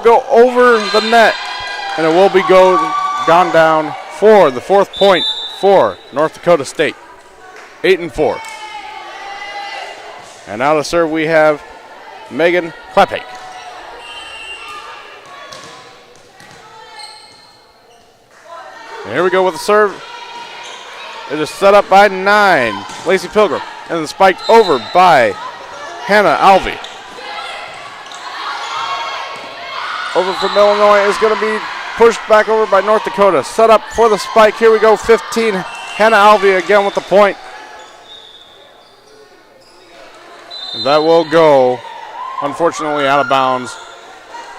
go over the net, and it will be gone down for the 4th point for North Dakota State. 8-4. And now to serve we have Megan Klepek. And here we go with the serve. It is set up by 9, Lacey Pilgrim, and then spiked over by Hannah Alvey. Over from Illinois is going to be pushed back over by North Dakota. Set up for the spike. Here we go, 15. Hannah Alvey again with the point. And that will go, unfortunately, out of bounds.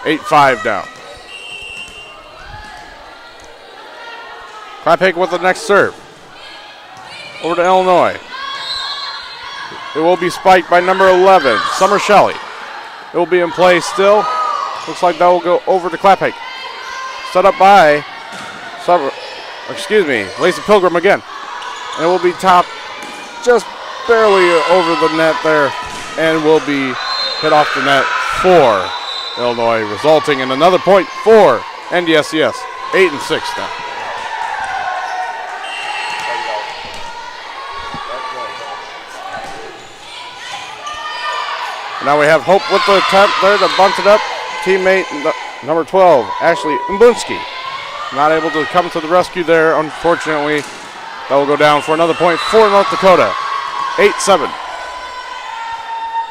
8-5 down. Klepek with the next serve. Over to Illinois. It will be spiked by number 11, Summer Shelley. It will be in play still. Looks like that will go over to Klepek. Set up by Lacey Pilgrim again. And it will be topped just barely over the net there and will be hit off the net for Illinois, resulting in another point for NDSCS. 8-6 now. Now we have Hope with the attempt there to bunt it up. Teammate number 12, Ashley Mbunski, not able to come to the rescue there, unfortunately. That will go down for another point for North Dakota. 8-7.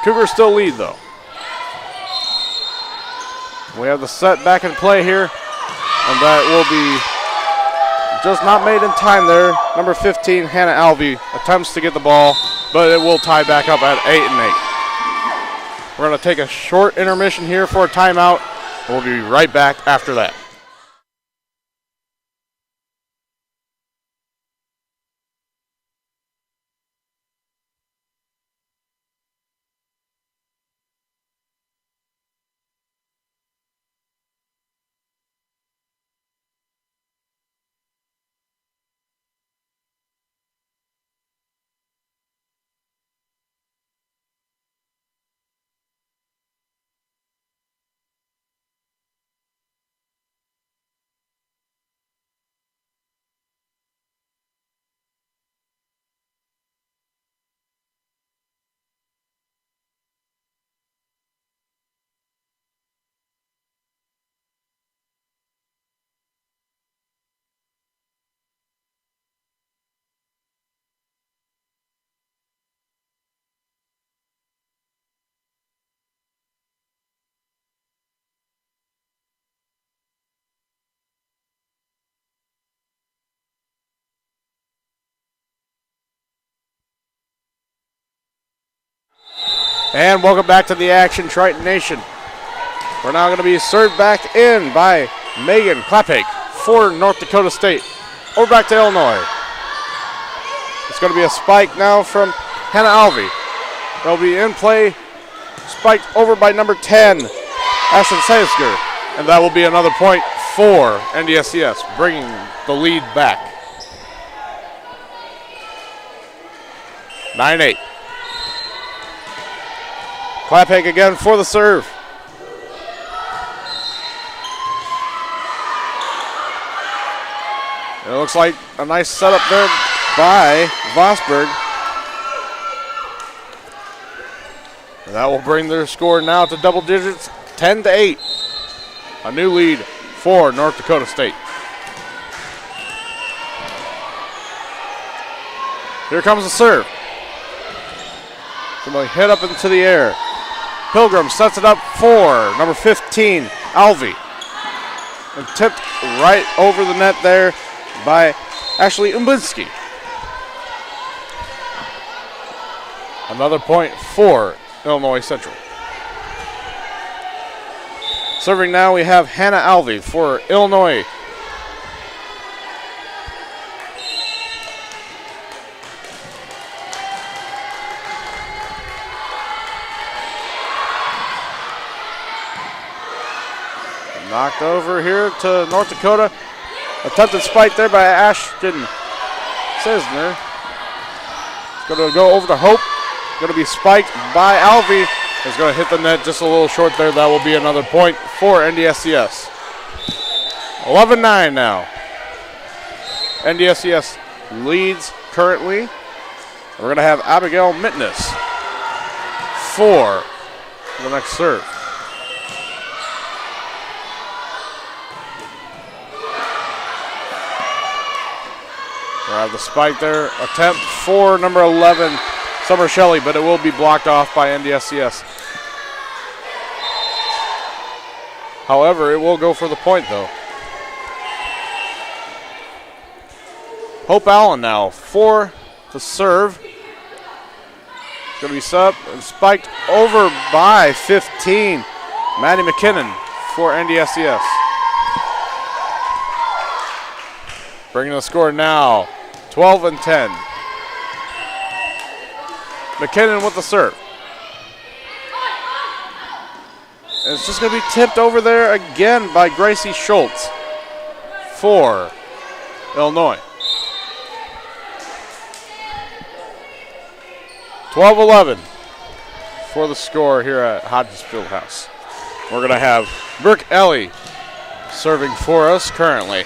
Cougars still lead, though. We have the set back in play here, and that will be just not made in time there. Number 15, Hannah Alvey, attempts to get the ball, but it will tie back up at 8-8. We're going to take a short intermission here for a timeout. We'll be right back after that. And welcome back to the action, Triton Nation. We're now going to be served back in by Megan Klepek for North Dakota State. Over back to Illinois. It's going to be a spike now from Hannah Alvey. It'll be in play, spiked over by number 10, Ashlyn Seisger. And that will be another point for NDSCS, bringing the lead back. 9-8. Klepek again for the serve. It looks like a nice setup there by Vosberg. And that will bring their score now to double digits, 10-8. A new lead for North Dakota State. Here comes the serve. Going to hit up into the air. Pilgrim sets it up for number 15, Alvey. And tipped right over the net there by Ashley Umbinski. Another point for Illinois Central. Serving now we have Hannah Alvey for Illinois. Knocked over here to North Dakota. Attempted spike there by Ashton Cisner. It's going to go over to Hope. Going to be spiked by Alvey. It's going to hit the net just a little short there. That will be another point for NDSCS. 11-9 now. NDSCS leads currently. We're going to have Abigail Mitness for the next serve. We'll have the spike there. Attempt for number 11, Summer Shelley, but it will be blocked off by NDSCS. However, it will go for the point, though. Hope Allen now for the serve. It's going to be set up and spiked over by 15. Maddie McKinnon for NDSCS. Bringing the score now, 12-10. McKinnon with the serve. And it's just going to be tipped over there again by Gracie Schultz for Illinois. 12-11 for the score here at Hodges Fieldhouse. We're going to have Brooke Ellie serving for us currently.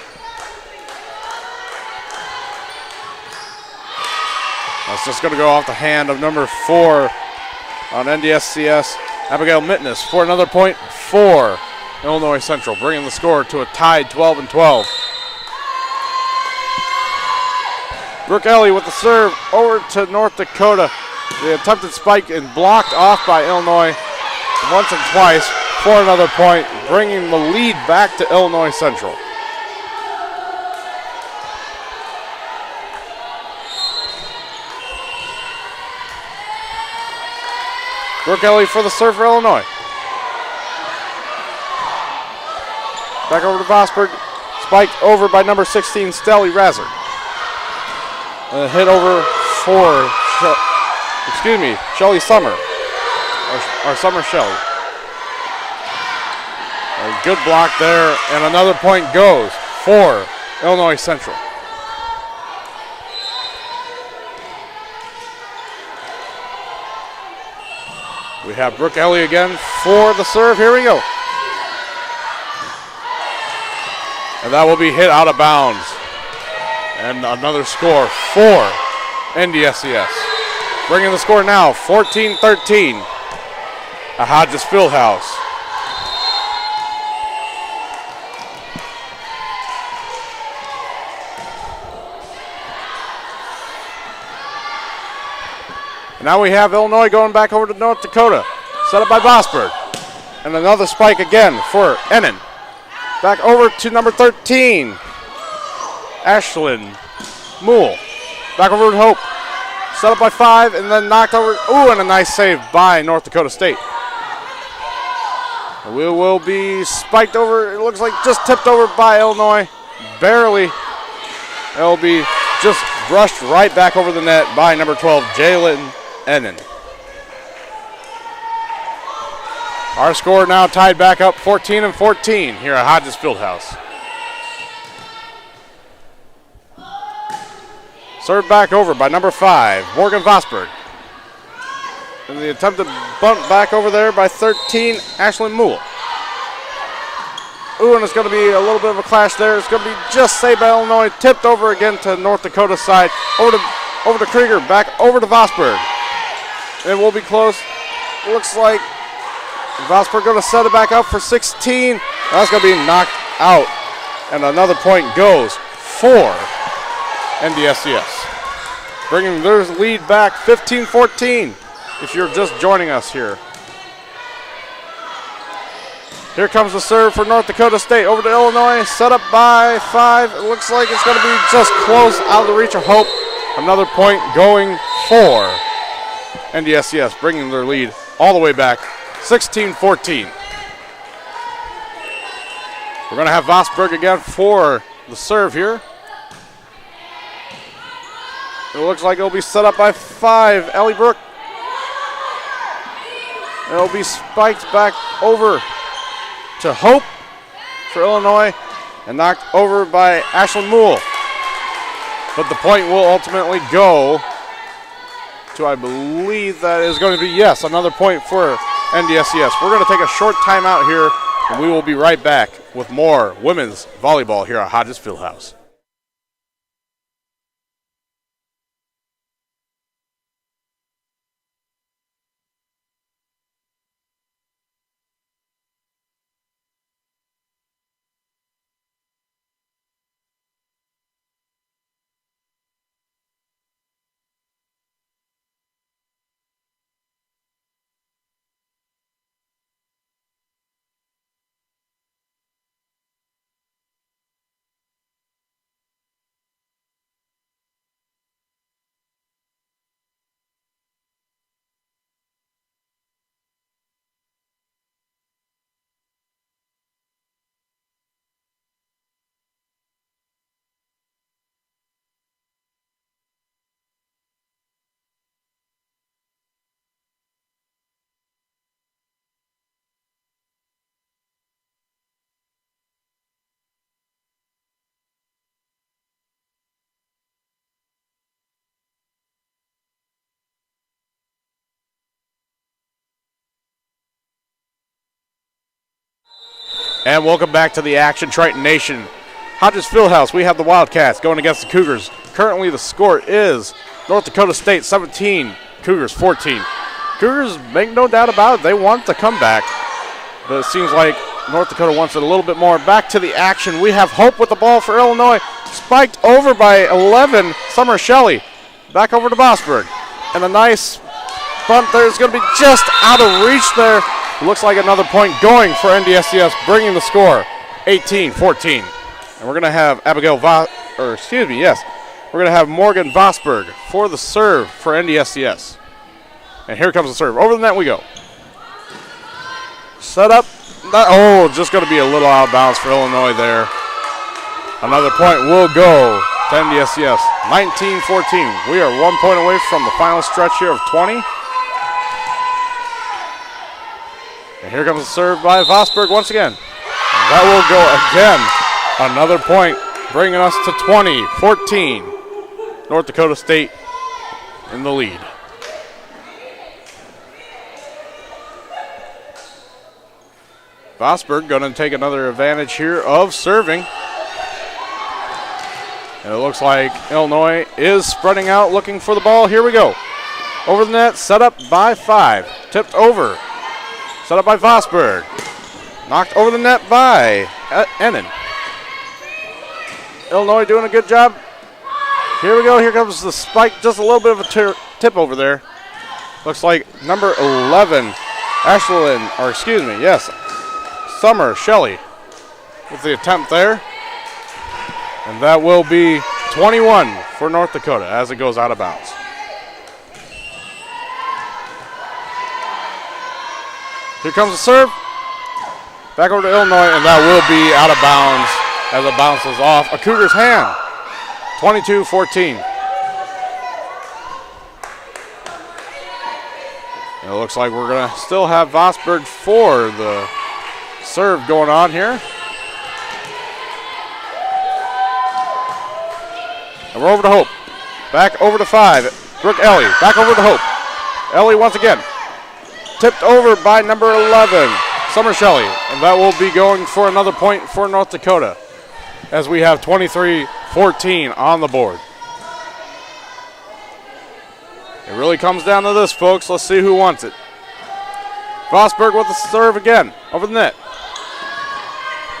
That's just going to go off the hand of number 4 on NDSCS, Abigail Mitness, for another point for Illinois Central, bringing the score to a tied 12-12. Brooke Ellie with the serve over to North Dakota. The attempted spike and blocked off by Illinois once and twice for another point, bringing the lead back to Illinois Central. Brooke Ellie for the serve for Illinois. Back over to Vosberg. Spiked over by number 16, Stelly Razor. And a hit over for, Shelly Summer. Or Summer Shelley. A good block there, and another point goes for Illinois Central. We have Brooke Ellie again for the serve. Here we go. And that will be hit out of bounds. And another score for NDSCS. Bringing the score now, 14-13 at Hodges Fieldhouse. Now we have Illinois going back over to North Dakota. Set up by Vosberg. And another spike again for Ennin. Back over to number 13, Ashlyn Moole. Back over to Hope. Set up by 5 and then knocked over. Ooh, and a nice save by North Dakota State. We will be spiked over. It looks like just tipped over by Illinois. Barely. It'll be just brushed right back over the net by number 12, Jalen Ennin. Our score now tied back up 14-14 here at Hodges Fieldhouse. Served back over by number 5, Morgan Vosberg. And the attempted bunt back over there by 13, Ashlyn Moole. Ooh, and it's going to be a little bit of a clash there. It's going to be just saved by Illinois. Tipped over again to North Dakota side. Over to Krieger, back over to Vosberg. It will be close. Looks like Vosberg going to set it back up for 16. That's going to be knocked out. And another point goes for NDSCS. Bringing their lead back 15-14 if you're just joining us here. Here comes the serve for North Dakota State. Over to Illinois. Set up by 5. It looks like it's going to be just close out of the reach of Hope. Another point going for NDSCS, bringing their lead all the way back, 16-14. We're going to have Vosberg again for the serve here. It looks like it'll be set up by 5, Ellie Brook. It'll be spiked back over to Hope for Illinois and knocked over by Ashlyn Moole. But the point will ultimately go to, I believe that is going to be, yes, another point for NDSCS. We're going to take a short timeout here and we will be right back with more women's volleyball here at Hodges Fieldhouse. And welcome back to the action, Triton Nation. Hodges Fieldhouse, we have the Wildcats going against the Cougars. Currently the score is North Dakota State 17, Cougars 14. Cougars, make no doubt about it, they want to come back. But it seems like North Dakota wants it a little bit more. Back to the action. We have Hope with the ball for Illinois. Spiked over by 11, Summer Shelley. Back over to Bosberg. And a nice bunt there is going to be just out of reach there. Looks like another point going for NDSCS, bringing the score 18-14. And we're going to have we're going to have Morgan Vosberg for the serve for NDSCS. And here comes the serve. Over the net we go. Set up. Just going to be a little out of bounds for Illinois there. Another point will go to NDSCS. 19-14. We are 1 point away from the final stretch here of 20. And here comes the serve by Vosberg once again. And that will go again. Another point, bringing us to 20-14. North Dakota State in the lead. Vosberg going to take another advantage here of serving. And it looks like Illinois is spreading out, looking for the ball. Here we go. Over the net, set up by 5. Tipped over. Set up by Vosberg. Knocked over the net by Ennin. Illinois doing a good job. Here we go. Here comes the spike. Just a little bit of a tip over there. Looks like number 11, Summer Shelley with the attempt there. And that will be 21 for North Dakota as it goes out of bounds. Here comes the serve. Back over to Illinois, and that will be out of bounds as it bounces off a Cougar's hand. 22-14. And it looks like we're going to still have Vosberg for the serve going on here. And we're over to Hope. Back over to 5. Brooke Ellie. Back over to Hope. Ellie once again. Tipped over by number 11, Summer Shelley. And that will be going for another point for North Dakota as we have 23-14 on the board. It really comes down to this, folks. Let's see who wants it. Vosberg with the serve again. Over the net.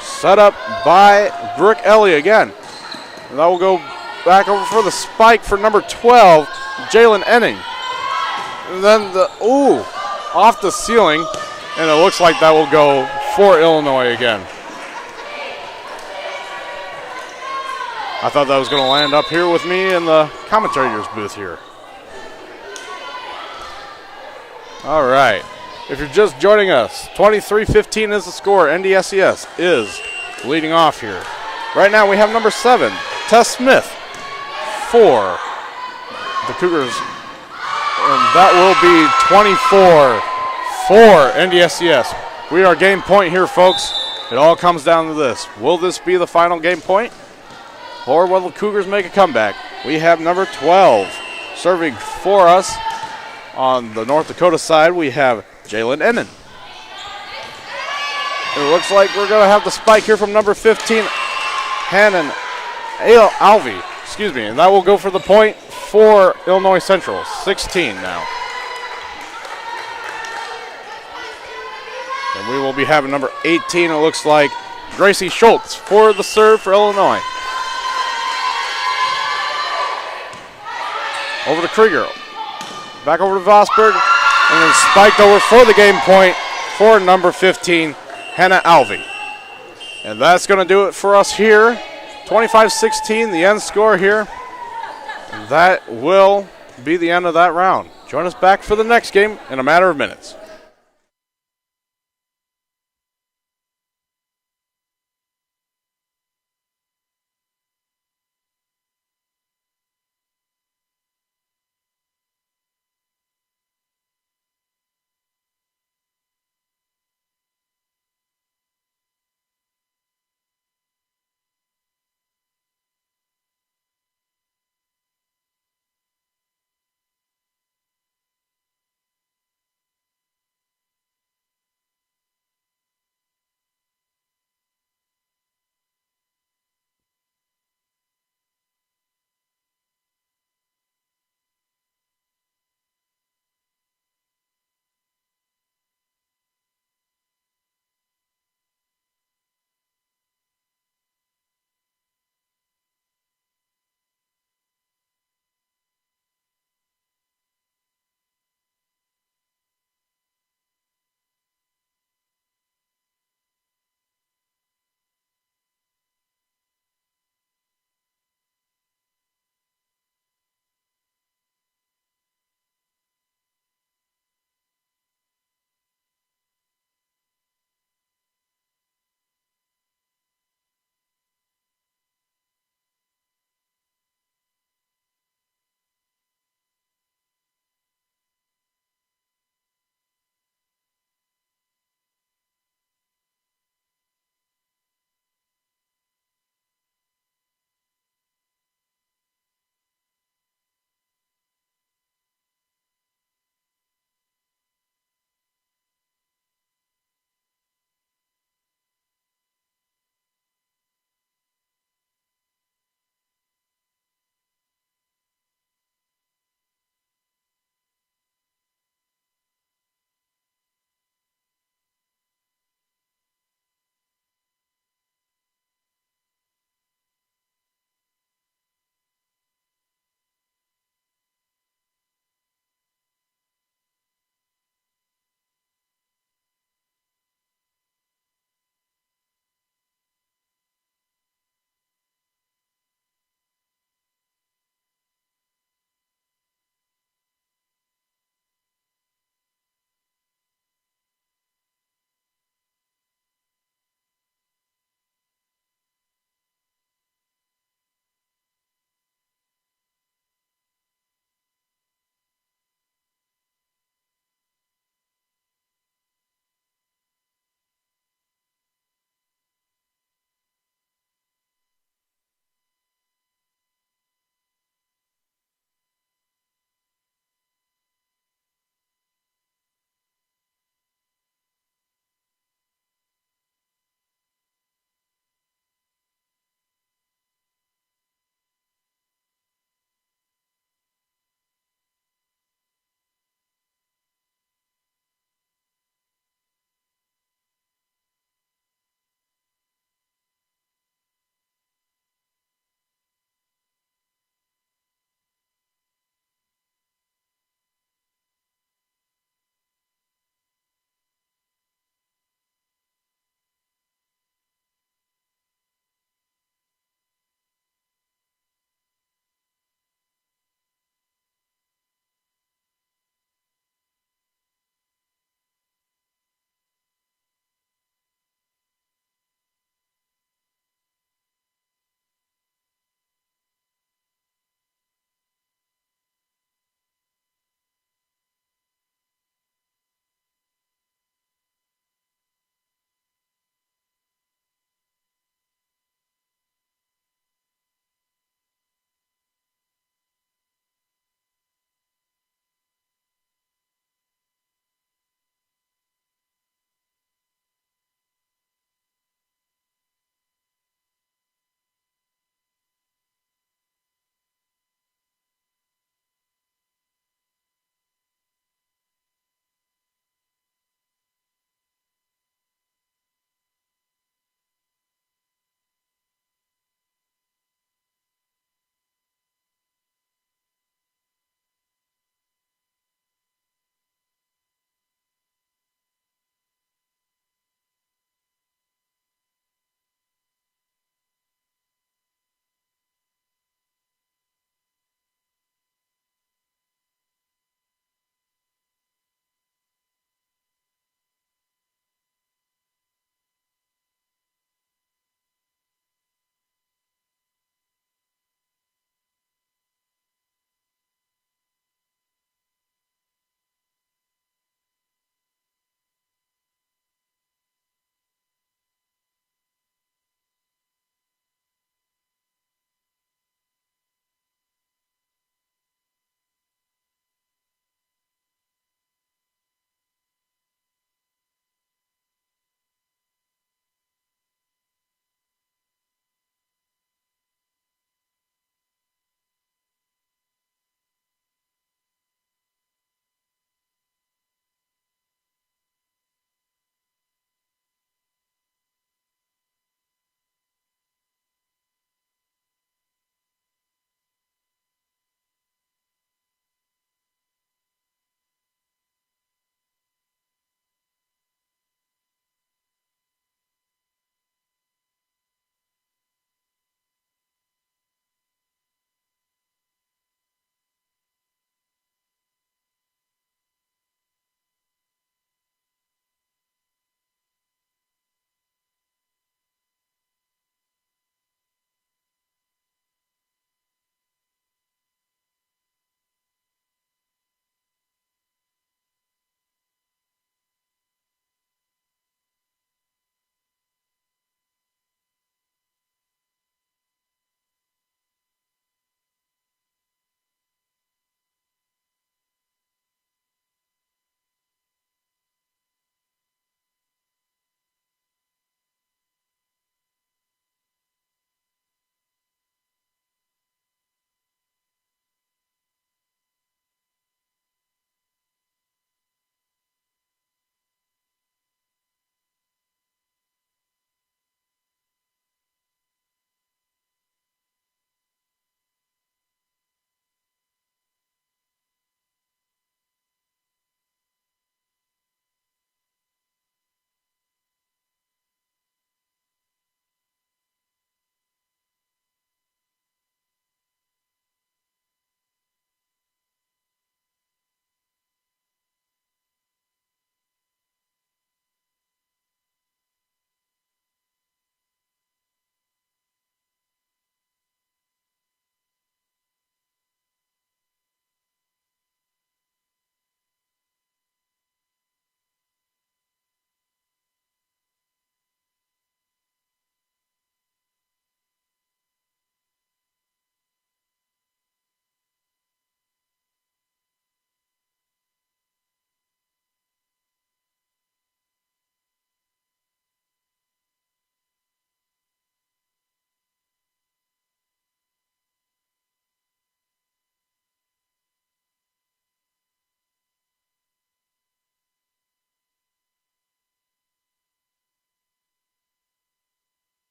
Set up by Brooke Ellie again. And that will go back over for the spike for number 12, Jalen Enning. And then off the ceiling. And it looks like that will go for Illinois again. I thought that was going to land up here with me in the commentator's booth here. All right. If you're just joining us, 23-15 is the score. NDSCS is leading off here. Right now we have number 7, Tess Smith, for the Cougars. And that will be 24 for NDSCS. We are game point here, folks. It all comes down to this. Will this be the final game point? Or will the Cougars make a comeback? We have number 12 serving for us. On the North Dakota side, we have Jalen Ennin. It looks like we're going to have the spike here from number 15, Hannon Alvey, and that will go for the point for Illinois Central. 16 now. And we will be having number 18, it looks like, Gracie Schultz for the serve for Illinois. Over to Krieger. Back over to Vosberg. And then spiked over for the game point for number 15, Hannah Alvey. And that's going to do it for us here. 25-16, the end score here. And that will be the end of that round. Join us back for the next game in a matter of minutes.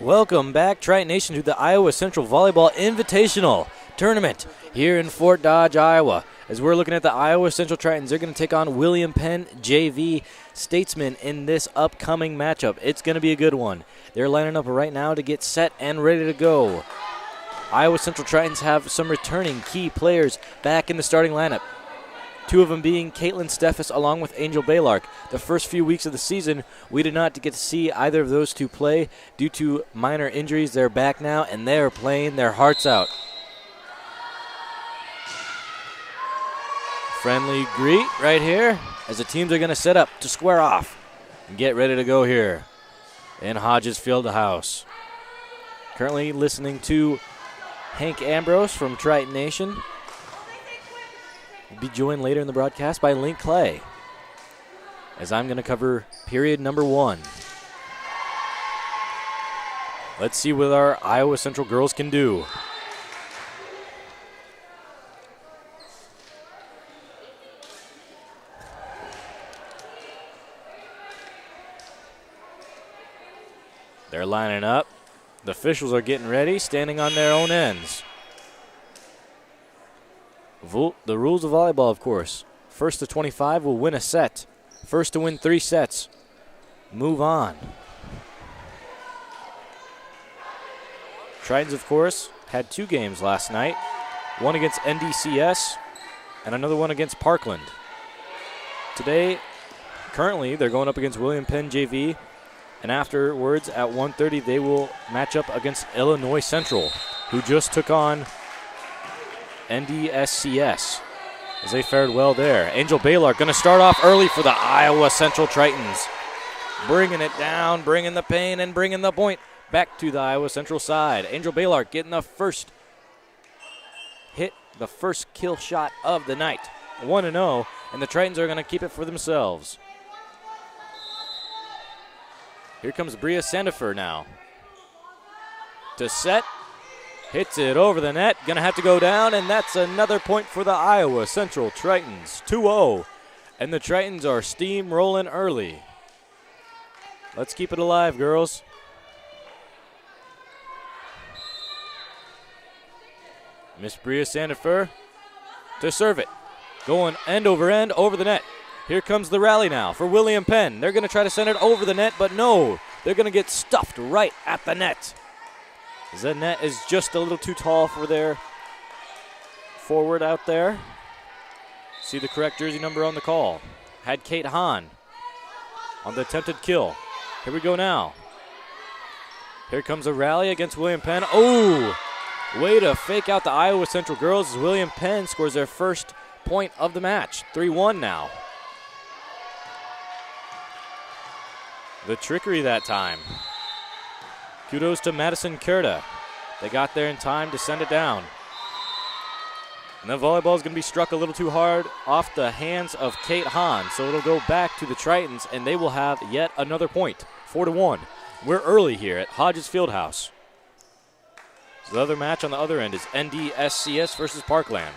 Welcome back, Triton Nation, to the Iowa Central Volleyball Invitational Tournament here in Fort Dodge, Iowa. As we're looking at the Iowa Central Tritons, they're going to take on William Penn JV Statesmen in this upcoming matchup. It's going to be a good one. They're lining up right now to get set and ready to go. Iowa Central Tritons have some returning key players back in the starting lineup. Two of them being Caitlin Steffes along with Angel Baylark. The first few weeks of the season, we did not get to see either of those two play due to minor injuries. They're back now, and they're playing their hearts out. Friendly greet right here as the teams are going to set up to square off and get ready to go here in Hodges Fieldhouse. Currently listening to Hank Ambrose from Triton Nation. We'll be joined later in the broadcast by Link Clay as I'm going to cover period number 1. Let's see what our Iowa Central girls can do. They're lining up. The officials are getting ready, standing on their own ends. The rules of volleyball, of course. First to 25 will win a set. First to win 3 sets. Move on. Tritons, of course, had 2 games last night. One against NDCS and another one against Parkland. Today, currently, they're going up against William Penn JV. And afterwards, at 1:30, they will match up against Illinois Central, who just took on NDSCS, as they fared well there. Angel Baylark going to start off early for the Iowa Central Tritons. Bringing it down, bringing the pain, and bringing the point back to the Iowa Central side. Angel Baylark getting the first hit, the first kill shot of the night. 1-0, and the Tritons are going to keep it for themselves. Here comes Bria Sandifer now. To set. Hits it over the net. Going to have to go down, and that's another point for the Iowa Central Tritons. 2-0. And the Tritons are steamrolling early. Let's keep it alive, girls. Miss Bria Sandifer to serve it. Going end over the net. Here comes the rally now for William Penn. They're going to try to send it over the net, but no. They're going to get stuffed right at the net. The net is just a little too tall for their forward out there. See the correct jersey number on the call. Had Kate Hahn on the attempted kill. Here we go now. Here comes a rally against William Penn. Oh, way to fake out the Iowa Central girls as William Penn scores their first point of the match. 3-1 now. The trickery that time. Kudos to Madison Kerda. They got there in time to send it down. And the volleyball is going to be struck a little too hard off the hands of Kate Hahn. So it'll go back to the Tritons, and they will have yet another point. 4-1. We're early here at Hodges Fieldhouse. So the other match on the other end is NDSCS versus Parkland.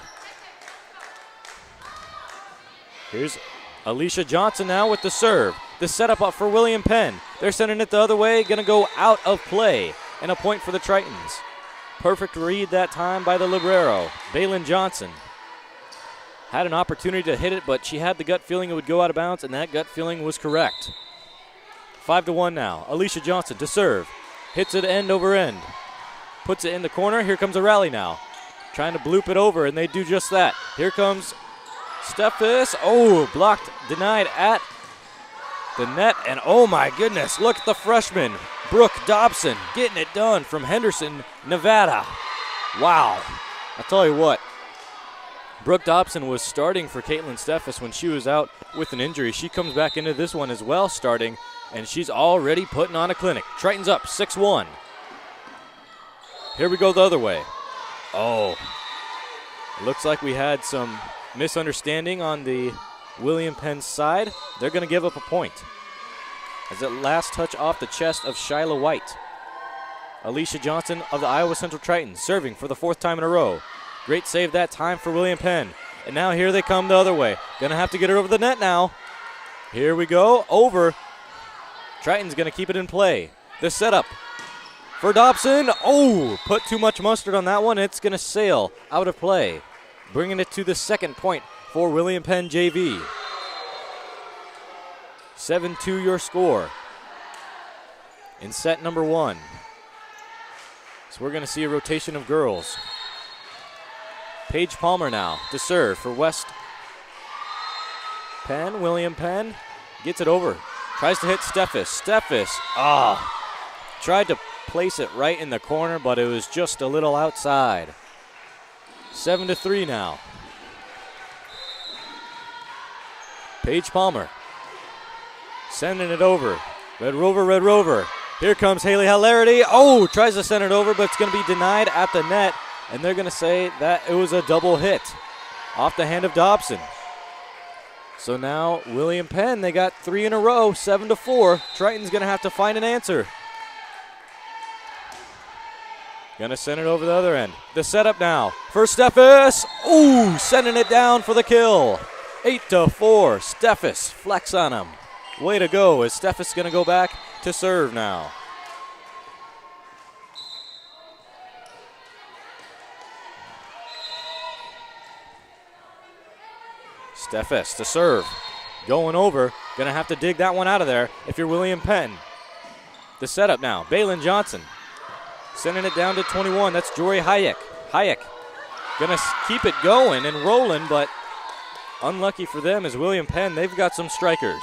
Here's Alicia Johnson now with the serve. The setup up for William Penn. They're sending it the other way. Going to go out of play. And a point for the Tritons. Perfect read that time by the libero, Baylin Johnson. Had an opportunity to hit it, but she had the gut feeling it would go out of bounds, and that gut feeling was correct. 5-1 now. Alicia Johnson to serve. Hits it end over end. Puts it in the corner. Here comes a rally now. Trying to bloop it over, and they do just that. Here comes Steffes. Oh, blocked, denied at the net, and oh my goodness, look at the freshman, Brooke Dobson, getting it done from Henderson, Nevada. Wow. I'll tell you what, Brooke Dobson was starting for Caitlin Steffes when she was out with an injury. She comes back into this one as well starting, and she's already putting on a clinic. Triton's up 6-1. Here we go the other way. Oh, it looks like we had some misunderstanding on the William Penn side. They're going to give up a point. As it last touch off the chest of Shyla White. Alicia Johnson of the Iowa Central Tritons serving for the 4th time in a row. Great save that time for William Penn. And now here they come the other way. Going to have to get it over the net now. Here we go. Over. Triton's going to keep it in play. The setup for Dobson. Oh, put too much mustard on that one. It's going to sail out of play, bringing it to the second point for William Penn JV. 7-2 your score in set number 1. So we're going to see a rotation of girls. Paige Palmer now to serve for West Penn. William Penn gets it over. Tries to hit Steffes. Steffes, tried to place it right in the corner, but it was just a little outside. 7-3 now. Paige Palmer sending it over. Red Rover, Red Rover. Here comes Haley Hilarity. Oh, tries to send it over, but it's going to be denied at the net, and they're going to say that it was a double hit off the hand of Dobson. So now William Penn, they got 3 in a row, 7-4. Triton's going to have to find an answer. Going to send it over the other end. The setup now for Steffes. Ooh, sending it down for the kill. 8-4. Steffes flex on him. Way to go. Is Steffes going to go back to serve now? Steffes to serve. Going over. Going to have to dig that one out of there if you're William Penn. The setup now. Balin Johnson sending it down to 21. That's Jory Hayek. Hayek going to keep it going and rolling, but unlucky for them is William Penn. They've got some strikers.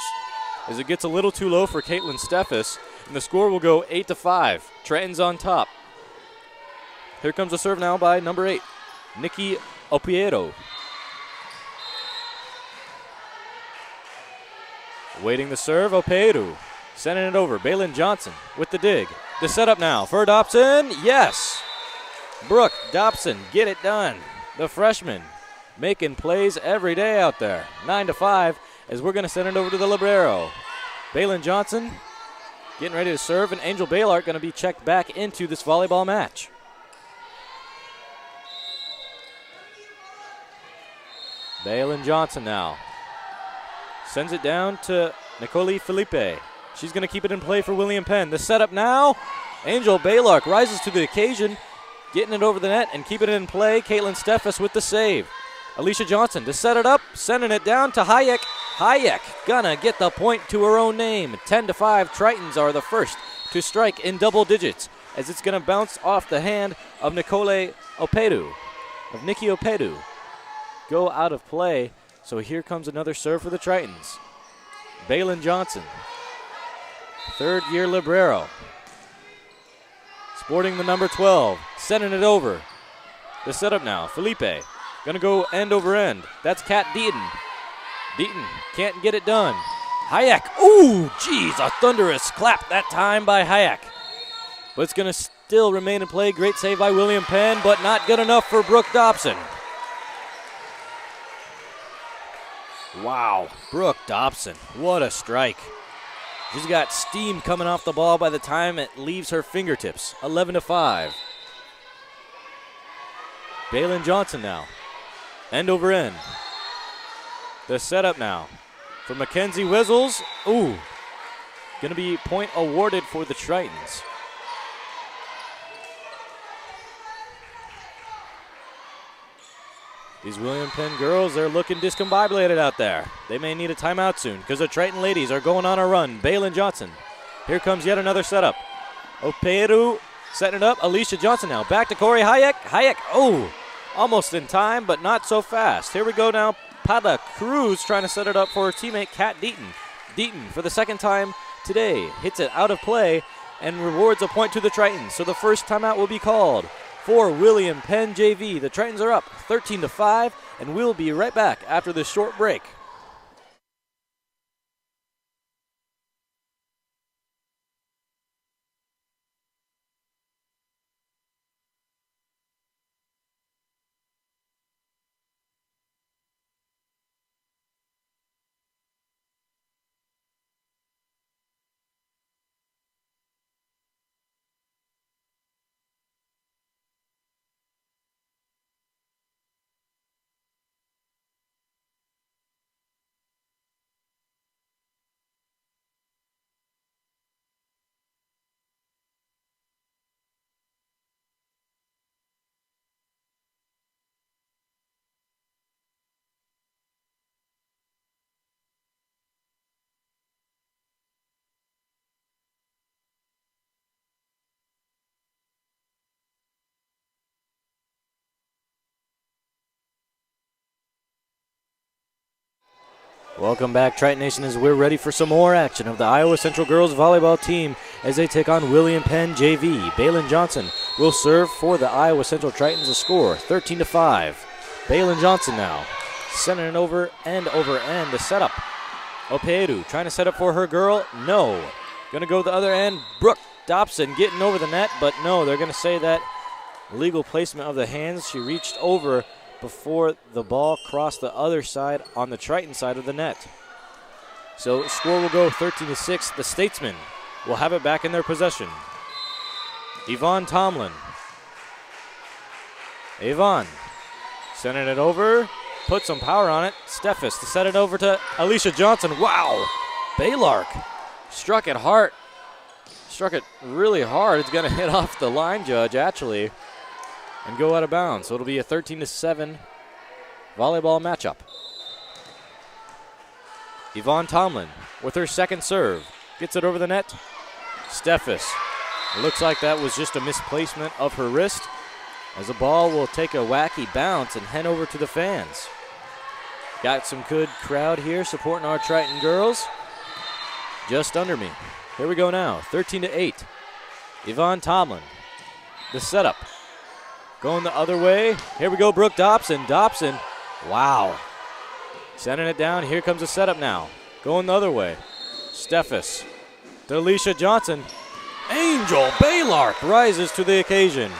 As it gets a little too low for Caitlin Steffes, and the score will go 8-5. Triton's on top. Here comes a serve now by number 8, Nikki Opiedo. Waiting the serve, Opiedo. Sending it over, Balin Johnson with the dig. The setup now for Dobson, yes! Brooke Dobson, get it done. The freshman making plays every day out there. 9-5 as we're going to send it over to the libero. Balin Johnson getting ready to serve, and Angel Baylart going to be checked back into this volleyball match. Balin Johnson now sends it down to Nicole Felipe. She's going to keep it in play for William Penn. The setup now, Angel Baylart rises to the occasion, getting it over the net and keeping it in play. Caitlin Steffes with the save. Alicia Johnson to set it up, sending it down to Hayek. Hayek gonna get the point to her own name. 10-5, Tritons are the first to strike in double digits as it's gonna bounce off the hand of Nikki Opiedo. Go out of play, so here comes another serve for the Tritons. Balin Johnson, third-year libero. Sporting the number 12, sending it over. The setup now, Felipe. Gonna go end over end. That's Kat Deaton. Deaton can't get it done. Hayek, ooh, geez, a thunderous clap that time by Hayek. But it's gonna still remain in play. Great save by William Penn, but not good enough for Brooke Dobson. Wow, Brooke Dobson, what a strike. She's got steam coming off the ball by the time it leaves her fingertips. 11-5. Balin Johnson now. End over end. The setup now for Mackenzie Wizzles. Ooh, going to be point awarded for the Tritons. These William Penn girls, they're looking discombobulated out there. They may need a timeout soon because the Triton ladies are going on a run. Balin Johnson. Here comes yet another setup. Opiedo setting it up. Alicia Johnson now. Back to Corey Hayek. Hayek, oh, almost in time, but not so fast. Here we go now. Pada Cruz trying to set it up for her teammate, Kat Deaton. Deaton, for the second time today, hits it out of play and rewards a point to the Tritons. So the first timeout will be called for William Penn JV. The Tritons are up 13-5, and we'll be right back after this short break. Welcome back, Triton Nation, as we're ready for some more action of the Iowa Central girls volleyball team as they take on William Penn JV. Balin Johnson will serve for the Iowa Central Tritons. A score 13-5. Balin Johnson now sending it over end. The setup. Opedu trying to set up for her girl. No. Going to go the other end. Brooke Dobson getting over the net, but no, they're going to say that illegal placement of the hands. She reached over before the ball crossed the other side on the Triton side of the net. So score will go 13-6. The Statesmen will have it back in their possession. Yvonne Tomlin. Yvonne sending it over. Put some power on it. Steffes to set it over to Alicia Johnson. Wow. Baylark struck it hard. Struck it really hard. It's going to hit off the line judge, actually, and go out of bounds. So it'll be a 13-7 volleyball matchup. Yvonne Tomlin with her second serve. Gets it over the net. Steffes. It looks like that was just a misplacement of her wrist, as the ball will take a wacky bounce and head over to the fans. Got some good crowd here supporting our Triton girls. Just under me. Here we go now, 13-8. Yvonne Tomlin. The setup. Going the other way. Here we go, Brooke Dobson. Dobson, wow. Sending it down. Here comes the setup now. Going the other way. Steffes to Alicia Johnson. Angel Baylark rises to the occasion.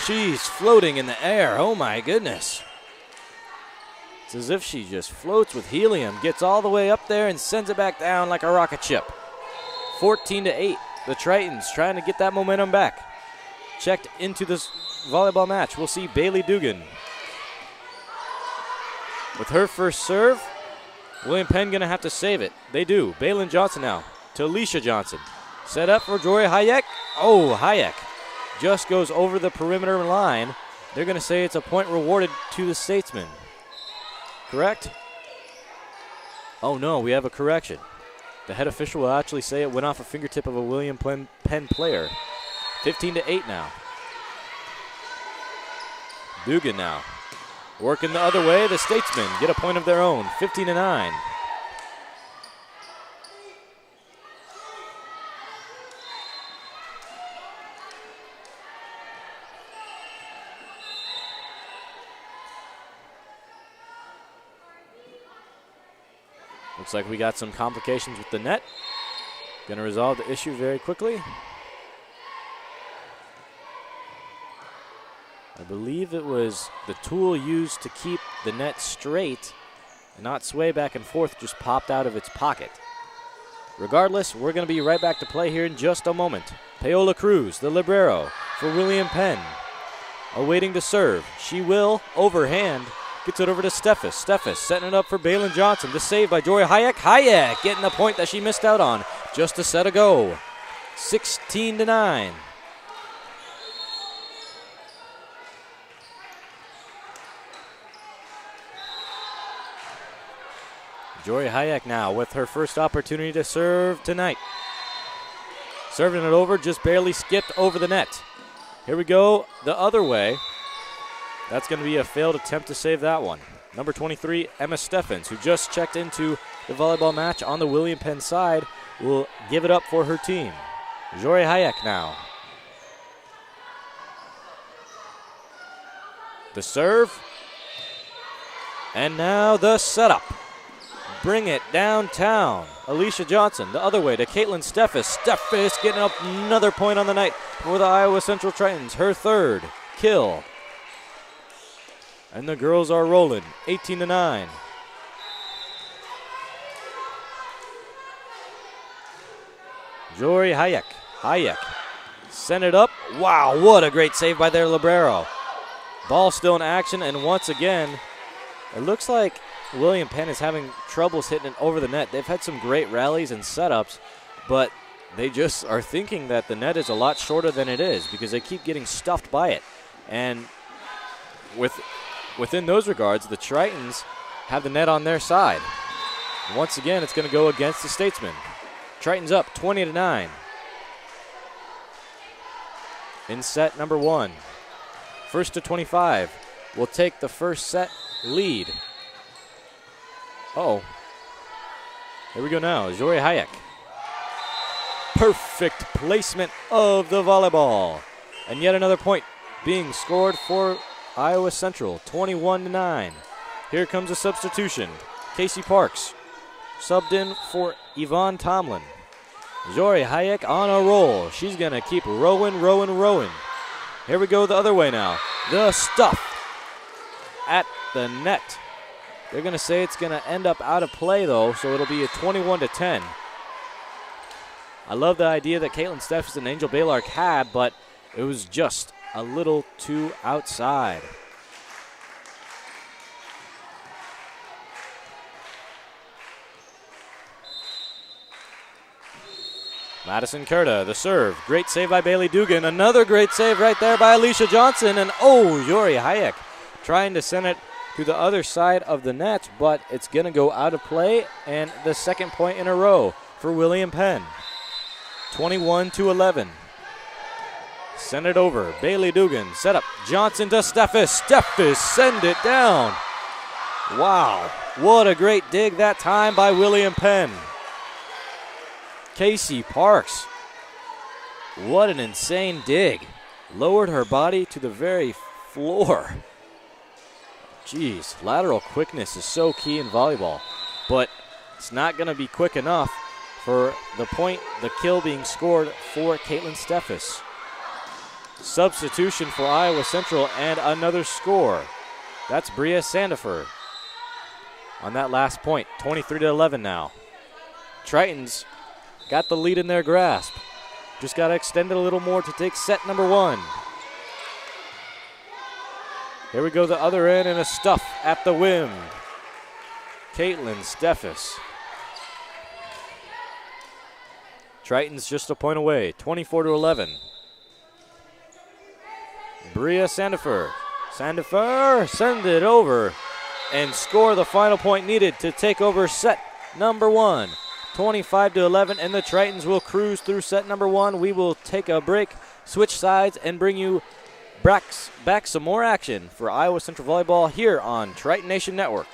She's floating in the air. Oh, my goodness. It's as if she just floats with helium. Gets all the way up there and sends it back down like a rocket ship. 14-8. The Tritons trying to get that momentum back. Checked into this volleyball match. We'll see Bailey Dugan with her first serve. William Penn going to have to save it. They do. Balin Johnson now to Alicia Johnson. Set up for Jory Hayek. Oh, Hayek just goes over the perimeter line. They're going to say it's a point rewarded to the Statesmen. Correct? Oh, no, we have a correction. The head official will actually say it went off a fingertip of a William Penn player. 15-8 now. Dugan now working the other way. The Statesmen get a point of their own. 15-9. Looks like we got some complications with the net. Going to resolve the issue very quickly. I believe it was the tool used to keep the net straight and not sway back and forth just popped out of its pocket. Regardless, we're going to be right back to play here in just a moment. Paola Cruz, the libero for William Penn, awaiting to serve. She will overhand. Gets it over to Steffes. Steffes setting it up for Balin Johnson. The save by Jory Hayek. Hayek getting the point that she missed out on. Just a set ago. 16-9. Jory Hayek now with her first opportunity to serve tonight. Serving it over, just barely skipped over the net. Here we go the other way. That's going to be a failed attempt to save that one. Number 23, Emma Steffens, who just checked into the volleyball match on the William Penn side, will give it up for her team. Jory Hayek now. The serve. And now the setup. Bring it downtown. Alicia Johnson, the other way to Caitlin Steffes. Steffes getting up another point on the night for the Iowa Central Tritons. Her third kill. And the girls are rolling, 18-9. Jory Hayek. Hayek sent it up. Wow, what a great save by their libero. Ball still in action, and once again, it looks like William Penn is having troubles hitting it over the net. They've had some great rallies and setups, but they just are thinking that the net is a lot shorter than it is because they keep getting stuffed by it. And within those regards, the Tritons have the net on their side. And once again, it's going to go against the Statesmen. Tritons up 20-9 in set number one. First to 25 will take the first set lead. Oh, Here we go now. Zori Hayek. Perfect placement of the volleyball. And yet another point being scored for Iowa Central, 21-9. Here comes a substitution. Casey Parks subbed in for Yvonne Tomlin. Zori Hayek on a roll. She's going to keep rowing, rowing, rowing. Here we go the other way now. The stuff at the net. They're going to say it's going to end up out of play, though, so it'll be a 21-10. I love the idea that Caitlin Steffes and Angel Balark had, but it was just a little too outside. Madison Curta, the serve. Great save by Bailey Dugan. Another great save right there by Alicia Johnson. And Zori Hayek trying to send it to the other side of the net, but it's going to go out of play, and the second point in a row for William Penn. 21-11. Send it over. Bailey Dugan set up. Johnson to Steffes. Steffes send it down. Wow. What a great dig that time by William Penn. Casey Parks. What an insane dig. Lowered her body to the very floor. Jeez, lateral quickness is so key in volleyball, but it's not going to be quick enough for the kill being scored for Caitlin Steffes. Substitution for Iowa Central and another score. That's Bria Sandifer on that last point, 23-11 now. Tritons got the lead in their grasp. Just got to extend it a little more to take set number one. Here we go the other end, and a stuff at the whim. Caitlin Steffes. Tritons just a point away, 24-11. Bria Sandifer. Sandifer send it over and score the final point needed to take over set number one. 25-11, and the Tritons will cruise through set number one. We will take a break, switch sides, and bring you back some more action for Iowa Central Volleyball here on Triton Nation Network.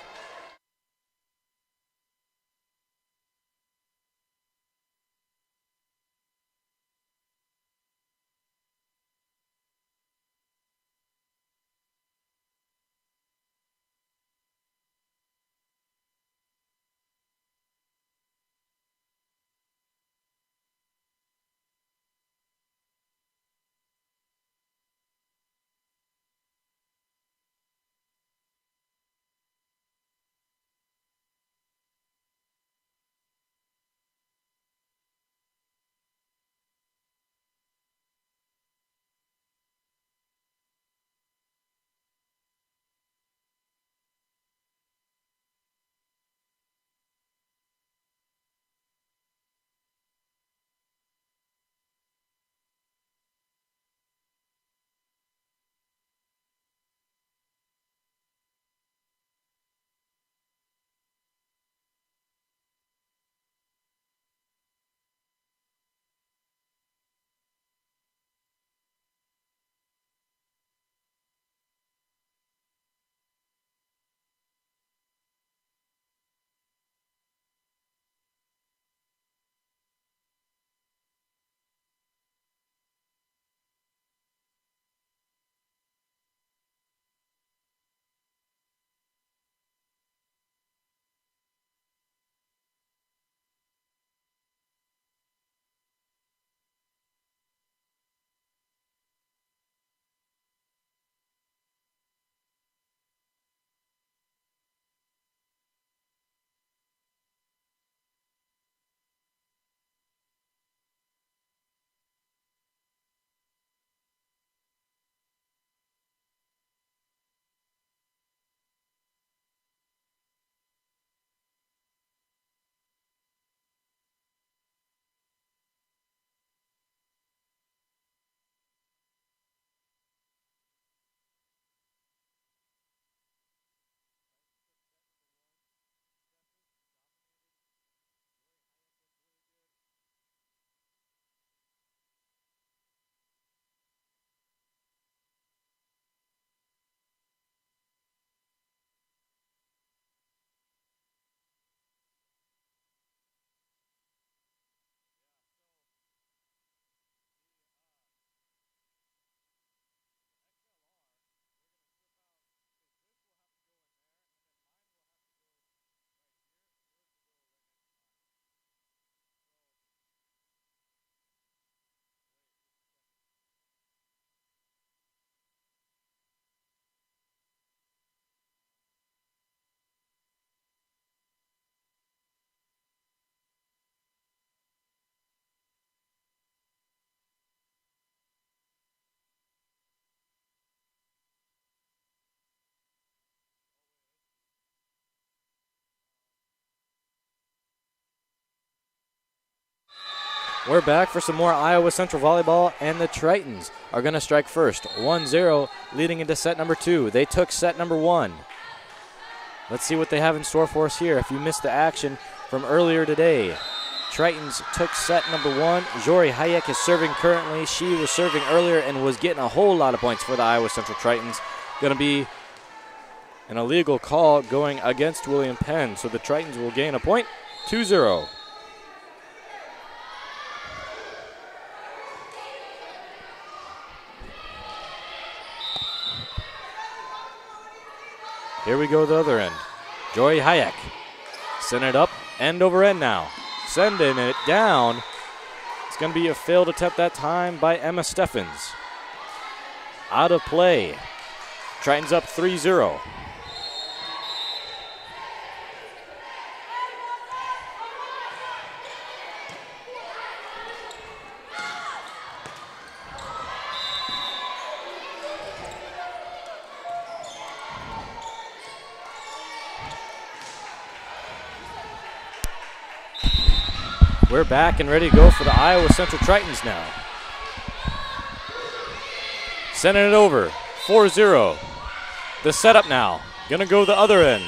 We're back for some more Iowa Central volleyball, and the Tritons are going to strike first. 1-0 leading into set number 2. They took set number 1. Let's see what they have in store for us here. If you missed the action from earlier today, Tritons took set number 1. Jory Hayek is serving currently. She was serving earlier and was getting a whole lot of points for the Iowa Central Tritons. Going to be an illegal call going against William Penn, so the Tritons will gain a point, 2-0. Here we go the other end. Jory Hayek. Send it up, end over end now. Sending it down. It's going to be a failed attempt that time by Emma Steffens. Out of play. Tritons up 3-0. We're back and ready to go for the Iowa Central Tritons now. Sending it over, 4-0. The setup now, gonna go the other end.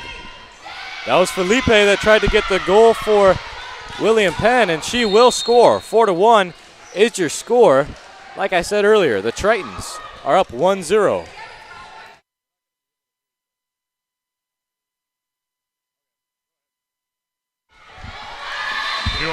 That was Felipe that tried to get the goal for William Penn, and she will score. 4-1 is your score. Like I said earlier, the Tritons are up 1-0.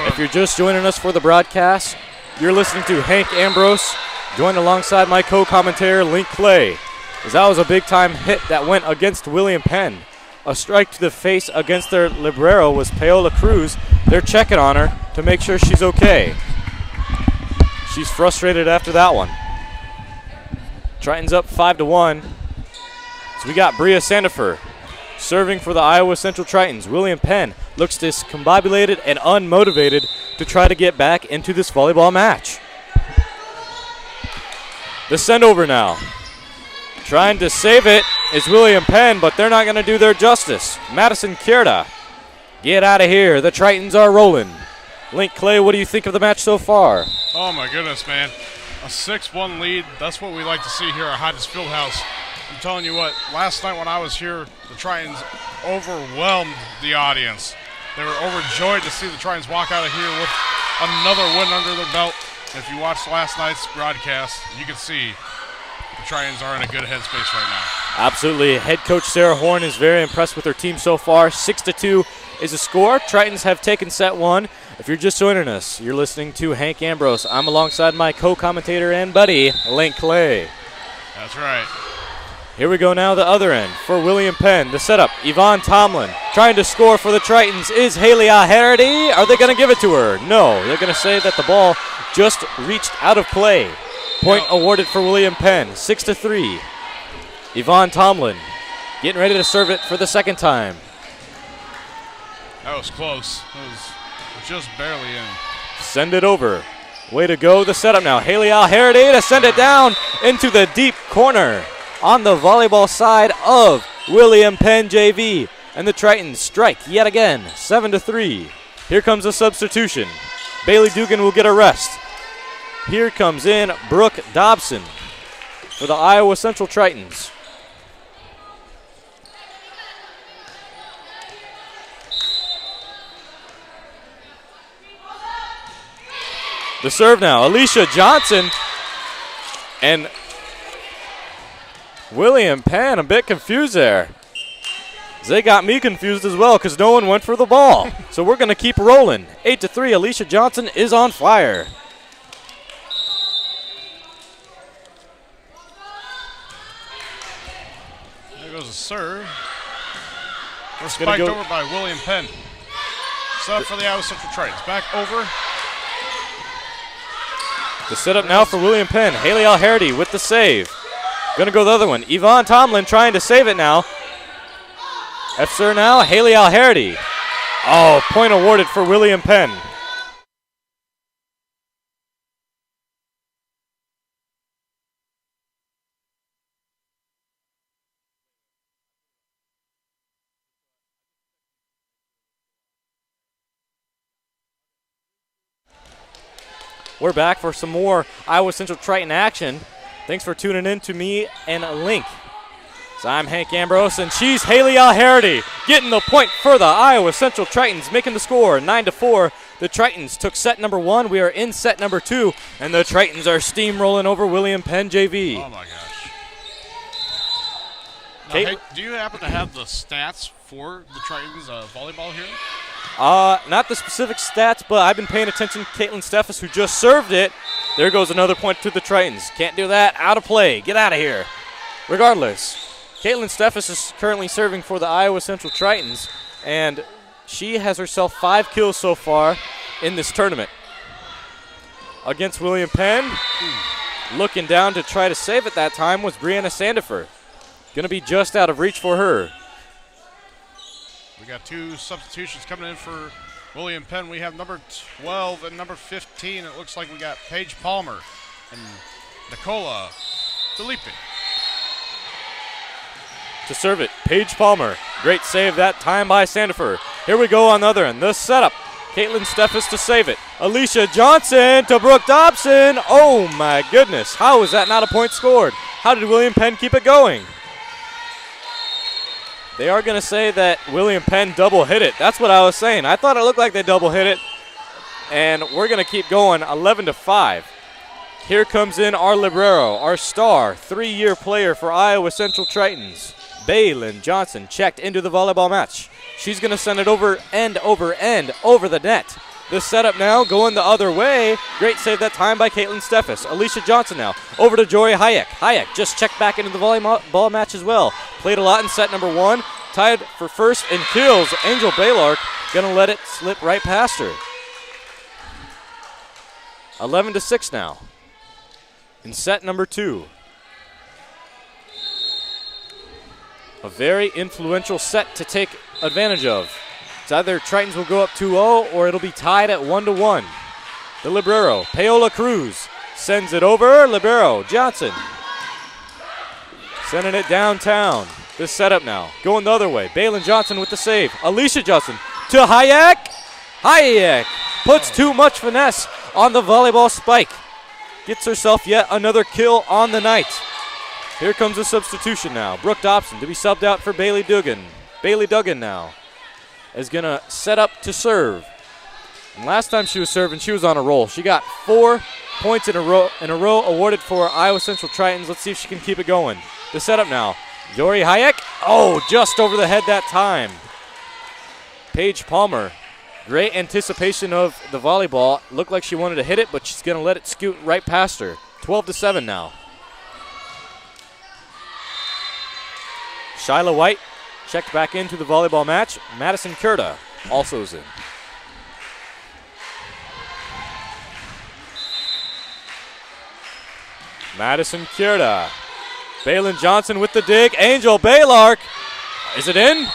If you're just joining us for the broadcast, you're listening to Hank Ambrose, joined alongside my co-commentator, Link Clay. As that was a big-time hit that went against William Penn. A strike to the face against their libero was Paola Cruz. They're checking on her to make sure she's okay. She's frustrated after that one. Triton's up 5-1. So we got Bria Sandifer serving for the Iowa Central Tritons. William Penn looks discombobulated and unmotivated to try to get back into this volleyball match. The send over now. Trying to save it is William Penn, but they're not going to do their justice. Madison Kierda, get out of here. The Tritons are rolling. Link Clay, what do you think of the match so far? Oh my goodness, man. A 6-1 lead, that's what we like to see here at Hodges Fieldhouse. I'm telling you what, last night when I was here, the Tritons overwhelmed the audience. They were overjoyed to see the Tritons walk out of here with another win under their belt. If you watched last night's broadcast, you can see the Tritons are in a good headspace right now. Absolutely. Head coach Sarah Horn is very impressed with her team so far. 6-2 is the score. Tritons have taken set 1. If you're just joining us, you're listening to Hank Ambrose. I'm alongside my co-commentator and buddy, Link Clay. That's right. Here we go now, the other end for William Penn. The setup, Yvonne Tomlin trying to score for the Tritons is Haley O'Harity. Are they going to give it to her? No, they're going to say that the ball just reached out of play. Point awarded for William Penn, 6-3. Yvonne Tomlin getting ready to serve it for the second time. That was close. It was just barely in. Send it over. Way to go, the setup now. Haley O'Harity to send it down into the deep corner on the volleyball side of William Penn JV. And the Tritons strike yet again, 7-3. Here comes a substitution. Bailey Dugan will get a rest. Here comes in Brooke Dobson for the Iowa Central Tritons. The serve now, Alicia Johnson and William Penn, a bit confused there. They got me confused as well because no one went for the ball. So we're going to keep rolling. 8-3, Alicia Johnson is on fire. There goes a serve. We're spiked over by William Penn. Set up for the Iowa Central Tritons. Back over. The setup now for William Penn. Haley O'Harity with the save. Gonna go the other one. Yvonne Tomlin trying to save it now. F-Sir now, Haley O'Harity. Oh, point awarded for William Penn. We're back for some more Iowa Central Triton action. Thanks for tuning in to me and Link. So I'm Hank Ambrose, and she's Haley Alharity getting the point for the Iowa Central Tritons, making the score 9-4. The Tritons took set number 1. We are in set number 2, and the Tritons are steamrolling over William Penn JV. Oh, my gosh. Now, hey, do you happen to have the stats for the Tritons volleyball here? Not the specific stats, but I've been paying attention to Caitlin Steffes, who just served it. There goes another point to the Tritons. Can't do that. Out of play. Get out of here. Regardless, Caitlin Steffes is currently serving for the Iowa Central Tritons, and she has herself 5 kills so far in this tournament. Against William Penn, looking down to try to save it that time was Brianna Sandifer. Going to be just out of reach for her. We got 2 substitutions coming in for William Penn. We have number 12 and number 15. It looks like we got Paige Palmer and Nicola Felipe. To serve it, Paige Palmer. Great save that time by Sandifer. Here we go on the other end. The setup. Caitlin Steffes to save it. Alicia Johnson to Brooke Dobson. Oh my goodness. How is that not a point scored? How did William Penn keep it going? They are going to say that William Penn double hit it. That's what I was saying. I thought it looked like they double hit it. And we're going to keep going 11-5. Here comes in our libero, our star, 3-year player for Iowa Central Tritons. Baylin Johnson checked into the volleyball match. She's going to send it over the net. The setup now going the other way. Great save that time by Caitlin Steffes. Alicia Johnson now over to Jory Hayek. Hayek just checked back into the volleyball match as well. Played a lot in set number 1. Tied for first in kills. Angel Baylark going to let it slip right past her. 11-6 now. In set number 2. A very influential set to take advantage of. It's either Tritons will go up 2-0 or it'll be tied at 1-1. The libero, Paola Cruz, sends it over. Libero, Johnson. Sending it downtown. This setup now, going the other way. Baylin Johnson with the save. Alicia Johnson to Hayek. Hayek puts too much finesse on the volleyball spike. Gets herself yet another kill on the night. Here comes a substitution now. Brooke Dobson to be subbed out for Bailey Duggan. Bailey Duggan now is going to set up to serve. And last time she was serving, she was on a roll. She got 4 points in a row awarded for Iowa Central Tritons. Let's see if she can keep it going. The setup now. Jory Hayek. Oh, just over the head that time. Paige Palmer. Great anticipation of the volleyball. Looked like she wanted to hit it, but she's going to let it scoot right past her. 12-7 now. Shyla White checked back into the volleyball match. Madison Kurta also is in. Madison Kurta. Baylin Johnson with the dig. Angel Baylark. Is it in?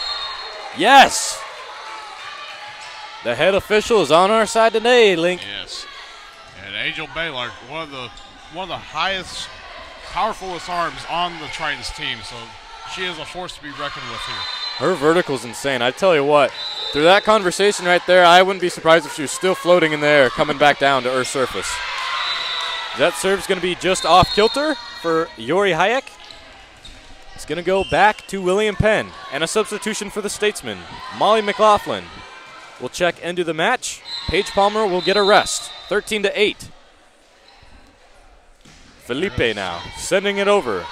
Yes. The head official is on our side today, Link. Yes. And Angel Baylark, one of the highest, powerfulest arms on the Tritons team. So she is a force to be reckoned with here. Her vertical's insane. I tell you what, through that conversation right there, I wouldn't be surprised if she was still floating in the air, coming back down to Earth's surface. That serve's going to be just off kilter for Jory Hayek. It's going to go back to William Penn, and a substitution for the Statesman. Molly McLaughlin will check into the match. Paige Palmer will get a rest. 13-8. Felipe now sending it over.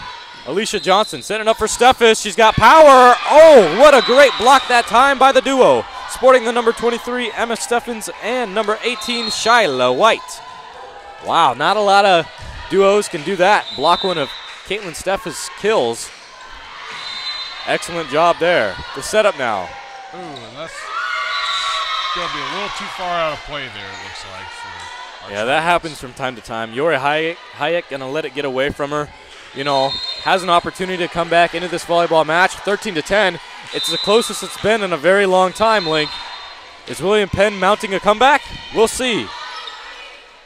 Alicia Johnson setting up for Steffes. She's got power. Oh, what a great block that time by the duo. Sporting the number 23, Emma Steffens, and number 18, Shyla White. Wow, not a lot of duos can do that. Block one of Caitlin Steffes' kills. Excellent job there. The setup now. Ooh, and that's going to be a little too far out of play there, it looks like. Yeah, that happens from time to time. Jory Hayek going to let it get away from her. You know, has an opportunity to come back into this volleyball match. 13-10. It's the closest it's been in a very long time, Link. Is William Penn mounting a comeback? We'll see.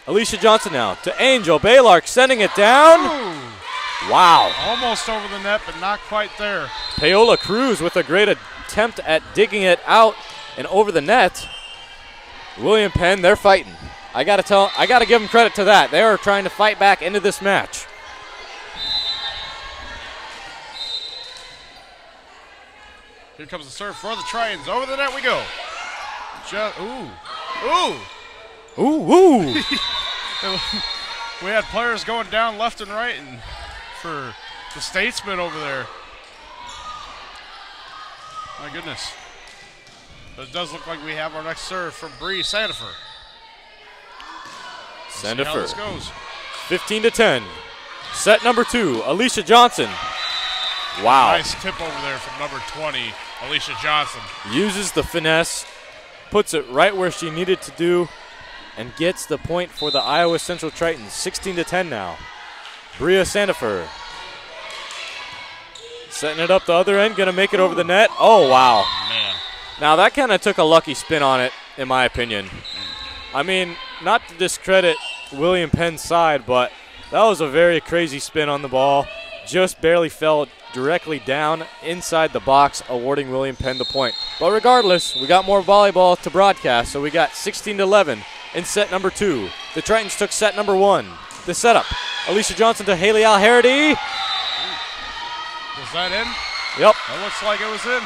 Alicia Johnson now to Angel Baylark, sending it down. Ooh. Wow. Almost over the net, but not quite there. Paola Cruz with a great attempt at digging it out and over the net. William Penn, they're fighting. I gotta give them credit to that. They are trying to fight back into this match. Here comes the serve for the Tritons. Over the net we go. Ooh. We had players going down left and right, and for the Statesman over there. My goodness. But it does look like we have our next serve from Bree Sandifer. See how this goes. 15-10. Set number 2, Alicia Johnson. Wow. Nice tip over there from number 20, Alicia Johnson. Uses the finesse, puts it right where she needed to do, and gets the point for the Iowa Central Tritons. 16-10 now. Bria Sandifer. Setting it up the other end, going to make it over the net. Oh, wow. Man. Now, that kind of took a lucky spin on it, in my opinion. I mean, not to discredit William Penn's side, but that was a very crazy spin on the ball. Just barely fell directly down inside the box, awarding William Penn the point. But regardless, we got more volleyball to broadcast, so we got 16-11 in set number 2. The Tritons took set number 1. The setup, Alicia Johnson to Haley Alherity. Was that in? Yep. That looks like it was in.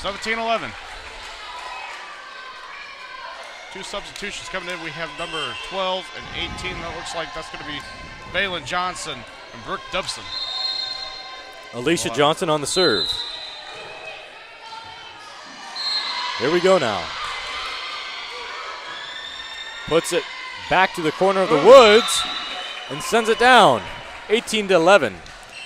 17-11. 2 substitutions coming in. We have number 12 and 18. That looks like that's going to be Valen Johnson and Brooke Dubson. Alicia Johnson on the serve. Here we go now. Puts it back to the corner of the woods and sends it down. 18-11.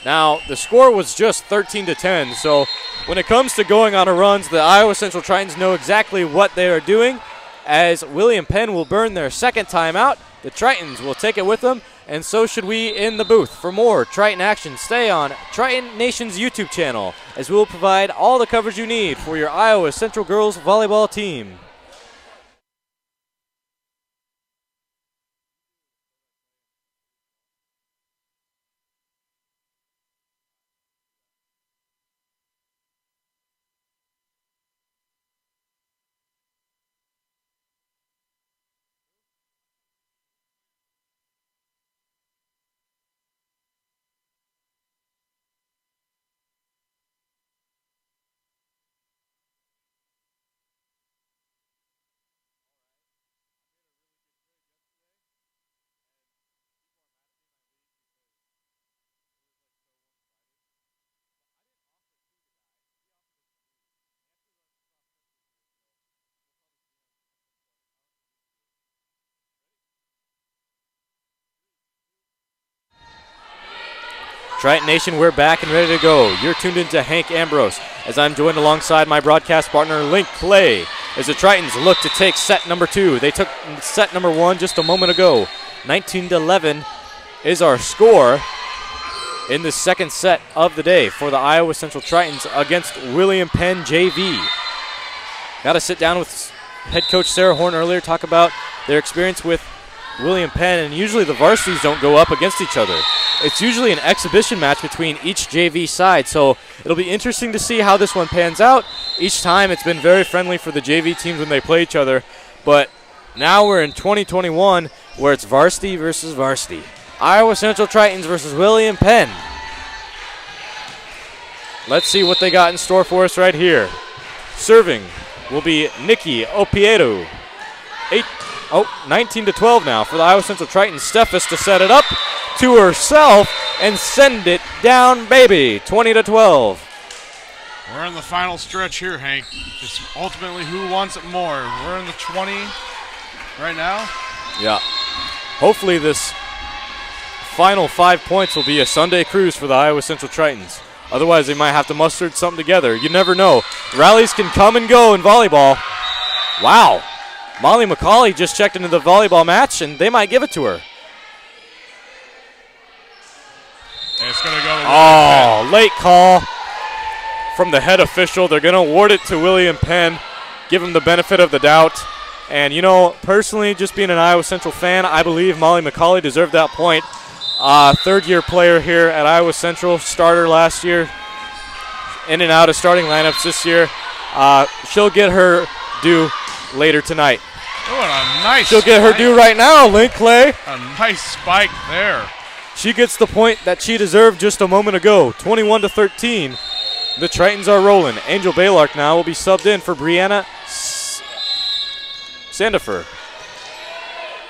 Now, the score was just 13-10, so when it comes to going on a runs, the Iowa Central Tritons know exactly what they are doing. As William Penn will burn their second timeout, the Tritons will take it with them, and so should we in the booth. For more Triton action, stay on Triton Nation's YouTube channel, as we will provide all the coverage you need for your Iowa Central girls volleyball team. Triton Nation, we're back and ready to go. You're tuned into Hank Ambrose as I'm joined alongside my broadcast partner, Link Clay, as the Tritons look to take set number 2. They took set number 1 just a moment ago. 19-11 is our score in the second set of the day for the Iowa Central Tritons against William Penn JV. Got to sit down with head coach Sarah Horn earlier, talk about their experience with William Penn, and usually the varsities don't go up against each other. It's usually an exhibition match between each JV side, so it'll be interesting to see how this one pans out. Each time it's been very friendly for the JV teams when they play each other, but now we're in 2021 where it's varsity versus varsity. Iowa Central Tritons versus William Penn. Let's see what they got in store for us right here. Serving will be Nikki Opiedo. 19-12 now for the Iowa Central Tritons. Steffes to set it up to herself and send it down, baby. 20-12. We're in the final stretch here, Hank. Just ultimately who wants it more. We're in the 20 right now. Yeah. Hopefully this final 5 points will be a Sunday cruise for the Iowa Central Tritons. Otherwise, they might have to muster something together. You never know. Rallies can come and go in volleyball. Wow. Molly McCauley just checked into the volleyball match, and they might give it to her. And it's going to go to William Penn. Late call from the head official. They're going to award it to William Penn, give him the benefit of the doubt. And, you know, personally, just being an Iowa Central fan, I believe Molly McCauley deserved that point. Third-year player here at Iowa Central, starter last year, in and out of starting lineups this year. She'll get her due later tonight. Oh, and a nice She'll get her spike. due right now, Link Clay. A nice spike there. She gets the point that she deserved just a moment ago, 21-13. The Tritons are rolling. Angel Baylark now will be subbed in for Brianna Sandifer.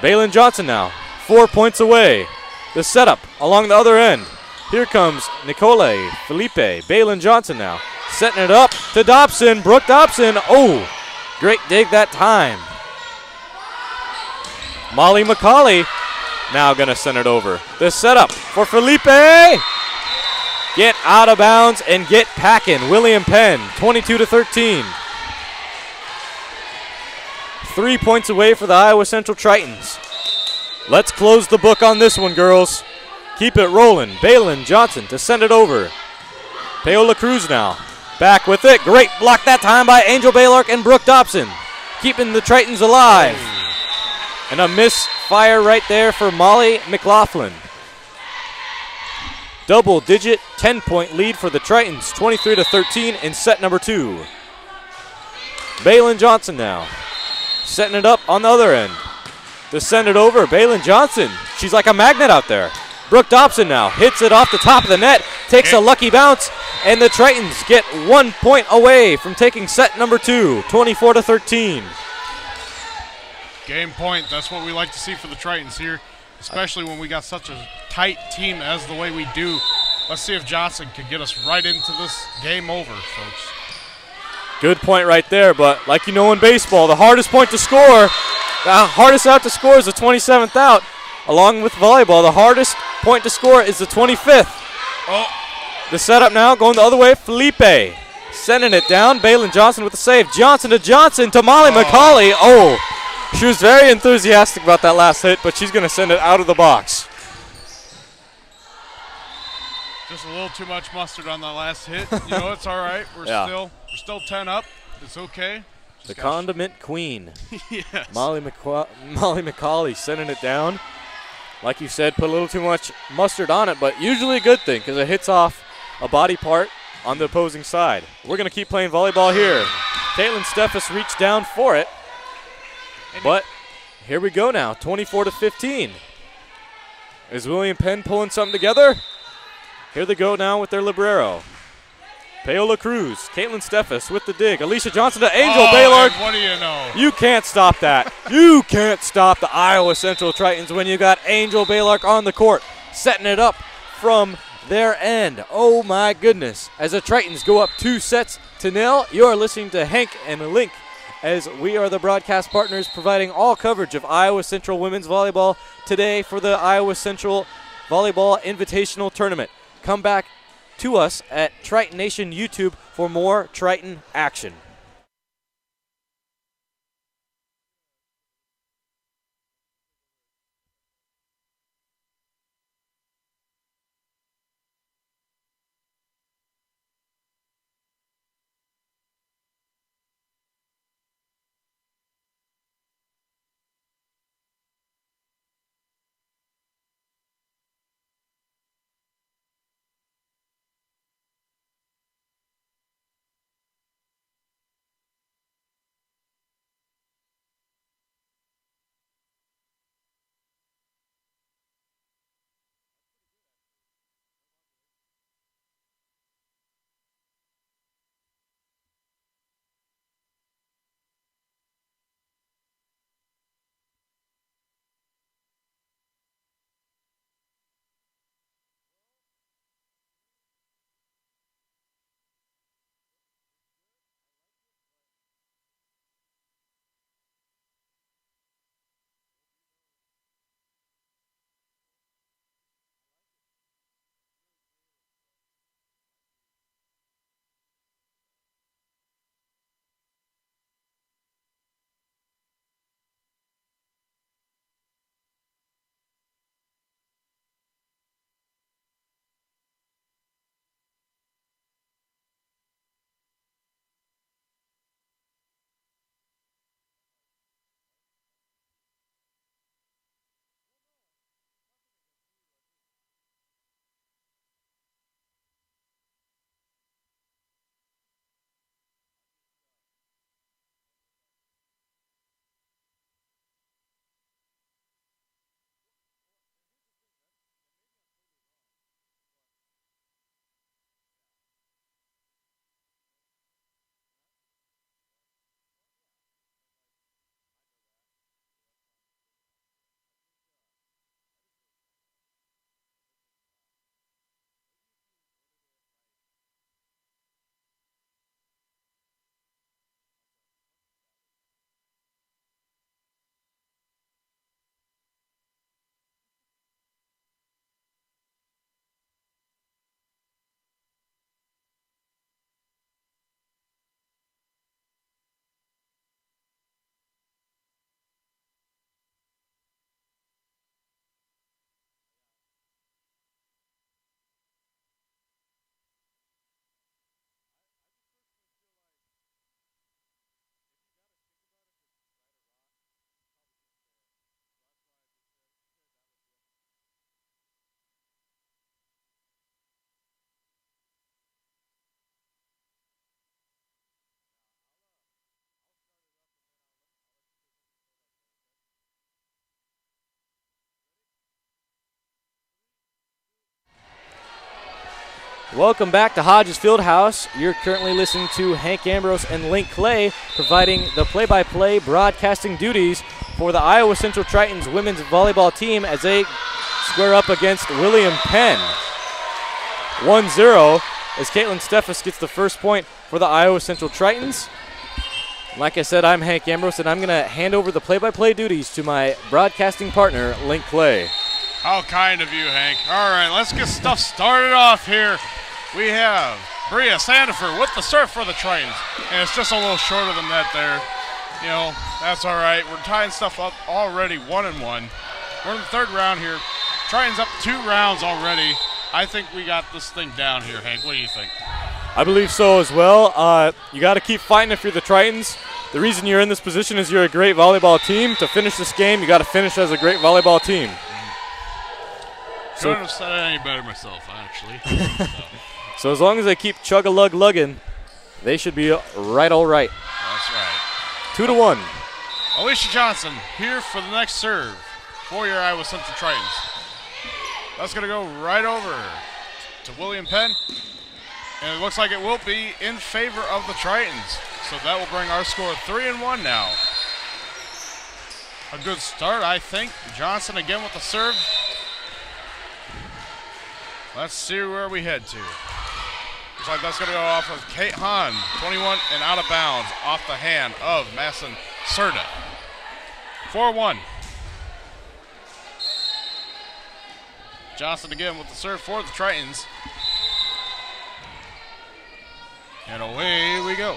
Balin Johnson now, 4 points away. The setup along the other end. Here comes Nicole Felipe. Balin Johnson now, setting it up to Dobson. Brooke Dobson. Oh, great dig that time. Molly McCauley now going to send it over. The setup for Felipe. Get out of bounds and get packing. William Penn, 22-13. 3 points away for the Iowa Central Tritons. Let's close the book on this one, girls. Keep it rolling. Balin Johnson to send it over. Paola Cruz now. Back with it. Great block that time by Angel Baylark and Brooke Dobson. Keeping the Tritons alive. And a misfire right there for Molly McLaughlin. Double-digit 10-point lead for the Tritons, 23-13 in set number 2. Balin Johnson now, setting it up on the other end. To send it over, Balin Johnson. She's like a magnet out there. Brooke Dobson now hits it off the top of the net, takes a lucky bounce, and the Tritons get 1 point away from taking set number 2, 24-13. Game point. That's what we like to see for the Tritons here, especially when we got such a tight team as the way we do. Let's see if Johnson can get us right into this game over, folks. Good point right there, but like you know in baseball, the hardest point to score, the hardest out to score is the 27th out. Along with volleyball, the hardest point to score is the 25th. Oh. The setup now going the other way, Felipe. Sending it down, Balin Johnson with the save. Johnson to Molly McCauley. Oh, she was very enthusiastic about that last hit, but she's going to send it out of the box. Just a little too much mustard on that last hit. You know, it's all right. We're still 10 up. It's okay. The condiment queen. Yes. Molly McCauley sending it down. Like you said, put a little too much mustard on it, but usually a good thing because it hits off a body part on the opposing side. We're going to keep playing volleyball here. Caitlin Steffes reached down for it, but here we go now, 24-15. Is William Penn pulling something together? Here they go now with their libero. Paola Cruz, Caitlin Steffes with the dig. Alicia Johnson to Angel Baylark. What do you know? You can't stop that. You can't stop the Iowa Central Tritons when you got Angel Baylark on the court, setting it up from their end. Oh my goodness. As the Tritons go up 2-0, you are listening to Hank and Link as we are the broadcast partners providing all coverage of Iowa Central women's volleyball today for the Iowa Central Volleyball Invitational Tournament. Come back to us at Triton Nation YouTube for more Triton action. Welcome back to Hodges Fieldhouse. You're currently listening to Hank Ambrose and Link Clay providing the play-by-play broadcasting duties for the Iowa Central Tritons women's volleyball team as they square up against William Penn. 1-0 as Caitlin Steffes gets the first point for the Iowa Central Tritons. Like I said, I'm Hank Ambrose, and I'm going to hand over the play-by-play duties to my broadcasting partner, Link Clay. How kind of you, Hank. All right, let's get stuff started off here. We have Bria Sandifer with the serve for the Tritons, and it's just a little short of the net there. You know, that's all right. We're tying stuff up already 1-1. We're in the third round here. Tritons up 2 rounds already. I think we got this thing down here, Hank. What do you think? I believe so as well. You got to keep fighting if you're the Tritons. The reason you're in this position is you're a great volleyball team. To finish this game, you got to finish as a great volleyball team. Couldn't have said it any better myself, actually. So as long as they keep chug-a-lug-lugging, they should be right all right. That's right. 2-1. Alicia Johnson here for the next serve for your Iowa Central Tritons. That's going to go right over to William Penn. And it looks like it will be in favor of the Tritons. So that will bring our score 3-1 now. A good start, I think. Johnson again with the serve. Let's see where we head to. Looks like that's going to go off of Kate Hahn, 21 and out of bounds, off the hand of Masson Serta. 4-1. Johnson again with the serve for the Tritons. And away we go.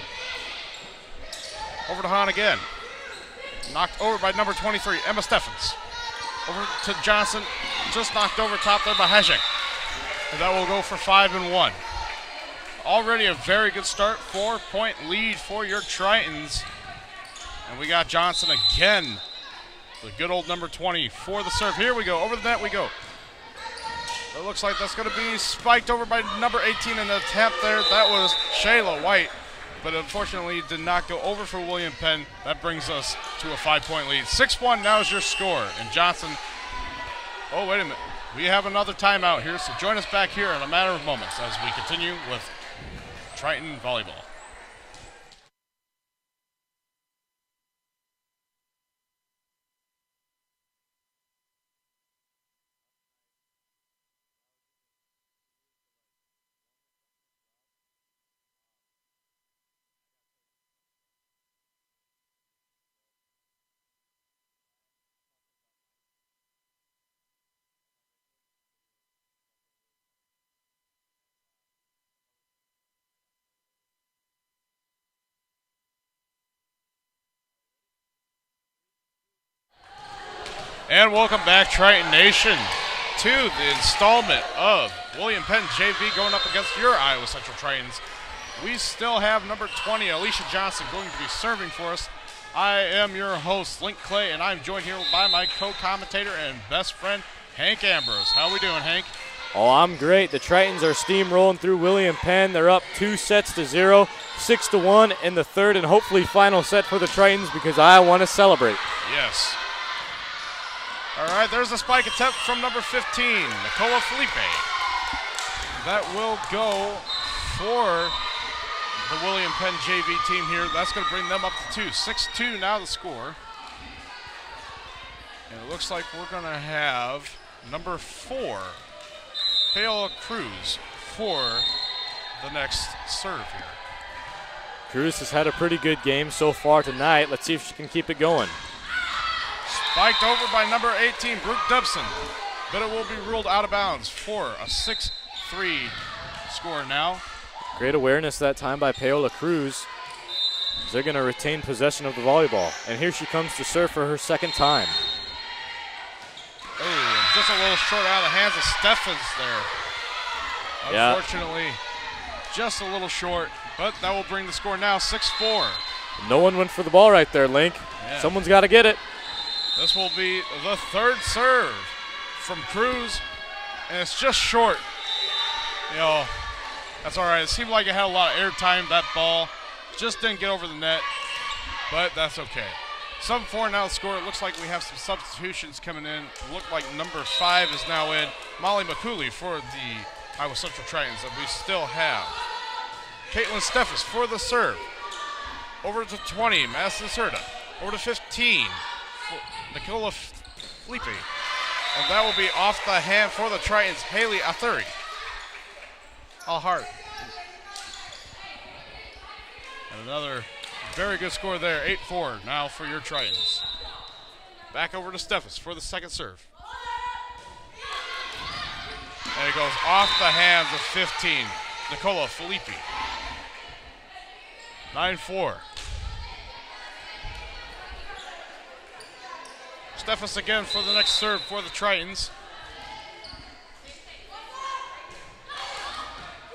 Over to Hahn again. Knocked over by number 23, Emma Steffens. Over to Johnson. Just knocked over top there by Hajek. And that will go for 5-1. Already a very good start. 4-point lead for your Tritons. And we got Johnson again. The good old number 20 for the serve. Here we go. Over the net we go. It looks like that's going to be spiked over by number 18 in the attempt there. That was Shayla White, but unfortunately did not go over for William Penn. That brings us to a 5-point lead. 6-1 now is your score. And Johnson, oh, wait a minute. We have another timeout here, so join us back here in a matter of moments as we continue with Triton Volleyball. And welcome back, Triton Nation, to the installment of William Penn JV going up against your Iowa Central Tritons. We still have number 20, Alicia Johnson, going to be serving for us. I am your host, Link Clay, and I'm joined here by my co-commentator and best friend, Hank Ambrose. How we doing, Hank? Oh, I'm great. The Tritons are steamrolling through William Penn. They're up 2-0, 6-1 in the third and hopefully final set for the Tritons because I want to celebrate. Yes. All right, there's a spike attempt from number 15, Nicola Felipe. That will go for the William Penn JV team here. That's going to bring them up to 2. 6-2 now the score. And it looks like we're going to have number 4, Paola Cruz, for the next serve here. Cruz has had a pretty good game so far tonight. Let's see if she can keep it going. Spiked over by number 18, Brooke Dubson, but it will be ruled out of bounds for a 6-3 score now. Great awareness that time by Paola Cruz. They're going to retain possession of the volleyball. And here she comes to serve for her second time. Oh, just a little short out of the hands of Steffens there. Yeah. Unfortunately, just a little short, but that will bring the score now 6-4. No one went for the ball right there, Link. Yeah. Someone's got to get it. This will be the third serve from Cruz, and it's just short. You know, that's all right. It seemed like it had a lot of airtime, that ball. Just didn't get over the net, but that's okay. 7-4 now the score. It looks like we have some substitutions coming in. It looked like number 5 is now in. Molly McCooley for the Iowa Central Tritons. And we still have Caitlin Steffes for the serve. Over to 20, Madison Serta. Over to 15, Nicola Felipe. And that will be off the hand for the Tritons, Haley Athuri. All hard. And another very good score there, 8-4 now for your Tritons. Back over to Steffes for the second serve. And it goes off the hands of 15, Nicola Felipe. 9-4. Steffes again for the next serve for the Tritons.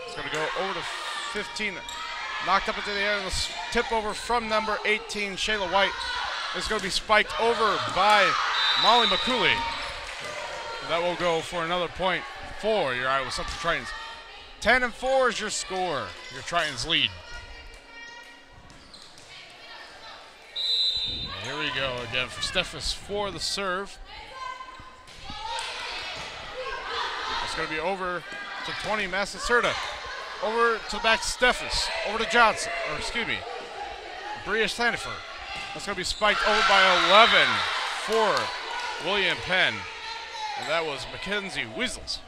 It's going to go over to 15. Knocked up into the air. The tip over from number 18, Shayla White. It's going to be spiked over by Molly McCooley. That will go for another point for your Iowa Central Tritons. 10-4 is your score. Your Tritons lead. Here we go again for Steffes for the serve. It's going to be over to 20, Madison Serta. Over to back to Steffes. Over to Johnson, or excuse me, Bria Sandifer. That's going to be spiked over by 11 for William Penn. And that was Mackenzie Weasels.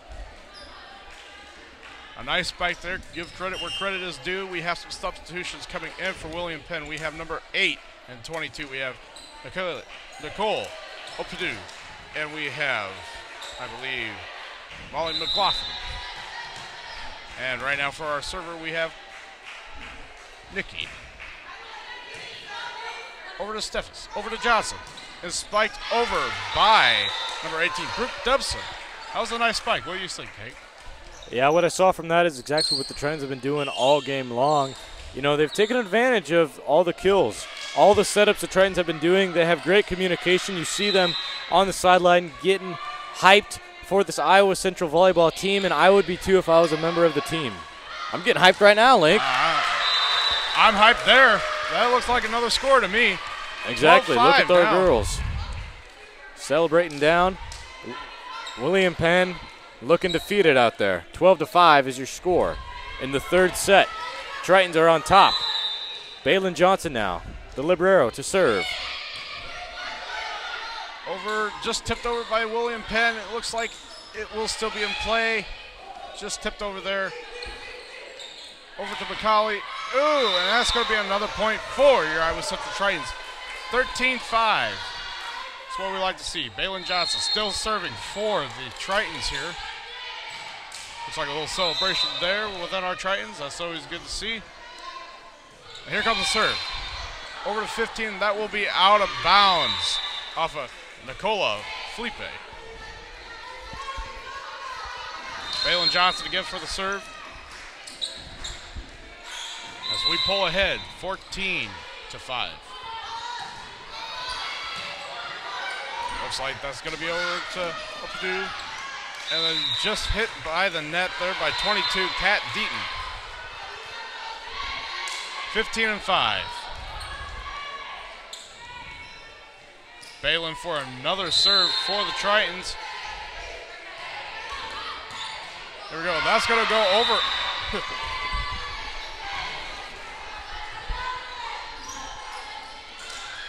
A nice spike there. Give credit where credit is due. We have some substitutions coming in for William Penn. We have number 8 and 22. We have Nicole Opadu. And we have, I believe, Molly McLaughlin. And right now for our server, we have Nikki. Over to Steffes. Over to Johnson. And spiked over by number 18, Brooke Dubson. That was a nice spike. What do you think, Kate? Yeah, what I saw from that is exactly what the Trojans have been doing all game long. You know, they've taken advantage of all the kills, all the setups the Tritons have been doing. They have great communication. You see them on the sideline getting hyped for this Iowa Central volleyball team, and I would be too if I was a member of the team. I'm getting hyped right now, Link. I'm hyped there. That looks like another score to me. Exactly. Look at our now. girls celebrating down. William Penn looking defeated out there. 12-5 is your score in the third set. Tritons are on top. Balin Johnson now, the libero to serve. Just tipped over by William Penn. It looks like it will still be in play. Just tipped over there. Over to McCauley. Ooh, and that's going to be another point for your Iowa Central Tritons. 13-5. That's what we like to see. Balin Johnson still serving for the Tritons here. Looks like a little celebration there within our Tritons. That's always good to see. And here comes the serve. Over to 15. That will be out of bounds off of Nicola Felipe. Balin Johnson again for the serve. As we pull ahead, 14-5. Looks like that's going to be over to Opadu. And then just hit by the net there by 22, Kat Deaton. 15-5. Balin for another serve for the Tritons. There we go. That's going to go over.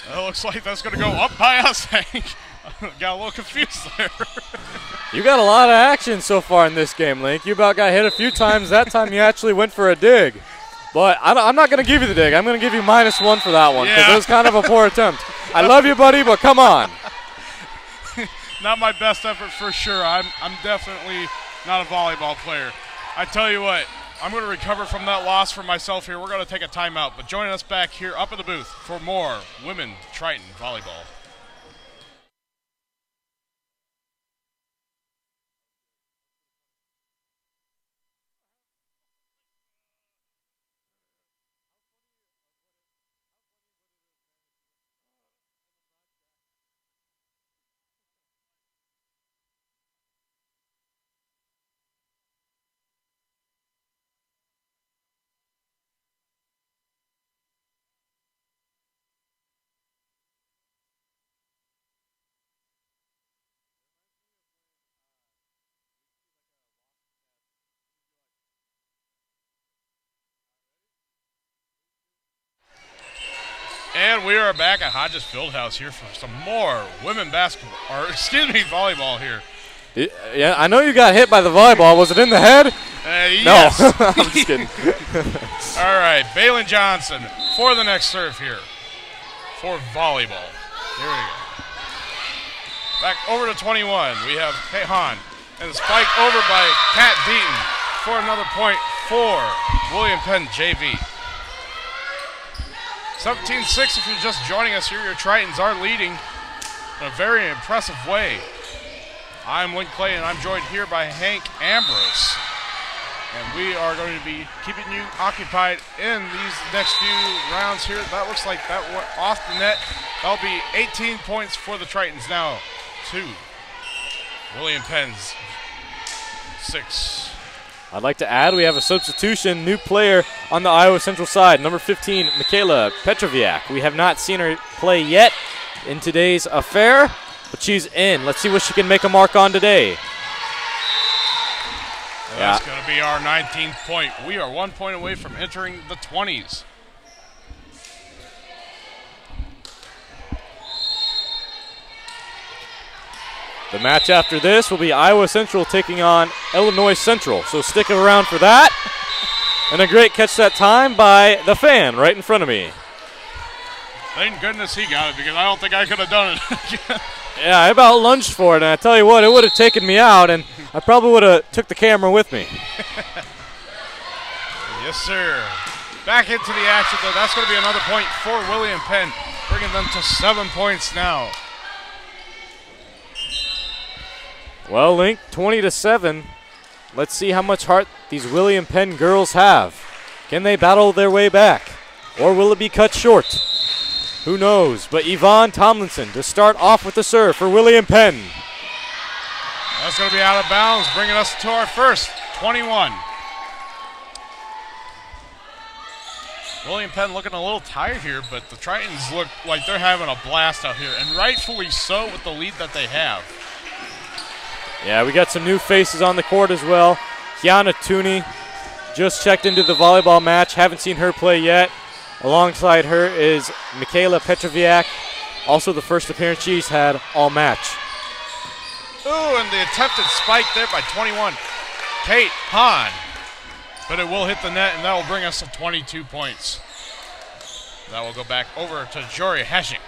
It looks like that's going to go up by us, Hank. Got a little confused there. You got a lot of action so far in this game, Link. You about got hit a few times. That time you actually went for a dig. But I'm not going to give you the dig. I'm going to give you -1 for that one because it was kind of a poor attempt. I love you, buddy, but come on. Not my best effort for sure. I'm definitely not a volleyball player. I tell you what, I'm going to recover from that loss for myself here. We're going to take a timeout. But join us back here up in the booth for more Women Triton Volleyball. And we are back at Hodges Fieldhouse here for some more women basketball, or excuse me, volleyball here. Yeah, I know you got hit by the volleyball. Was it in the head? Yes. No, I'm just kidding. All right, Bailyn Johnson for the next serve here for volleyball. Here we go. Back over to 21. We have Kate Hahn. And the spike over by Kat Deaton for another point for William Penn JV. 17-6 if you're just joining us here. Your Tritons are leading in a very impressive way. I'm Lynn Clay, and I'm joined here by Hank Ambrose. And we are going to be keeping you occupied in these next few rounds here. That looks like that went off the net. That'll be 18 points for the Tritons now to William Penn's 6. I'd like to add we have a substitution, new player on the Iowa Central side, number 15, Michaela Petroviak. We have not seen her play yet in today's affair, but she's in. Let's see what she can make a mark on today. That's going to be our 19th point. We are 1 point away from entering the 20s. The match after this will be Iowa Central taking on Illinois Central, so stick around for that. And a great catch that time by the fan right in front of me. Thank goodness he got it, because I don't think I could have done it. Yeah, I about lunged for it, and I tell you what, it would have taken me out, and I probably would have took the camera with me. Yes, sir. Back into the action, though. That's going to be another point for William Penn, bringing them to 7 points now. Well, Link, 20-7. Let's see how much heart these William Penn girls have. Can they battle their way back, or will it be cut short? Who knows? But Yvonne Tomlinson to start off with the serve for William Penn. That's going to be out of bounds, bringing us to our first 21. William Penn looking a little tired here, but the Tritons look like they're having a blast out here, and rightfully so with the lead that they have. Yeah, we got some new faces on the court as well. Kiana Tooney just checked into the volleyball match. Haven't seen her play yet. Alongside her is Michaela Petroviak, also the first appearance she's had all match. Ooh, and the attempted spike there by 21, Kate Hahn. But it will hit the net, and that will bring us to 22 points. That will go back over to Jory Hashik.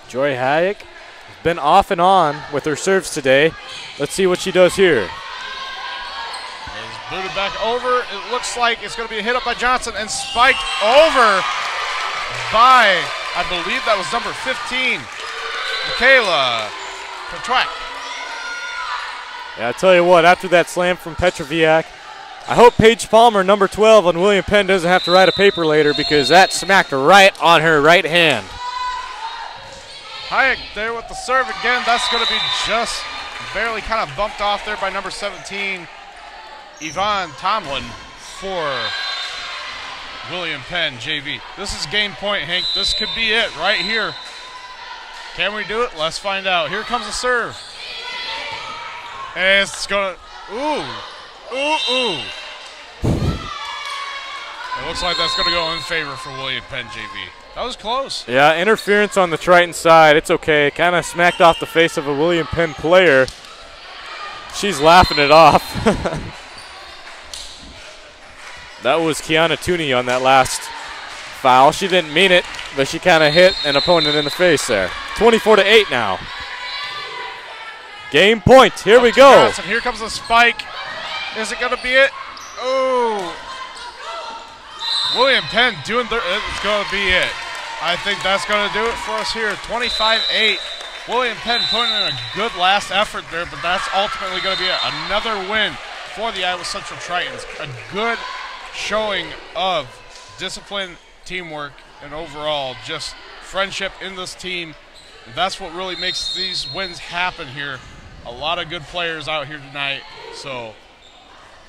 Jory Hayek has been off and on with her serves today. Let's see what she does here. Is booted back over. It looks like it's going to be hit up by Johnson and spiked over by, I believe that was number 15, Michaela Petrak. Yeah, I tell you what, after that slam from Petroviak, I hope Paige Palmer, number 12 on William Penn, doesn't have to write a paper later, because that smacked right on her right hand. Hayek there with the serve again. That's going to be just barely kind of bumped off there by number 17, Yvonne Tomlin for William Penn, JV. This is game point, Hank. This could be it right here. Can we do it? Let's find out. Here comes the serve. And it's going to, ooh. It looks like that's going to go in favor for William Penn, JV. That was close. Yeah, interference on the Triton side. It's okay. Kind of smacked off the face of a William Penn player. She's laughing it off. That was Kiana Tooney on that last foul. She didn't mean it, but she kind of hit an opponent in the face there. 24-8 now. Game point. Here we go. Johnson. Here comes the spike. Is it going to be it? Oh. William Penn doing it's going to be it. I think that's going to do it for us here. 25-8. William Penn putting in a good last effort there, but that's ultimately going to be it. Another win for the Iowa Central Tritons. A good showing of discipline, teamwork, and overall just friendship in this team. And that's what really makes these wins happen here. A lot of good players out here tonight. So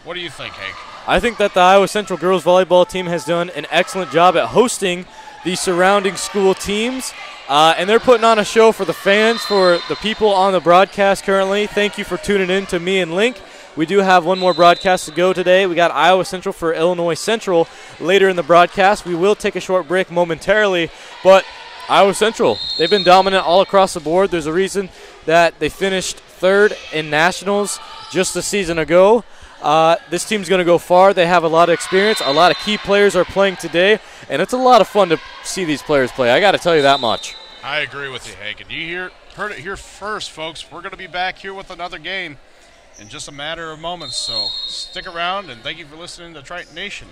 what do you think, Hank? I think that the Iowa Central girls volleyball team has done an excellent job at hosting the surrounding school teams. And they're putting on a show for the fans, for the people on the broadcast currently. Thank you for tuning in to me and Link. We do have one more broadcast to go today. We got Iowa Central for Illinois Central later in the broadcast. We will take a short break momentarily, but Iowa Central, they've been dominant all across the board. There's a reason that they finished third in nationals just a season ago. This team's going to go far. They have a lot of experience. A lot of key players are playing today, and it's a lot of fun to see these players play. I got to tell you that much. I agree with you, Hank. And you heard it here first, folks. We're going to be back here with another game in just a matter of moments. So stick around, and thank you for listening to Triton Nation.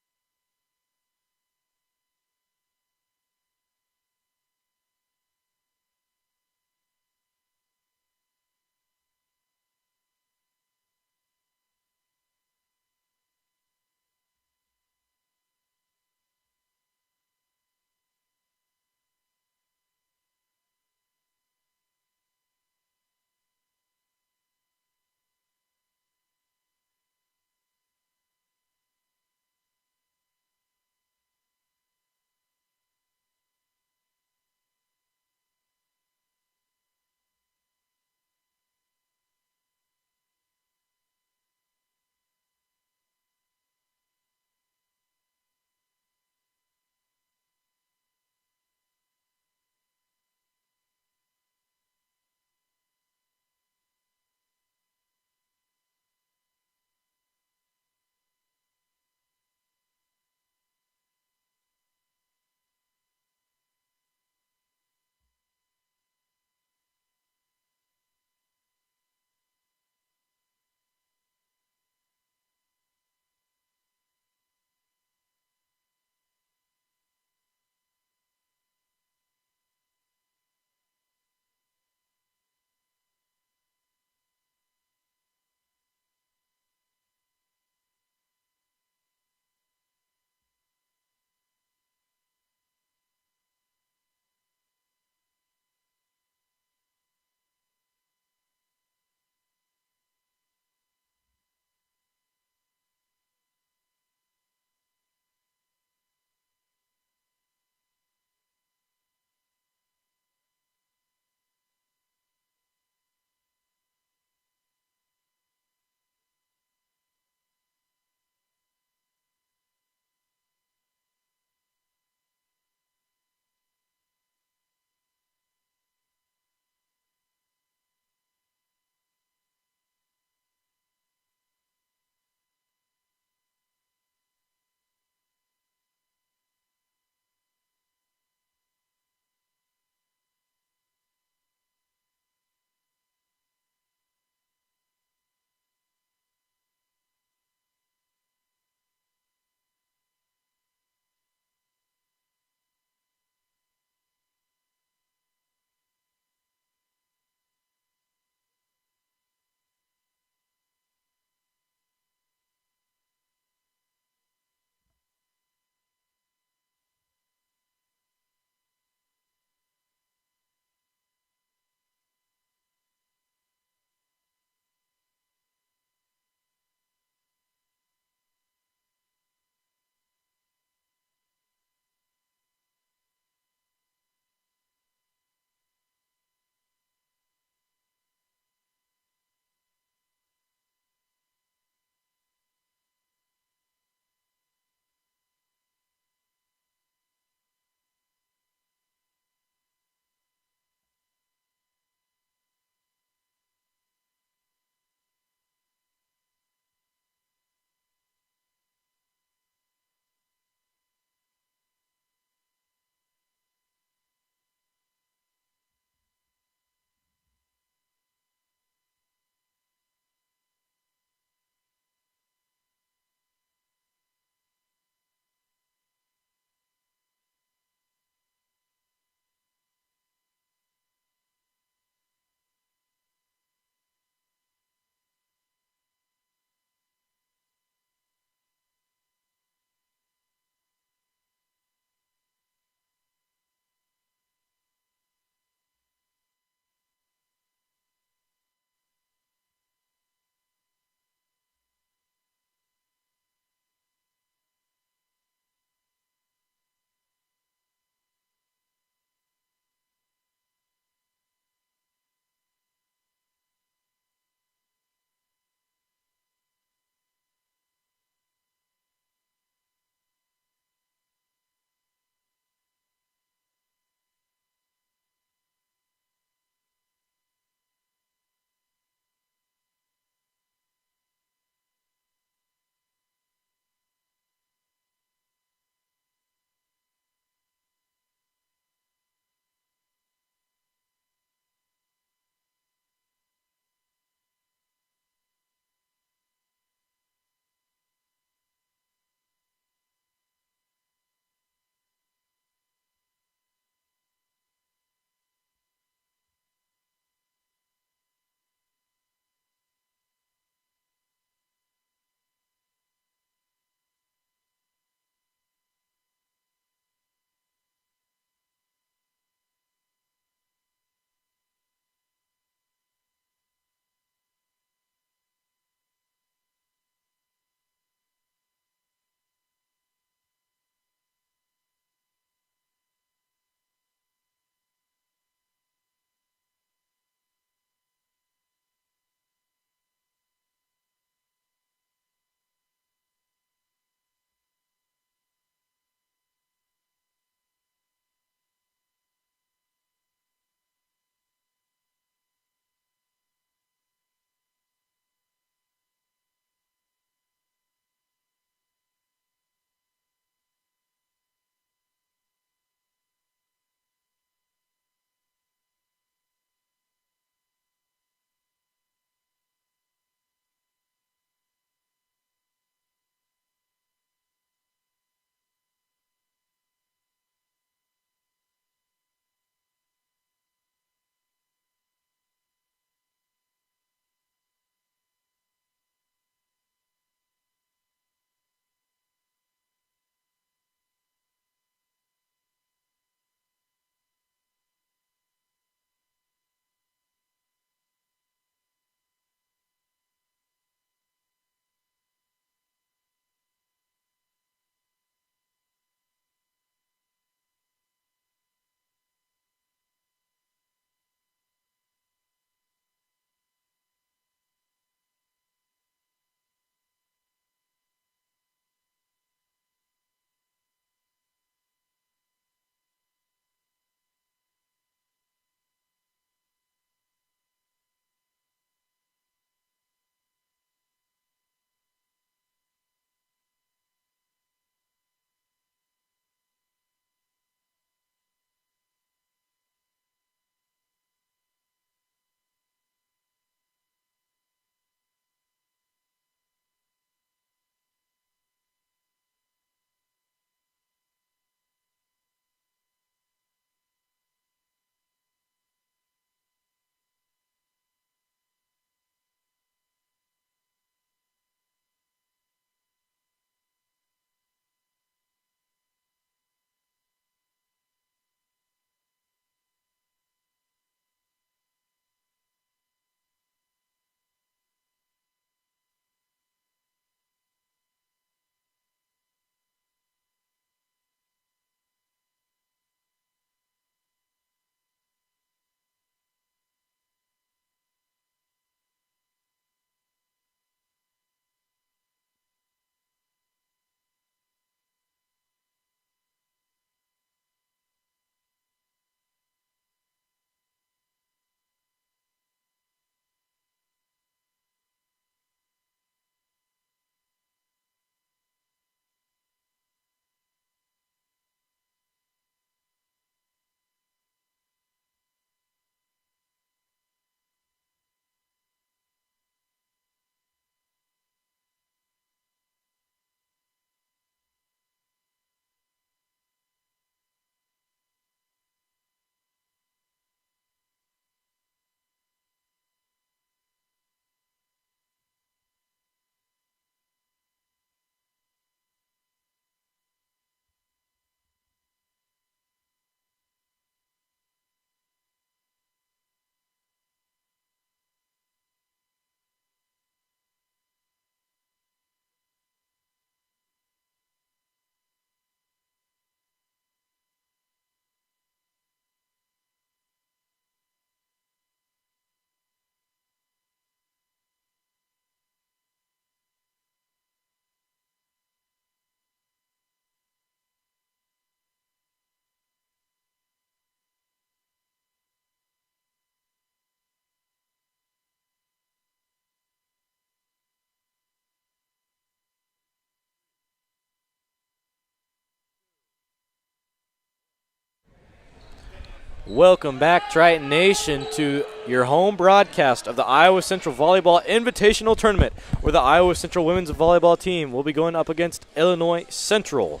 Welcome back, Triton Nation, to your home broadcast of the Iowa Central Volleyball Invitational Tournament, where the Iowa Central women's volleyball team will be going up against Illinois Central.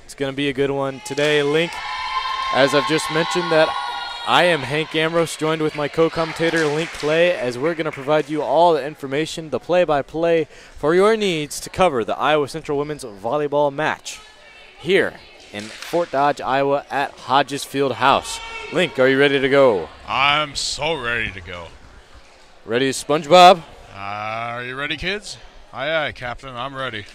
It's going to be a good one today, Link. As I've just mentioned, that I am Hank Ambrose, joined with my co-commentator, Link Clay, as we're going to provide you all the information, the play-by-play for your needs to cover the Iowa Central women's volleyball match here in Fort Dodge, Iowa at Hodges Field House. Link, are you ready to go? I'm so ready to go. Ready as SpongeBob? Are you ready, kids? Aye, aye, Captain. I'm ready.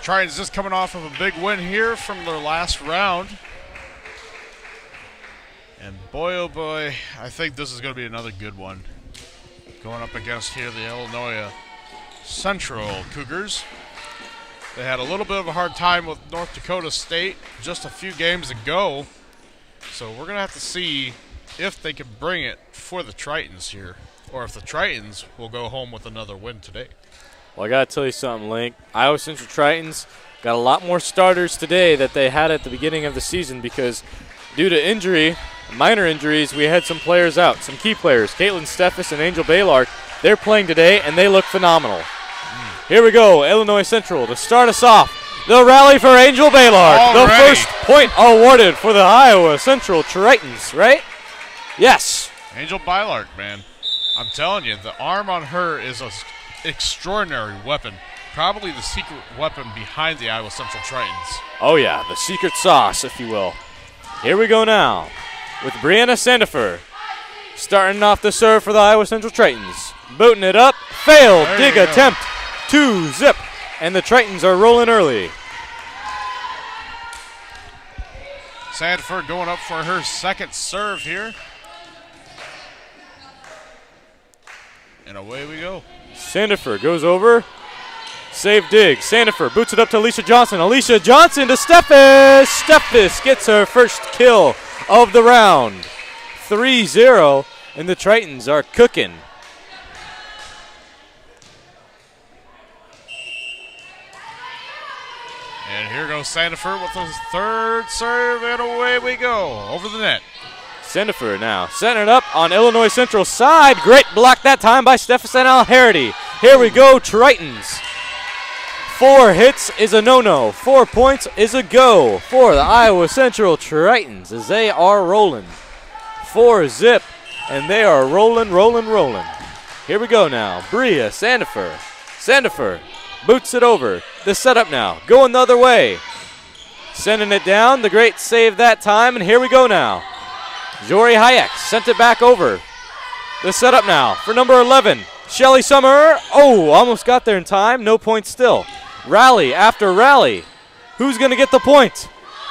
Triton's just coming off of a big win here from their last round. And boy, oh boy, I think this is going to be another good one. Going up against here the Illinois Central Cougars. They had a little bit of a hard time with North Dakota State just a few games ago. So we're going to have to see if they can bring it for the Tritons here, or if the Tritons will go home with another win today. Well, I got to tell you something, Link. Iowa Central Tritons got a lot more starters today that they had at the beginning of the season because due to injury, minor injuries, we had some players out, some key players. Caitlin Steffes and Angel Baylark, they're playing today, and they look phenomenal. Here we go, Illinois Central to start us off. The rally for Angel Baylark. The first point awarded for the Iowa Central Tritons, right? Yes. Angel Baylark, man. I'm telling you, the arm on her is an extraordinary weapon. Probably the secret weapon behind the Iowa Central Tritons. Oh, yeah, the secret sauce, if you will. Here we go now with Brianna Sandifer. Starting off the serve for the Iowa Central Tritons. Booting it up. Failed. Dig attempt. 2-zip. And the Tritons are rolling early. Sandifer going up for her second serve here. And away we go. Sandifer goes over. Save dig. Sandifer boots it up to Alicia Johnson. Alicia Johnson to Steffes. Steffes gets her first kill of the round. 3-0, and the Tritons are cooking. And here goes Sandifer with his third serve, and away we go. Over the net. Sandifer now centered up on Illinois Central side. Great block that time by Steffes and Alherity. Here we go, Tritons. 4 hits is a no-no. 4 points is a go for the Iowa Central Tritons as they are rolling. 4-zip, and they are rolling, rolling, rolling. Here we go now. Bria Sandifer. Sandifer boots it over. The setup now, going the other way. Sending it down. The great save that time, and here we go now. Jory Hayek sent it back over. The setup now for number 11, Shelly Summer. Oh, almost got there in time. No points still. Rally after rally. Who's going to get the point?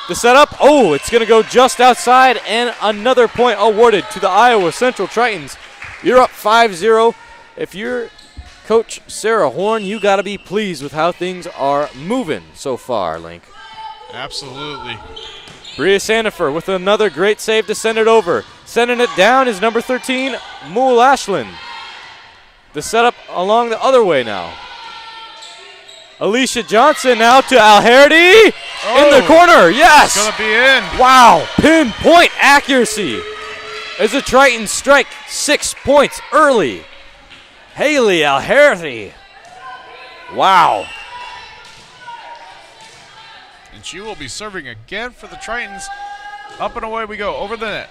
The setup. Oh, it's going to go just outside, and another point awarded to the Iowa Central Tritons. You're up 5-0. If you're Coach Sarah Horn, you got to be pleased with how things are moving so far, Link. Absolutely. Bria Sandifer with another great save to send it over. Sending it down is number 13, Mool Ashland. The setup along the other way now. Alicia Johnson now to Alherity. In the corner, yes. It's going to be in. Wow, pinpoint accuracy. As the Tritons strike 6 points early. Haley Alherity. Wow. And she will be serving again for the Tritons. Up and away we go, over the net.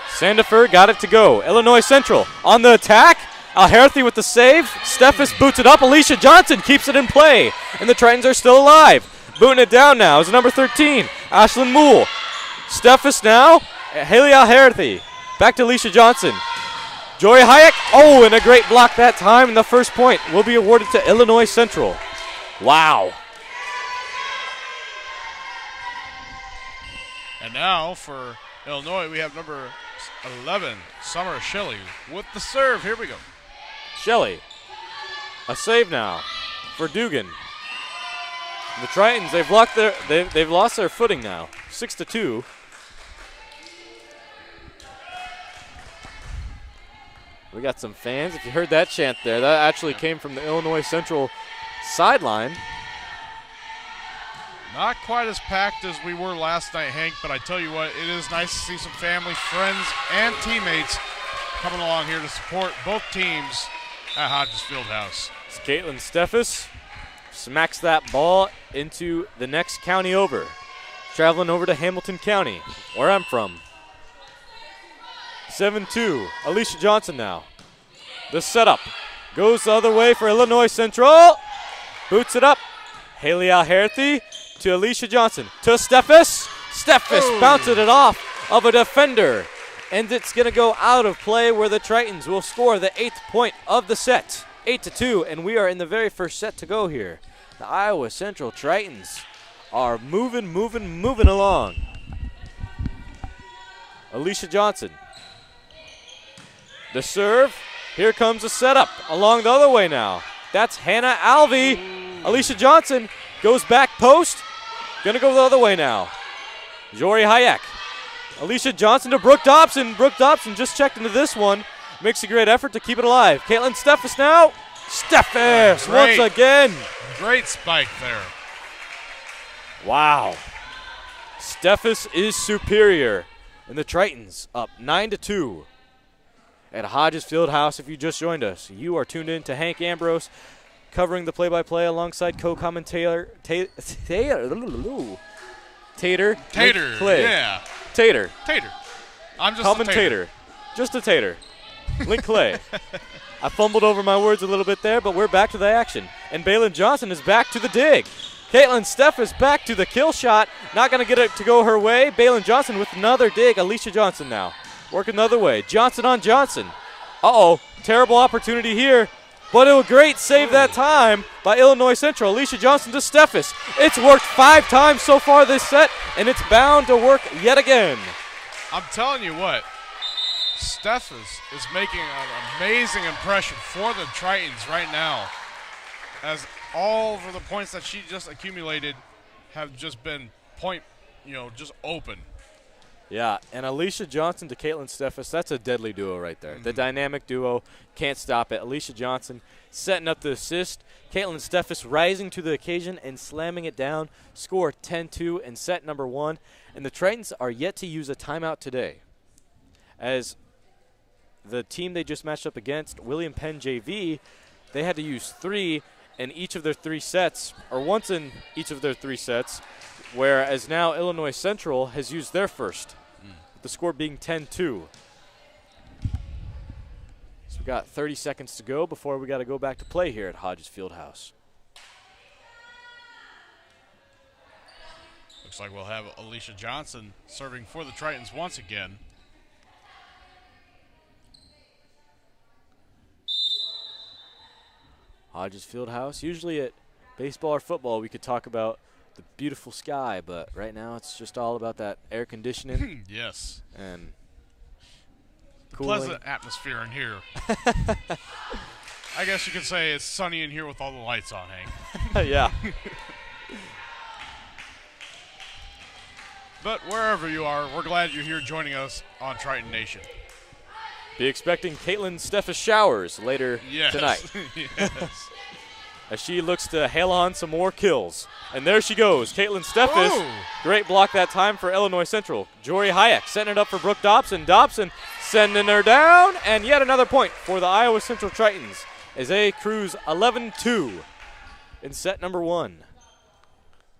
Sandifer got it to go. Illinois Central on the attack. Alherity with the save. Steffes boots it up. Alicia Johnson keeps it in play. And the Tritons are still alive. Booting it down now is number 13, Ashlyn Mool. Steffes now. Haley Alherity. Back to Alicia Johnson. Jory Hayek. Oh, and a great block that time. And the first point will be awarded to Illinois Central. Wow. And now for Illinois, we have number 11, Summer Shelley, with the serve. Here we go. Shelley. A save now for Dugan. The Tritons, they've lost their footing now. 6-2. We got some fans. If you heard that chant there, that actually came from the Illinois Central sideline. Not quite as packed as we were last night, Hank, but I tell you what, it is nice to see some family, friends, and teammates coming along here to support both teams at Hodges Fieldhouse. As Caitlin Steffes smacks that ball into the next county over. Traveling over to Hamilton County, where I'm from. 7-2, Alicia Johnson now. The setup goes the other way for Illinois Central. Boots it up. Haley Alherthy to Alicia Johnson. To Steffes. Steffes bouncing it off of a defender. And it's going to go out of play where the Tritons will score the 8th point of the set. 8-2, and we are in the very first set to go here. The Iowa Central Tritons are moving along. Alicia Johnson. The serve. Here comes the setup along the other way now. That's Hannah Alvey. Alicia Johnson goes back post. Gonna go the other way now. Jory Hayek. Alicia Johnson to Brooke Dobson. Brooke Dobson just checked into this one. Makes a great effort to keep it alive. Caitlin Steffes now. Steffes once again. Great spike there. Wow. Steffes is superior. And the Tritons up 9-2 at Hodges Fieldhouse. If you just joined us, you are tuned in to Hank Ambrose covering the play-by-play alongside co-commentator Tater. Clay. Yeah. Tater. I'm just commentator. Just a tater. Link Clay. I fumbled over my words a little bit there, but we're back to the action. And Baylin Johnson is back to the dig. Caitlin Steffes back to the kill shot. Not going to get it to go her way. Baylin Johnson with another dig. Alicia Johnson now. Working the other way. Johnson on Johnson. Uh-oh. Terrible opportunity here. But a great save that time by Illinois Central. Alicia Johnson to Steffes. It's worked 5 times so far this set, and it's bound to work yet again. I'm telling you what. Steffes is making an amazing impression for the Tritons right now, as all of the points that she just accumulated have just been just open. Yeah, and Alicia Johnson to Caitlin Steffes, that's a deadly duo right there. The dynamic duo, can't stop it. Alicia Johnson setting up the assist. Caitlin Steffes rising to the occasion and slamming it down. Score 10-2 in set number 1. And the Tritons are yet to use a timeout today, as the team they just matched up against, William Penn JV, they had to use 3 in each of their 3 sets, or once in each of their 3 sets, whereas now Illinois Central has used their first, the score being 10-2. So we got 30 seconds to go before we got to go back to play here at Hodges Fieldhouse. Looks like we'll have Alicia Johnson serving for the Tritons once again. Hodges Fieldhouse. Usually at baseball or football we could talk about the beautiful sky, but right now it's just all about that air conditioning. Yes. And cooling. Pleasant atmosphere in here. I guess you could say it's sunny in here with all the lights on, Hank. Yeah. But wherever you are, we're glad you're here joining us on Triton Nation. Be expecting Caitlin Steffes showers later tonight. Yes. As she looks to hail on some more kills. And there she goes, Caitlin Steffes. Great block that time for Illinois Central. Jory Hayek setting it up for Brooke Dobson. Dobson sending her down, and yet another point for the Iowa Central Tritons as they cruise 11-2 in set number 1.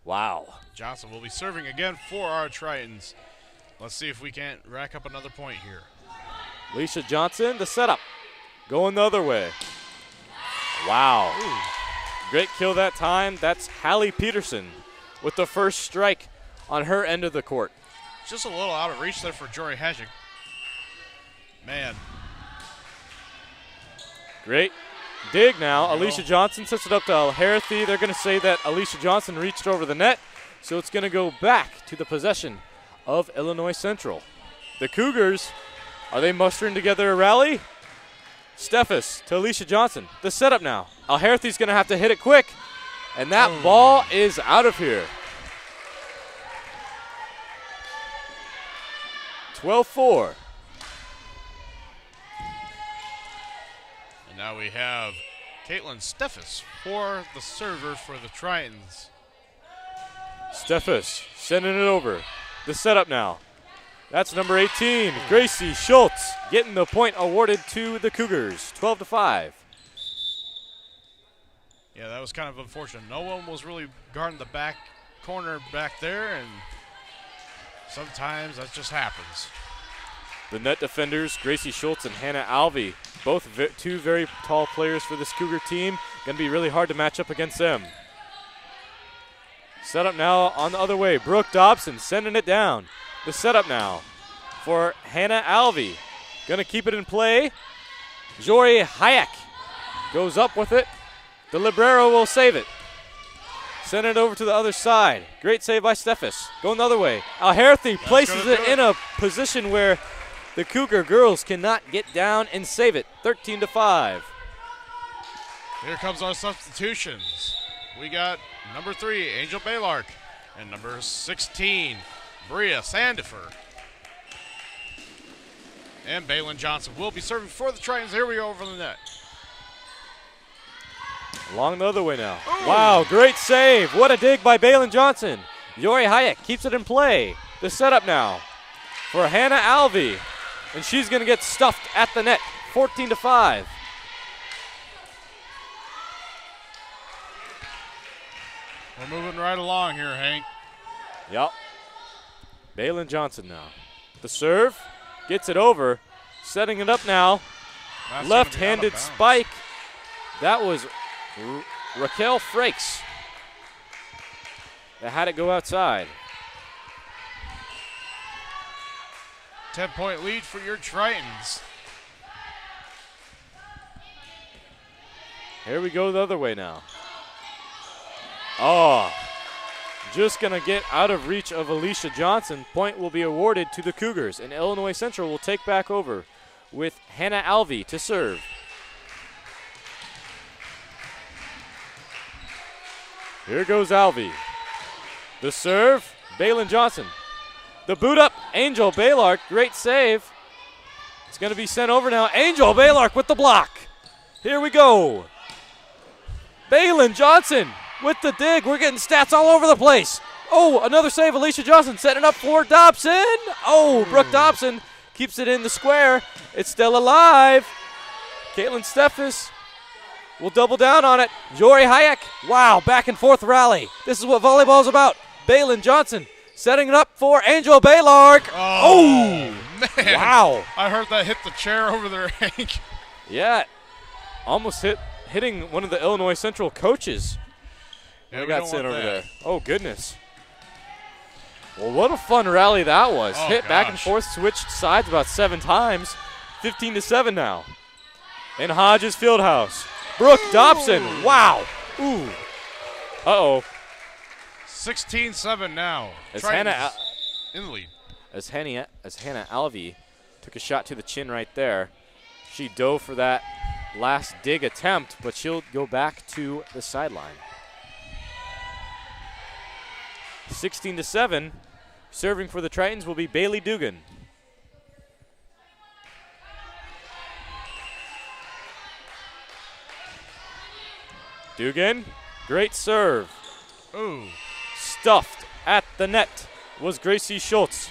Wow. Johnson will be serving again for our Tritons. Let's see if we can't rack up another point here. Alicia Johnson, the setup. Going the other way. Wow. Ooh. Great kill that time. That's Hallie Peterson with the first strike on her end of the court. Just a little out of reach there for Jory Hajek. Man. Great dig now. Alicia Johnson sets it up to Alherthy. They're going to say that Alicia Johnson reached over the net, so it's going to go back to the possession of Illinois Central. The Cougars, are they mustering together a rally? Steffes to Alicia Johnson. The setup now. Alherthy's going to have to hit it quick, and that ball is out of here. 12-4. And now we have Caitlin Steffes for the server for the Tritons. Steffes sending it over. The setup now. That's number 18, Gracie Schultz, getting the point awarded to the Cougars, 12-5. Yeah, that was kind of unfortunate. No one was really guarding the back corner back there, and sometimes that just happens. The net defenders, Gracie Schultz and Hannah Alvey, both two very tall players for this Cougar team. Going to be really hard to match up against them. Setup now on the other way. Brooke Dobson sending it down. The setup now for Hannah Alvey. Going to keep it in play. Jory Hayek goes up with it. The Librero will save it. Send it over to the other side. Great save by Steffes. Going the other way. Alherthy places it in a position where the Cougar girls cannot get down and save it. 13-5. Here comes our substitutions. We got number 3, Angel Baylark, and number 16, Bria Sandifer. And Baylin Johnson will be serving for the Tritons. Here we go over the net. Along the other way now. Ooh. Wow, great save. What a dig by Baylin Johnson. Yori Hayek keeps it in play. The setup now for Hannah Alvey. And she's going to get stuffed at the net. 14-5. We're moving right along here, Hank. Yep. Baylin Johnson now. The serve. Gets it over. Setting it up now. That's left-handed spike. That was Raquel Frakes that had it go outside. 10-point lead for your Tritons. Here we go the other way now. Oh, just going to get out of reach of Alicia Johnson. Point will be awarded to the Cougars, and Illinois Central will take back over with Hannah Alvey to serve. Here goes Alvey. The serve, Baylin Johnson. The boot up, Angel Baylark, great save. It's going to be sent over now. Angel Baylark with the block. Here we go. Baylin Johnson with the dig. We're getting stats all over the place. Oh, another save. Alicia Johnson setting it up for Dobson. Oh, Brooke Dobson keeps it in the square. It's still alive. Caitlin Steffes will double down on it. Jory Hayek. Wow, back and forth rally. This is what volleyball is about. Baylin Johnson setting it up for Angel Baylark. Oh, man. Wow. I heard that hit the chair over there, Hank. Yeah, almost hitting one of the Illinois Central coaches. Yeah, we got sent over there. Oh, goodness. Well, what a fun rally that was. Oh, hit back and forth, switched sides about 7 times. 15-7 now. In Hodges Fieldhouse. Brooke Dobson. Wow. Ooh. Uh-oh. 16-7 now. As Tritons Hannah in the lead. As Hannah Alvey took a shot to the chin right there. She dove for that last dig attempt, but she'll go back to the sideline. 16-7. Serving for the Tritons will be Bailey Dugan. Dugan, great serve. Ooh. Stuffed at the net was Gracie Schultz.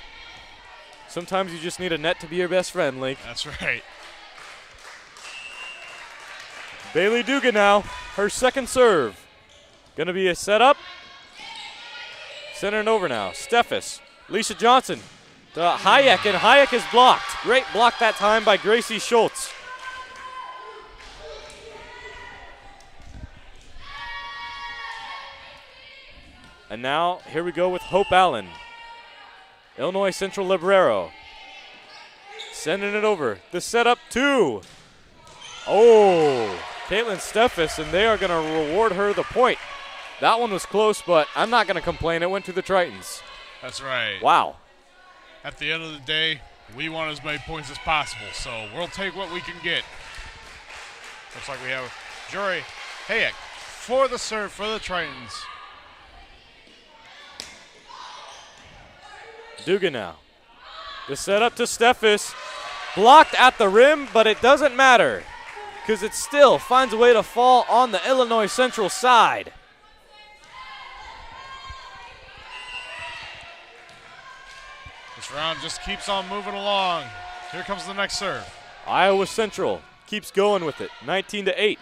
Sometimes you just need a net to be your best friend, Link. That's right. Bailey Dugan now, her second serve. Gonna be a setup. Centering over now. Steffes, Lisa Johnson to Hayek, and Hayek is blocked. Great block that time by Gracie Schultz. And now, here we go with Hope Allen. Illinois Central Librero. Sending it over. The setup 2. Oh, Caitlin Steffes, and they are going to reward her the point. That one was close, but I'm not going to complain. It went to the Tritons. That's right. Wow. At the end of the day, we want as many points as possible, so we'll take what we can get. Looks like we have Jory Hayek for the serve for the Tritons. Dugan now. The setup to Steffes. Blocked at the rim, but it doesn't matter because it still finds a way to fall on the Illinois Central side. This round just keeps on moving along. Here comes the next serve. Iowa Central keeps going with it. 19-8.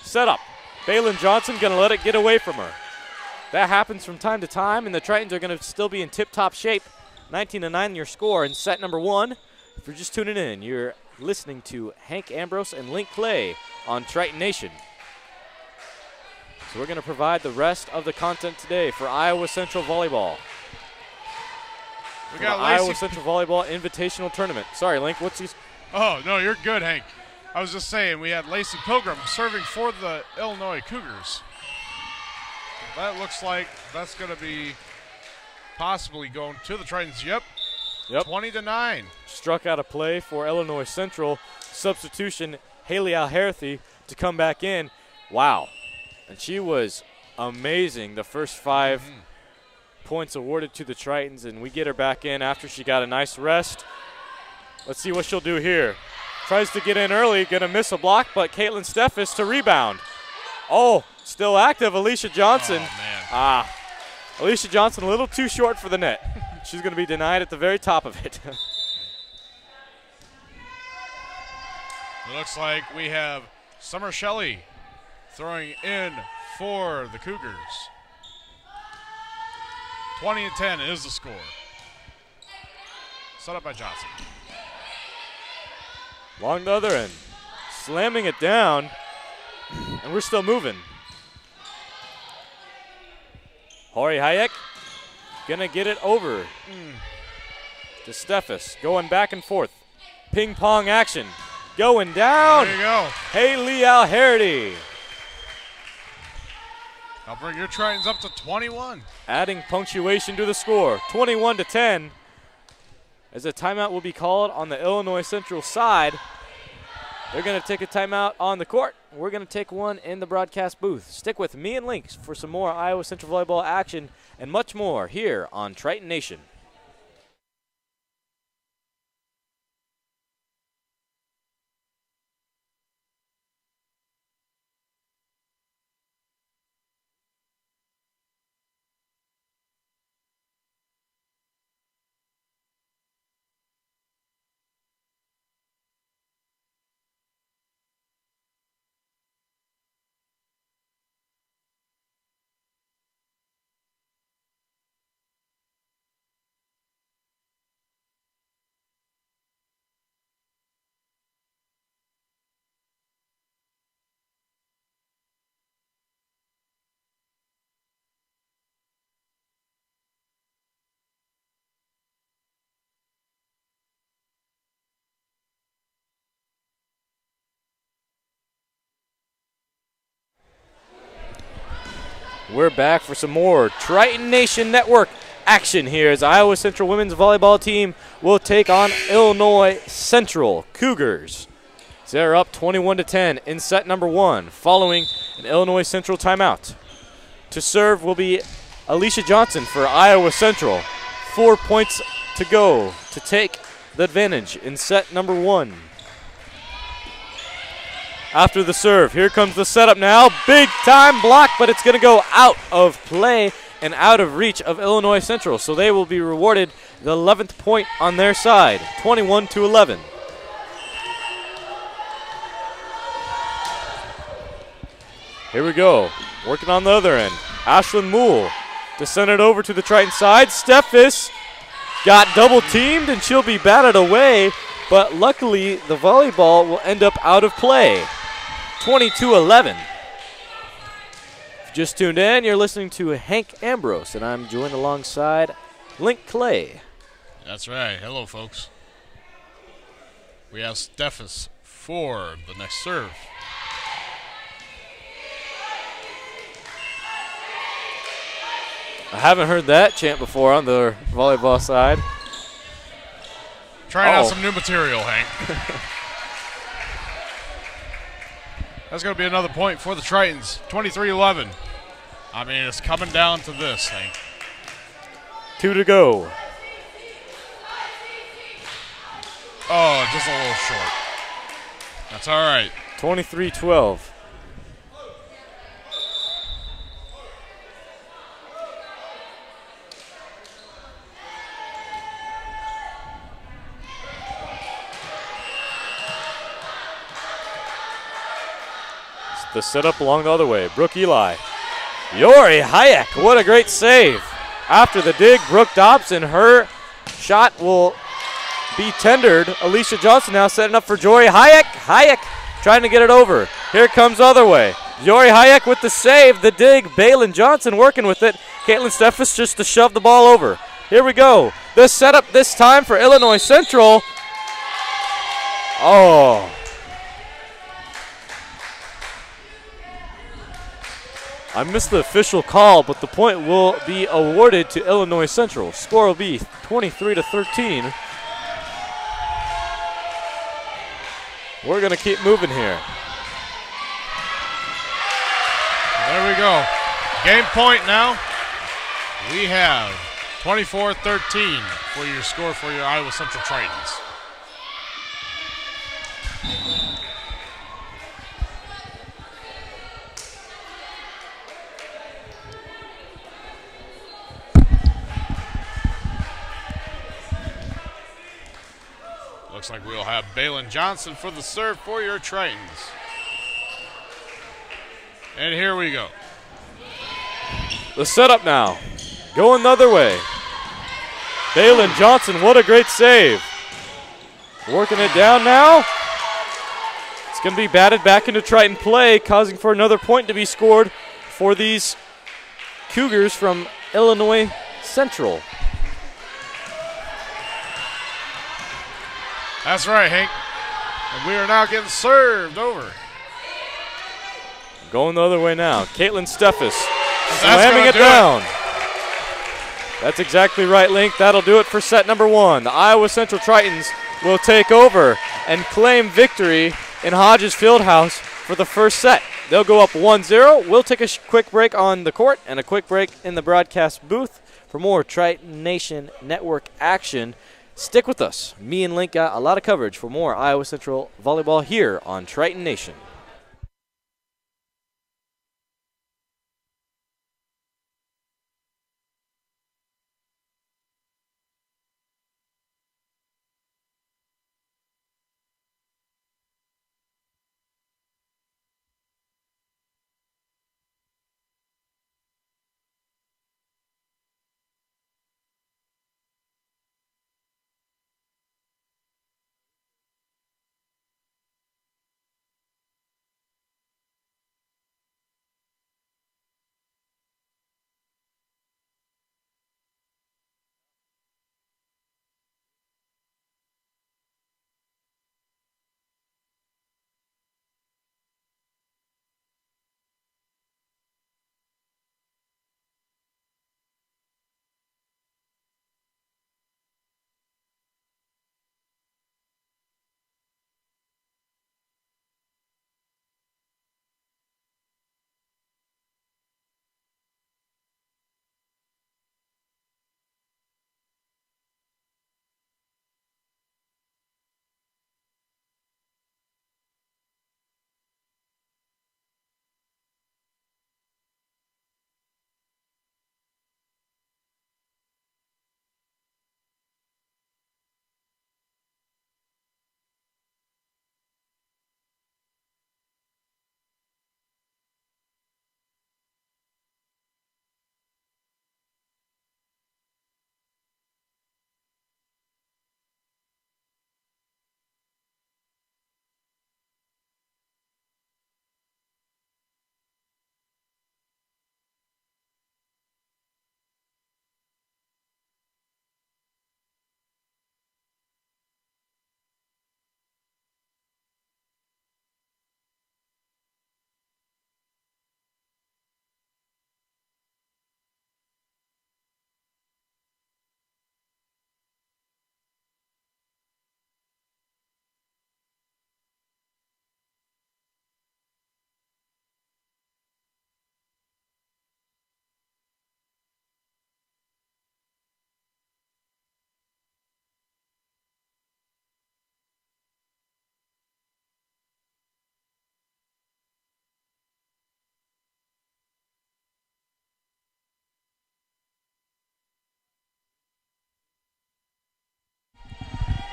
Setup. Baylin Johnson going to let it get away from her. That happens from time to time, and the Tritons are going to still be in tip-top shape. 19-9 your score in set number 1. If you're just tuning in, you're listening to Hank Ambrose and Link Clay on Triton Nation. So we're going to provide the rest of the content today for Iowa Central Volleyball. We got Iowa Central Volleyball Invitational Tournament. Sorry, Link, what's these? Oh, no, you're good, Hank. I was just saying, we had Lacey Pilgrim serving for the Illinois Cougars. That looks like that's going to be possibly going to the Tritons. Yep. 20-9. Struck out a play for Illinois Central. Substitution, Haley Alherthy to come back in. Wow. And she was amazing. The first 5 points awarded to the Tritons, and we get her back in after she got a nice rest. Let's see what she'll do here. Tries to get in early, going to miss a block, but Caitlin Steffes to rebound. Oh, still active, Alicia Johnson. Oh, man. Alicia Johnson a little too short for the net. She's going to be denied at the very top of it. It looks like we have Summer Shelley throwing in for the Cougars. 20-10 is the score. Set up by Johnson. Along the other end. Slamming it down. And we're still moving. Hori Hayek gonna get it over to Steffes. Going back and forth. Ping pong action. Going down. There you go. Haley Alherty. I'll bring your Tritons up to 21. Adding punctuation to the score. 21-10. As a timeout will be called on the Illinois Central side. They're going to take a timeout on the court. We're going to take one in the broadcast booth. Stick with me and Lynx for some more Iowa Central volleyball action and much more here on Triton Nation. We're back for some more Triton Nation Network action here as Iowa Central women's volleyball team will take on Illinois Central Cougars. So they're up 21-10 in set number 1 following an Illinois Central timeout. To serve will be Alicia Johnson for Iowa Central. 4 points to go to take the advantage in set number 1. After the serve, here comes the setup now. Big time block, but it's going to go out of play and out of reach of Illinois Central. So they will be rewarded the 11th point on their side, 21-11. Here we go, working on the other end. Ashlyn Moole to send it over to the Triton side. Steffes got double teamed and she'll be batted away, but luckily the volleyball will end up out of play. 22-11. If you just tuned in, you're listening to Hank Ambrose, and I'm joined alongside Link Clay. That's right. Hello, folks. We have Steffes for the next serve. I haven't heard that chant before on the volleyball side. Trying out some new material, Hank. That's going to be another point for the Tritons. 23-11. I mean, it's coming down to this, Hank. 2 to go. Oh, just a little short. That's all right. 23-12. The setup along the other way. Brooke Eli. Yori Hayek, what a great save. After the dig, Brooke Dobson, her shot will be tendered. Alicia Johnson now setting up for Jory Hayek. Hayek trying to get it over. Here comes the other way. Jory Hayek with the save, the dig. Balin Johnson working with it. Caitlin Steffes just to shove the ball over. Here we go. The setup this time for Illinois Central. Oh. I missed the official call, but the point will be awarded to Illinois Central. Score will be 23-13. We're going to keep moving here. There we go. Game point now. We have 24-13 for your score for your Iowa Central Tritons. Looks like we'll have Balin Johnson for the serve for your Tritons. And here we go. The setup now. Going the other way. Balin Johnson, what a great save. Working it down now. It's going to be batted back into Triton play, causing for another point to be scored for these Cougars from Illinois Central. That's right, Hank. And we are now getting served over. Going the other way now. Caitlin Steffes slamming it down. That's exactly right, Link. That'll do it for set number one. The Iowa Central Tritons will take over and claim victory in Hodges Fieldhouse for the first set. They'll go up 1-0. We'll take a quick break on the court and a quick break in the broadcast booth for more Triton Nation Network action. Stick with us. Me and Link got a lot of coverage for more Iowa Central volleyball here on Triton Nation.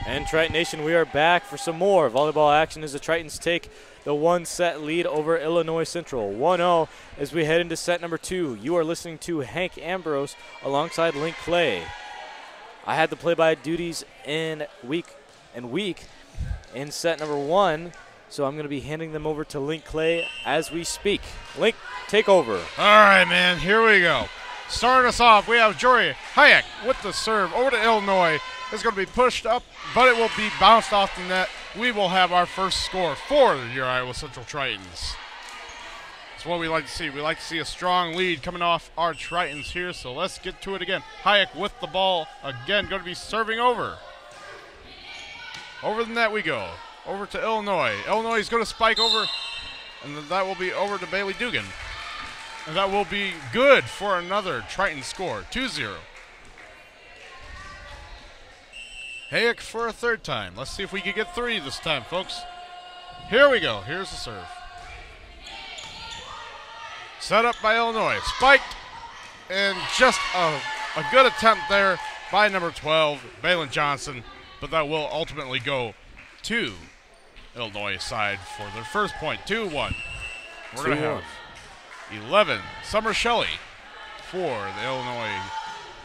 And Triton Nation, we are back for some more volleyball action as the Tritons take the 1-set lead over Illinois Central. 1-0 as we head into set number 2. You are listening to Hank Ambrose alongside Link Clay. I had the play-by duties in week in set number 1, so I'm going to be handing them over to Link Clay as we speak. Link, take over. All right, man, here we go. Starting us off, we have Jory Hayek with the serve over to Illinois. It's going to be pushed up, but it will be bounced off the net. We will have our first score for your Iowa Central Tritons. That's what we like to see. We like to see a strong lead coming off our Tritons here, so let's get to it again. Hayek with the ball again, going to be serving over. Over the net we go. Over to Illinois. Illinois is going to spike over, and that will be over to Bailey Dugan. And that will be good for another Triton score, 2-0. Hayek for a third time. Let's see if we can get 3 this time, folks. Here we go. Here's the serve. Set up by Illinois. Spiked. And just a good attempt there by number 12, Balin Johnson. But that will ultimately go to Illinois side for their first point. 2-1. We're going to have 11, Summer Shelley for the Illinois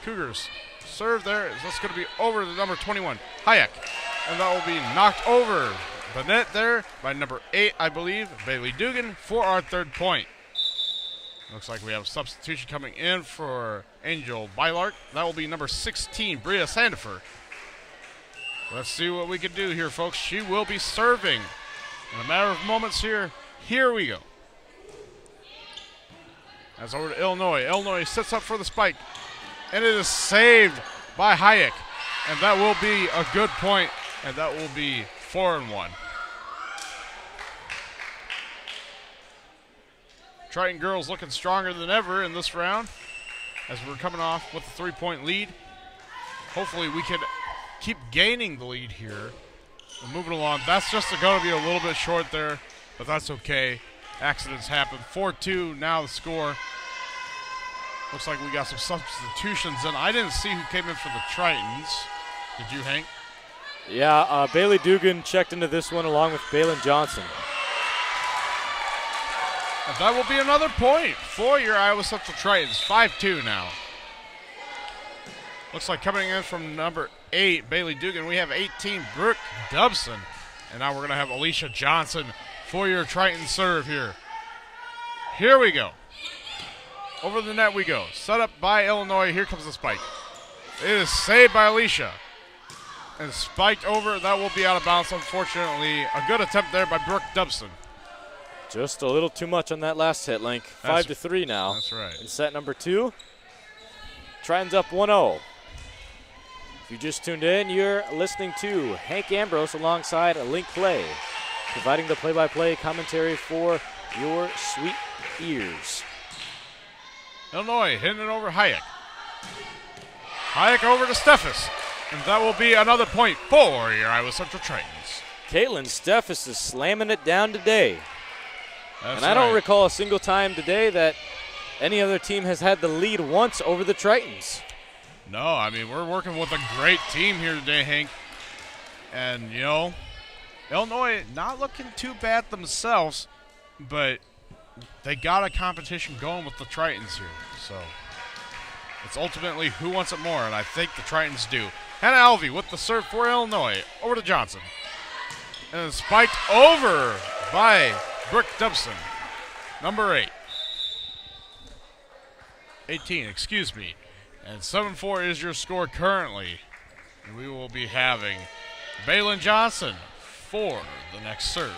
Cougars. Serve there. That's going to be over to number 21, Hayek. And that will be knocked over the net there by number 8, I believe, Bailey Dugan for our third point. Looks like we have a substitution coming in for Angel Bylark. That will be number 16, Bria Sandifer. Let's see what we can do here, folks. She will be serving in a matter of moments here. Here we go. That's over to Illinois. Illinois sits up for the spike. And it is saved by Hayek. And that will be a good point. And that will be 4-1. Triton girls looking stronger than ever in this round as we're coming off with a 3-point lead. Hopefully we can keep gaining the lead here and moving along. That's just going to be a little bit short there, but that's okay. Accidents happen. 4-2 now the score. Looks like we got some substitutions, and I didn't see who came in for the Tritons. Did you, Hank? Yeah, Bailey Dugan checked into this one along with Balin Johnson. And that will be another point for your Iowa Central Tritons. 5-2 now. Looks like coming in from number 8, Bailey Dugan, we have 18, Brooke Dubson. And now we're going to have Alicia Johnson for your Triton serve here. Here we go. Over the net we go. Set up by Illinois. Here comes the spike. It is saved by Alicia. And spiked over. That will be out of bounds, unfortunately. A good attempt there by Brooke Dubson. Just a little too much on that last hit, Link. 5-3 now. That's right. In set number 2. Tritons up 1-0. If you just tuned in, you're listening to Hank Ambrose alongside Link Clay, providing the play-by-play commentary for your sweet ears. Illinois hitting it over Hayek. Hayek over to Steffes. And that will be another point for your Iowa Central Tritons. Caitlin Steffes is slamming it down today. That's and I don't recall a single time today that any other team has had the lead once over the Tritons. No, I mean, we're working with a great team here today, Hank. And, you know, Illinois not looking too bad themselves, but they got a competition going with the Tritons here. So it's ultimately who wants it more, and I think the Tritons do. Hannah Alvey with the serve for Illinois. Over to Johnson. And then spiked over by Brooke Dubson. Number 8. 18, excuse me. And 7-4 is your score currently. And we will be having Balin Johnson for the next serve.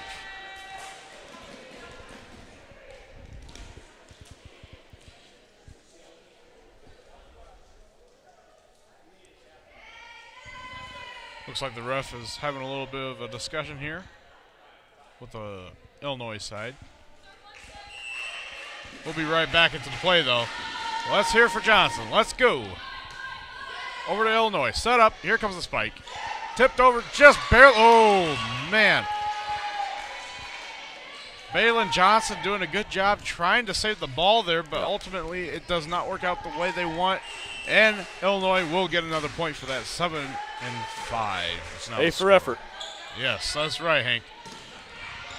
Looks like the ref is having a little bit of a discussion here with the Illinois side. We'll be right back into the play, though. Let's hear for Johnson. Let's go. Over to Illinois. Set up. Here comes the spike. Tipped over just barely. Oh, man. Balin Johnson doing a good job trying to save the ball there, but ultimately it does not work out the way they want. And Illinois will get another point for that. 7-5. A for effort. Yes, that's right, Hank.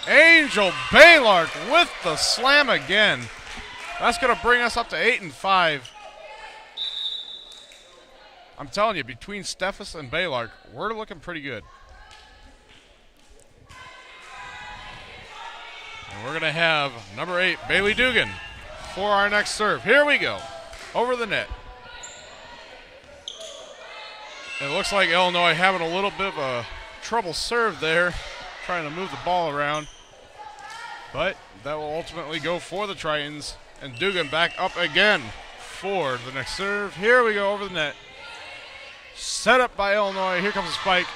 Angel Baylark with the slam again. That's going to bring us up to 8-5. I'm telling you, between Steffes and Baylark, we're looking pretty good. And we're going to have number 8, Bailey Dugan, for our next serve. Here we go. Over the net. It looks like Illinois having a little bit of a trouble serve there, trying to move the ball around. But that will ultimately go for the Tritons. And Dugan back up again for the next serve. Here we go over the net. Set up by Illinois. Here comes a spike.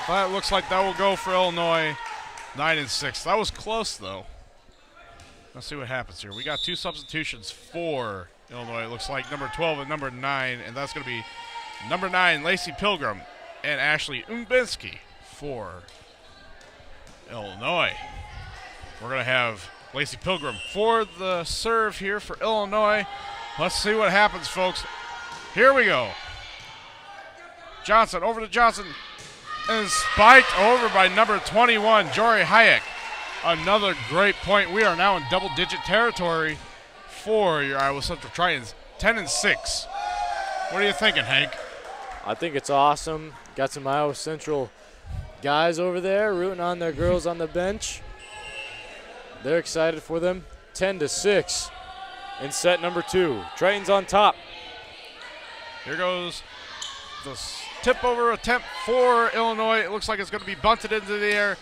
That looks like that will go for Illinois. 9-6. That was close, though. Let's see what happens here. We got 2 substitutions for Illinois. It looks like number 12 and number 9. And that's going to be number 9, Lacey Pilgrim, and Ashley Umbinski for Illinois. We're going to have Lacey Pilgrim for the serve here for Illinois. Let's see what happens, folks. Here we go. Johnson over to Johnson. And spiked over by number 21, Jory Hayek. Another great point. We are now in double-digit territory for your Iowa Central Tritons. 10-6. What are you thinking, Hank? I think it's awesome. Got some Iowa Central guys over there rooting on their girls on the bench. They're excited for them. 10-6 in set number 2. Tritons on top. Here goes the tip over attempt for Illinois. It looks like it's going to be bunted into the air.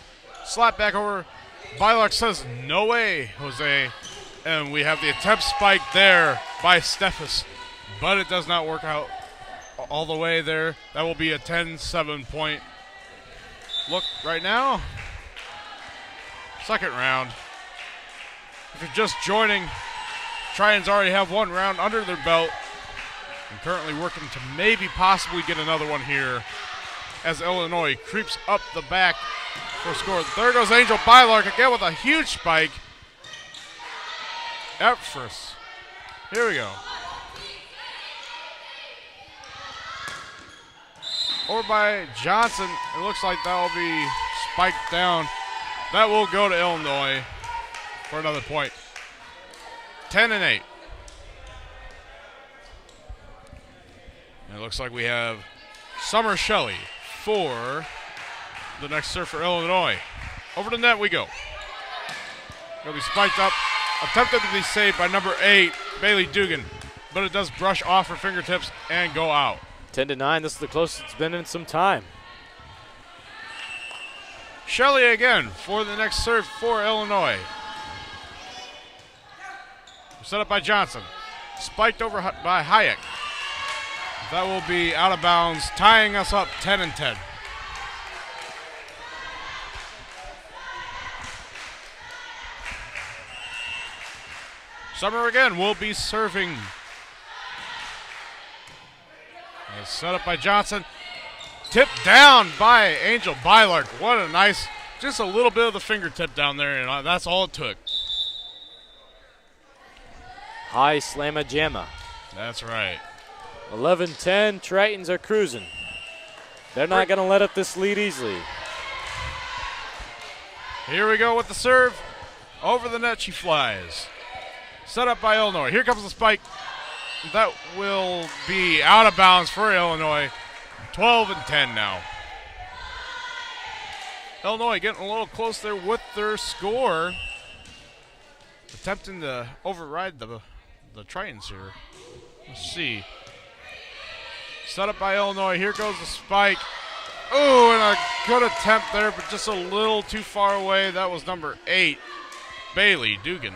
Slap back over. Bylock says, no way, Jose. And we have the attempt spike there by Steffes. But it does not work out all the way there. That will be a 10-7 point look right now. Second round. If you're just joining, Tritons already have 1 round under their belt and currently working to maybe possibly get another one here as Illinois creeps up the back for a score. There goes Angel Bylark again with a huge spike. Up first. Here we go. Over by Johnson. It looks like that will be spiked down. That will go to Illinois for another point. 10-8. It looks like we have Summer Shelley for the next serve for Illinois. Over the net we go. It'll be spiked up. Attempted to be saved by number 8, Bailey Dugan. But it does brush off her fingertips and go out. 10-9. This is the closest it's been in some time. Shelley again for the next serve for Illinois. Set up by Johnson. Spiked over by Hayek. That will be out of bounds, tying us up 10-10. Summer again will be serving. Set up by Johnson. Tipped down by Angel Bylark. What a nice, just a little bit of the fingertip down there, and that's all it took. High slamma jamma. That's right. 11-10, Tritons are cruising. They're not going to let up this lead easily. Here we go with the serve. Over the net she flies. Set up by Illinois. Here comes the spike. That will be out of bounds for Illinois. 12-10 now. Illinois getting a little close there with their score. Attempting to override the Tritons here. Let's see. Set up by Illinois. Here goes the spike. Oh, and a good attempt there, but just a little too far away. That was number 8, Bailey Dugan.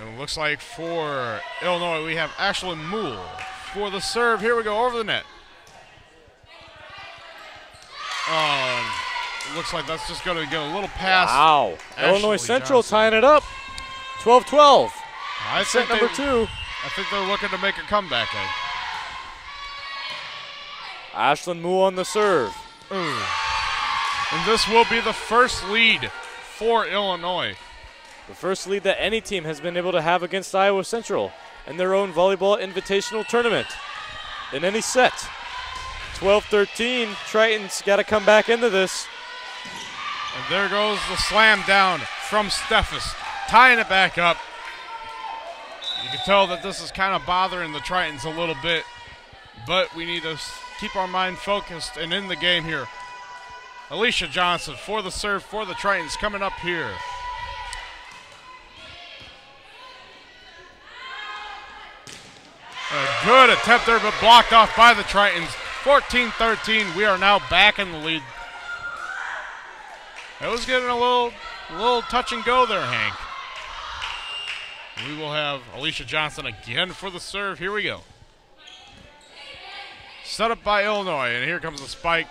And it looks like for Illinois, we have Ashlyn Moole for the serve. Here we go, over the net. It looks like that's just going to get a little past. Wow. Ashley Illinois Central Johnson. tying it up. 12-12. I Set think number 2. I think they're looking to make a comeback. Ashlyn Moole on the serve. Ooh. And this will be the first lead for Illinois. The first lead that any team has been able to have against Iowa Central in their own volleyball invitational tournament in any set. 12-13, Triton's got to come back into this. And there goes the slam down from Steffes, tying it back up. You can tell that this is kind of bothering the Tritons a little bit, but we need to keep our mind focused and in the game here. Alicia Johnson for the serve for the Tritons coming up here. A good attempt there, but blocked off by the Tritons. 14-13, we are now back in the lead. It was getting a little touch and go there, Hank. We will have Alicia Johnson again for the serve. Here we go. Set up by Illinois, and here comes the spike.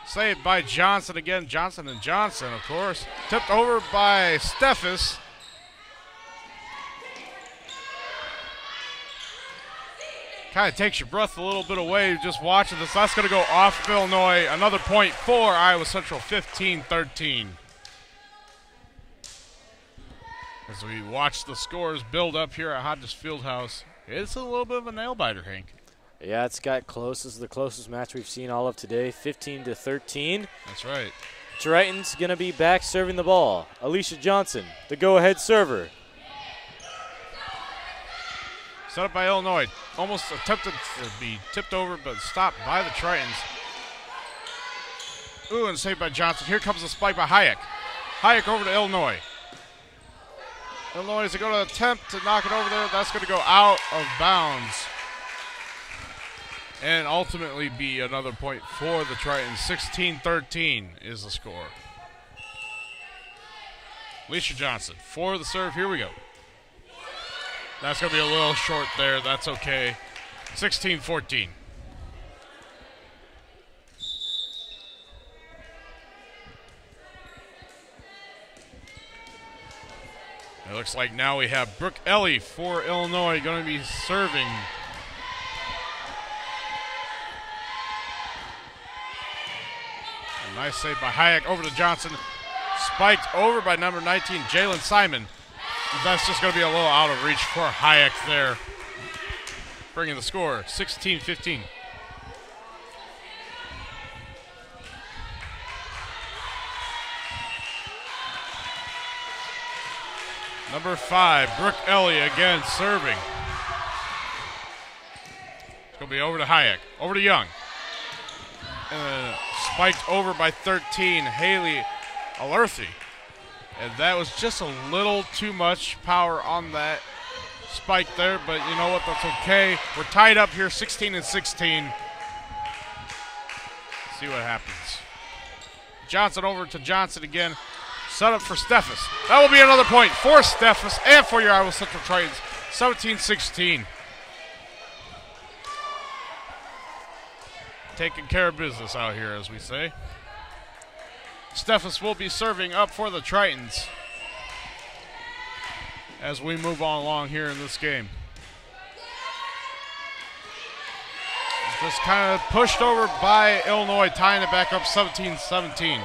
Saved by Johnson again. Johnson, of course. Tipped over by Steffes. Kind of takes your breath a little bit away just watching this. That's going to go off of Illinois. Another point for Iowa Central, 15-13. As we watch the scores build up here at Hodges Fieldhouse, it's a little bit of a nail-biter, Hank. Yeah, it's got close. This is the closest match we've seen all of today, 15-13. That's right. Triton's going to be back serving the ball. Alicia Johnson, the go-ahead server. Set up by Illinois. Almost attempted to be tipped over, but stopped by the Tritons. Ooh, and saved by Johnson. Here comes the spike by Hayek. Hayek over to Illinois. Illinois is going to attempt to knock it over there. That's going to go out of bounds. And ultimately be another point for the Tritons. 16-13 is the score. Alicia Johnson for the serve. Here we go. That's going to be a little short there. That's okay. 16-14. It looks like now we have Brooke Ellie for Illinois going to be serving. A nice save by Hayek over to Johnson. Spiked over by number 19, Jalen Simon. That's just going to be a little out of reach for Hayek there. Bringing the score, 16-15. Number 5, Brooke Ellie again serving. It's going to be over to Hayek. Over to Young. And then spiked over by 13, Haley Alerthy. And that was just a little too much power on that spike there, but you know what, that's okay. We're tied up here, 16-16. See what happens. Johnson over to Johnson again. Set up for Steffes. That will be another point for Steffes and for your Iowa Central Tritons, 17-16. Taking care of business out here, as we say. Steffes will be serving up for the Tritons as we move on along here in this game. Just kind of pushed over by Illinois, tying it back up 17-17.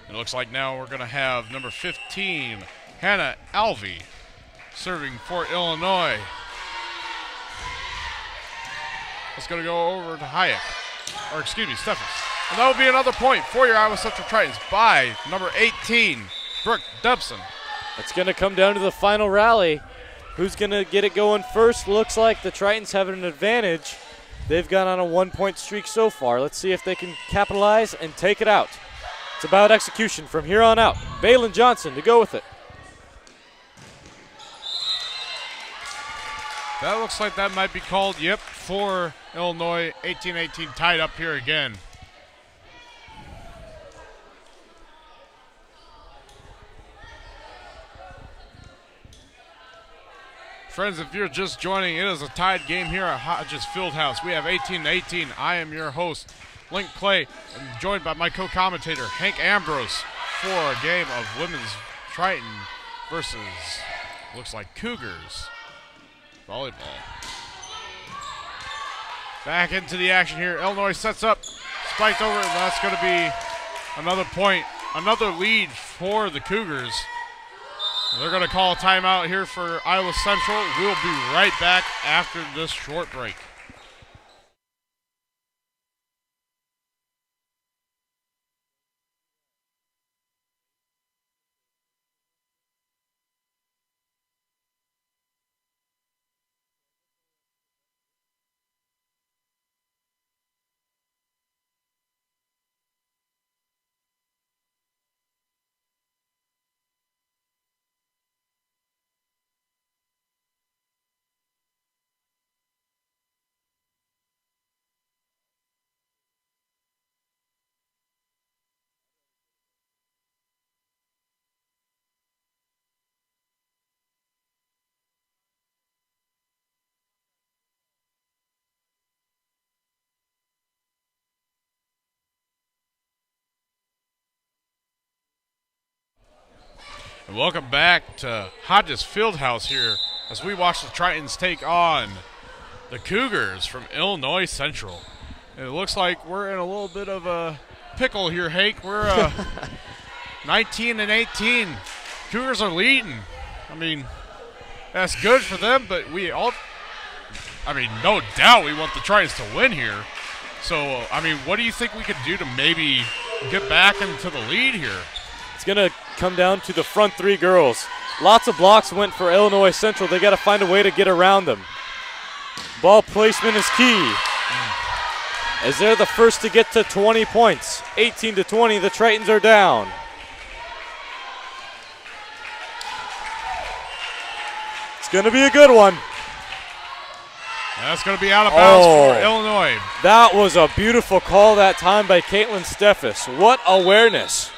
It looks like now we're going to have number 15, Hannah Alvey, serving for Illinois. It's going to go over to Hayek. Or excuse me, Steffes. And that will be another point for your Iowa Central Tritons by number 18, Brooke Debson. It's going to come down to the final rally. Who's going to get it going first? Looks like the Tritons have an advantage. They've gone on a 1-point streak so far. Let's see if they can capitalize and take it out. It's about execution from here on out. Balin Johnson to go with it. That looks like that might be called, yep, for Illinois. 18-18 tied up here again. Friends, if you're just joining, it is a tied game here at Hodges Fieldhouse. We have 18-18. I am your host, Link Clay, and joined by my co-commentator, Hank Ambrose, for a game of women's Triton versus, looks like Cougars volleyball. Back into the action here. Illinois sets up, spiked over, and that's going to be another point, another lead for the Cougars. They're going to call a timeout here for Iowa Central. We'll be right back after this short break. And welcome back to Hodges Fieldhouse here as we watch the Tritons take on the Cougars from Illinois Central. And it looks like we're in a little bit of a pickle here, Hank. We're 19 and 18. Cougars are leading. I mean, that's good for them, but no doubt we want the Tritons to win here. So, what do you think we could do to maybe get back into the lead here? It's going to come down to the front three girls. Lots of blocks went for Illinois Central. They got to find a way to get around them. Ball placement is key. As they're the first to get to 20 points. 18-20, the Tritons are down. It's going to be a good one. That's going to be out of bounds for Illinois. That was a beautiful call that time by Caitlin Steffes. What awareness.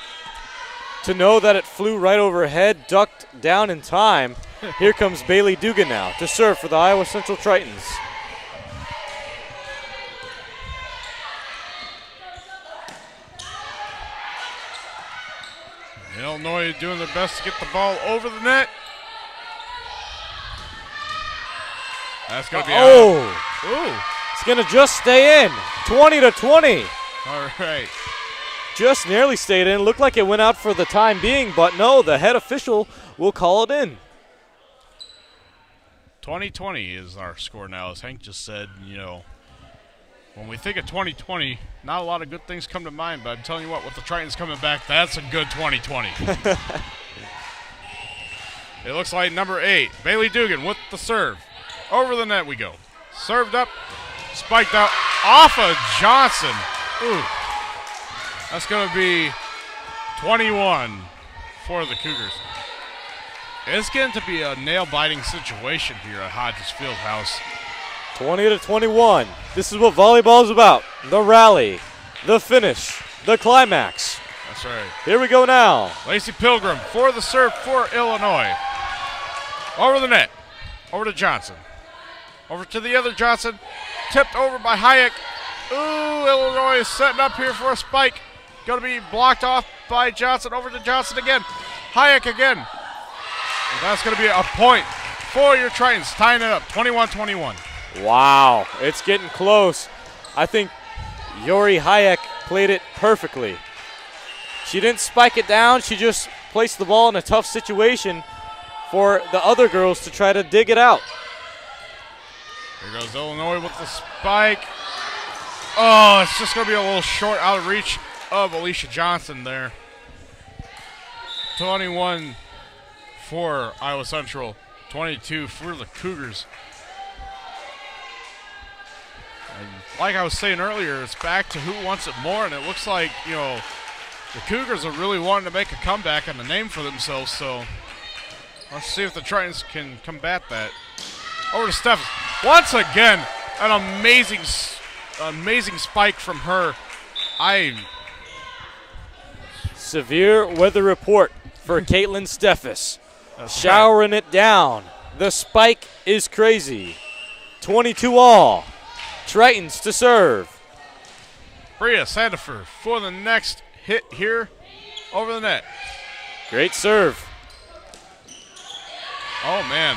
To know that it flew right overhead, ducked down in time. Here comes Bailey Dugan now to serve for the Iowa Central Tritons. Illinois doing their best to get the ball over the net. That's going to be out. It's going to just stay in. 20-20. All right. Just nearly stayed in. Looked like it went out for the time being, but no, the head official will call it in. 20-20 is our score now. As Hank just said, when we think of 2020, not a lot of good things come to mind, but I'm telling you what, with the Tritons coming back, that's a good 2020. It looks like number 8, Bailey Dugan with the serve. Over the net we go. Served up, spiked out off of Johnson. Ooh. That's going to be 21 for the Cougars. It's getting to be a nail-biting situation here at Hodges Fieldhouse. 20-21. This is what volleyball is about. The rally, the finish, the climax. That's right. Here we go now. Lacey Pilgrim for the serve for Illinois. Over the net. Over to Johnson. Over to the other Johnson. Tipped over by Hayek. Ooh, Illinois is setting up here for a spike. Going to be blocked off by Johnson. Over to Johnson again. Hayek again. And that's going to be a point for your Tritons, tying it up 21-21. Wow, it's getting close. I think Yori Hayek played it perfectly. She didn't spike it down. She just placed the ball in a tough situation for the other girls to try to dig it out. Here goes Illinois with the spike. Oh, it's just going to be a little short out of reach of Alicia Johnson there. 21 for Iowa Central, 22 for the Cougars. And like I was saying earlier, it's back to who wants it more, and it looks like, the Cougars are really wanting to make a comeback and a name for themselves, so let's see if the Tritons can combat that. Over to Steph. Once again, an amazing spike from her. Severe weather report for Caitlin Steffes. Showering it down. The spike is crazy. 22 all. Tritons to serve. Bria Sandifer for the next hit here over the net. Great serve. Oh, man.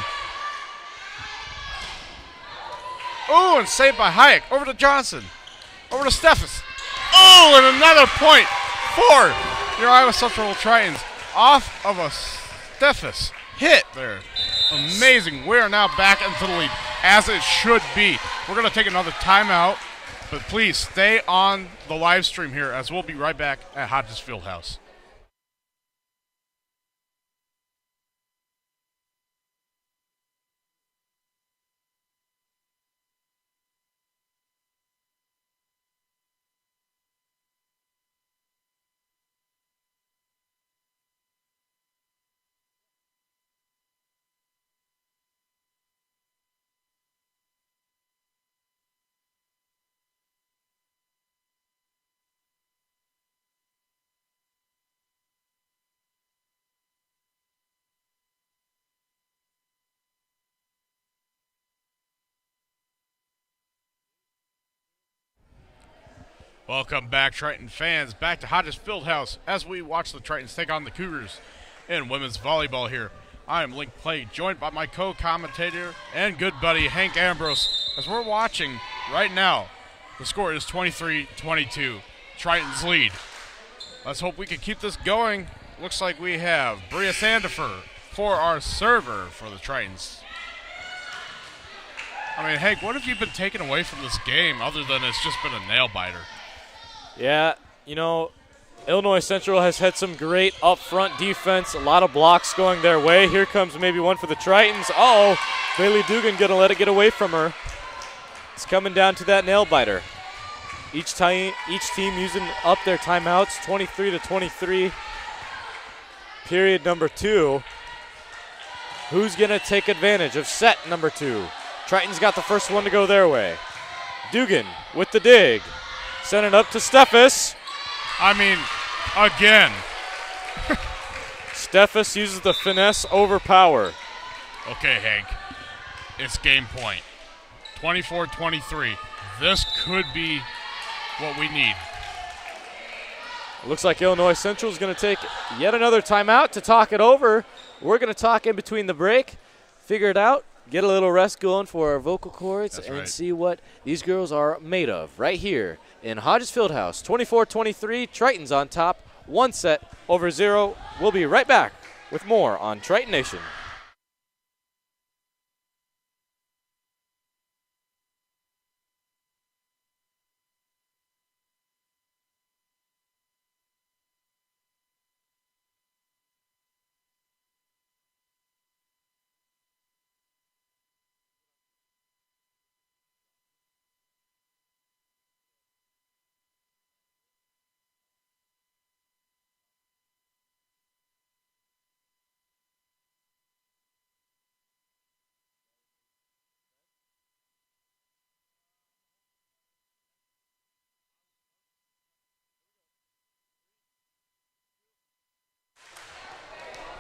Ooh, and saved by Hayek. Over to Johnson. Over to Steffes. Oh, and another point for your Iowa Central Tritons. Off of a Steffes hit there. Amazing. We are now back into the lead, as it should be. We're going to take another timeout, but please stay on the live stream here, as we'll be right back at Hodges Fieldhouse. Welcome back, Triton fans, back to Hodges Fieldhouse as we watch the Tritons take on the Cougars in women's volleyball here. I am Link Play, joined by my co-commentator and good buddy Hank Ambrose. As we're watching right now, the score is 23-22, Tritons lead. Let's hope we can keep this going. Looks like we have Bria Sandifer for our server for the Tritons. I mean, Hank, what have you been taken away from this game other than it's just been a nail-biter? Yeah, you know, Illinois Central has had some great up-front defense, a lot of blocks going their way. Here comes maybe one for the Tritons. Uh-oh, Bailey Dugan going to let it get away from her. It's coming down to that nail-biter. Each team using up their timeouts, 23-23. Period number 2. Who's going to take advantage of set number 2? Triton's got the first one to go their way. Dugan with the dig. Send it up to Steffes. I mean, again. Steffes uses the finesse over power. Okay, Hank. It's game point. 24-23. This could be what we need. It looks like Illinois Central is going to take yet another timeout to talk it over. We're going to talk in between the break, figure it out, get a little rest going for our vocal cords, and see what these girls are made of right here in Hodges Fieldhouse. 24-23, Tritons on top, 1 set over 0. We'll be right back with more on Triton Nation.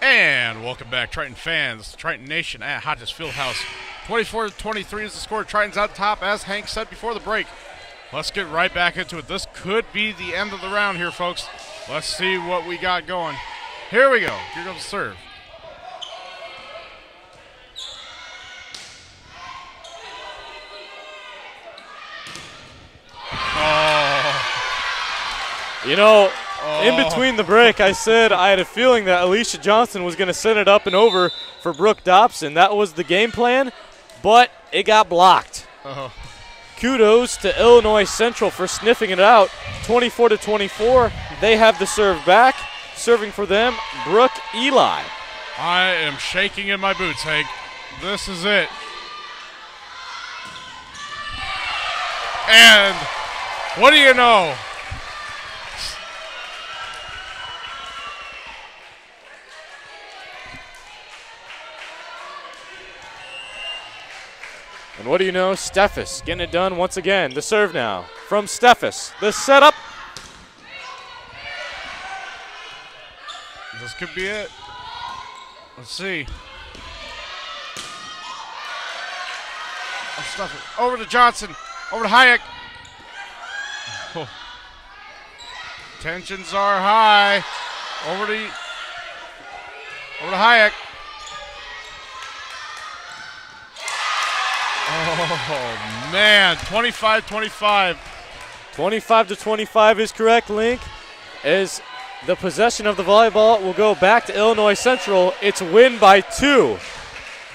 And welcome back, Triton fans, Triton Nation at Hodges Fieldhouse. 24-23 is the score. Triton's on top, as Hank said before the break. Let's get right back into it. This could be the end of the round here, folks. Let's see what we got going. Here we go. Here comes the serve. Oh. You know, in between the break, I said I had a feeling that Alicia Johnson was going to send it up and over for Brooke Dobson. That was the game plan, but it got blocked. Kudos to Illinois Central for sniffing it out. 24-24, they have the serve back. Serving for them, Brooke Eli. I am shaking in my boots, Hank. This is it. And what do you know? And what do you know? Steffes getting it done once again. The serve now from Steffes. The setup. This could be it. Let's see. Over to Johnson. Over to Hayek. Oh. Tensions are high. Over to Hayek. Oh, man. 25-25. 25-25 is correct, Link. As the possession of the volleyball will go back to Illinois Central. It's a win by 2.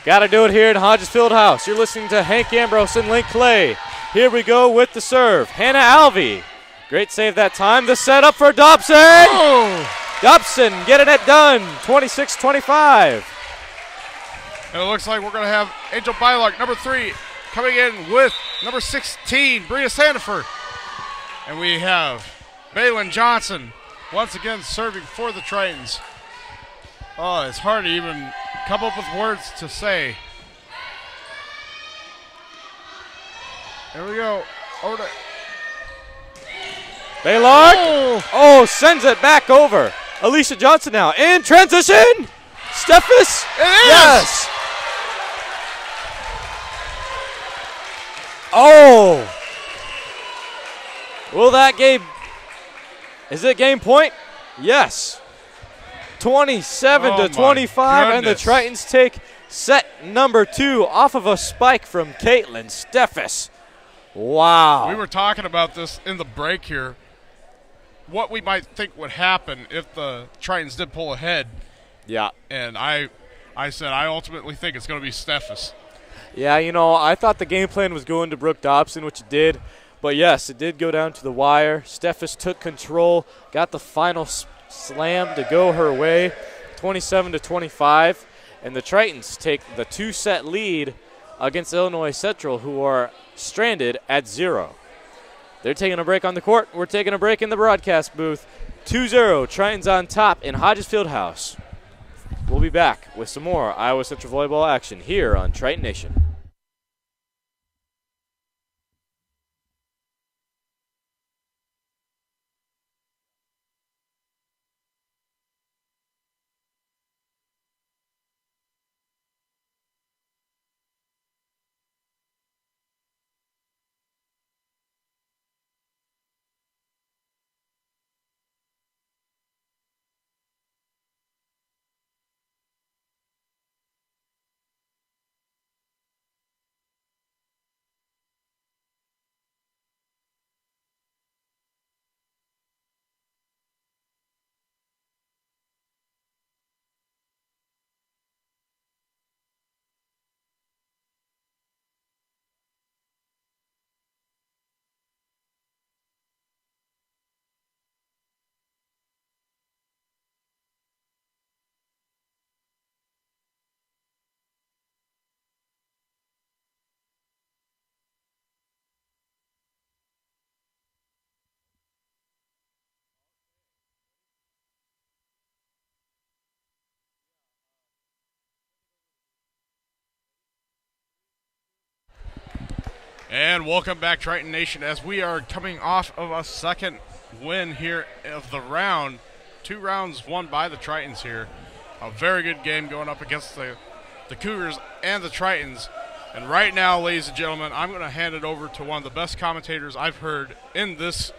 Got to do it here in Hodges Fieldhouse. You're listening to Hank Ambrose and Link Clay. Here we go with the serve. Hannah Alvey. Great save that time. The setup for Dobson. Oh. Dobson getting it done. 26-25. And it looks like we're going to have Angel Bylark, number 3, coming in with number 16, Bria Sandifer. And we have Baylin Johnson once again serving for the Tritons. Oh, it's hard to even come up with words to say. There we go. Over to Baylark. Oh, sends it back over. Alicia Johnson now in transition. Steffes. It is. Yes. Oh. Will that game? Is it game point? Yes. 27-25, and the Tritons take set number 2 off of a spike from Caitlin Steffes. Wow. We were talking about this in the break here. What we might think would happen if the Tritons did pull ahead. Yeah. And I said I ultimately think it's going to be Steffes. Yeah, you know, I thought the game plan was going to Brooke Dobson, which it did. But, yes, it did go down to the wire. Steffes took control, got the final slam to go her way, 27-25. And the Tritons take the 2-set lead against Illinois Central, who are stranded at 0. They're taking a break on the court. We're taking a break in the broadcast booth. 2-0, Tritons on top in Hodges Fieldhouse. We'll be back with some more Iowa Central volleyball action here on Triton Nation. And welcome back, Triton Nation, as we are coming off of a second win here of the round. 2 rounds won by the Tritons here. A very good game going up against the Cougars and the Tritons. And right now, ladies and gentlemen, I'm going to hand it over to one of the best commentators I've heard in this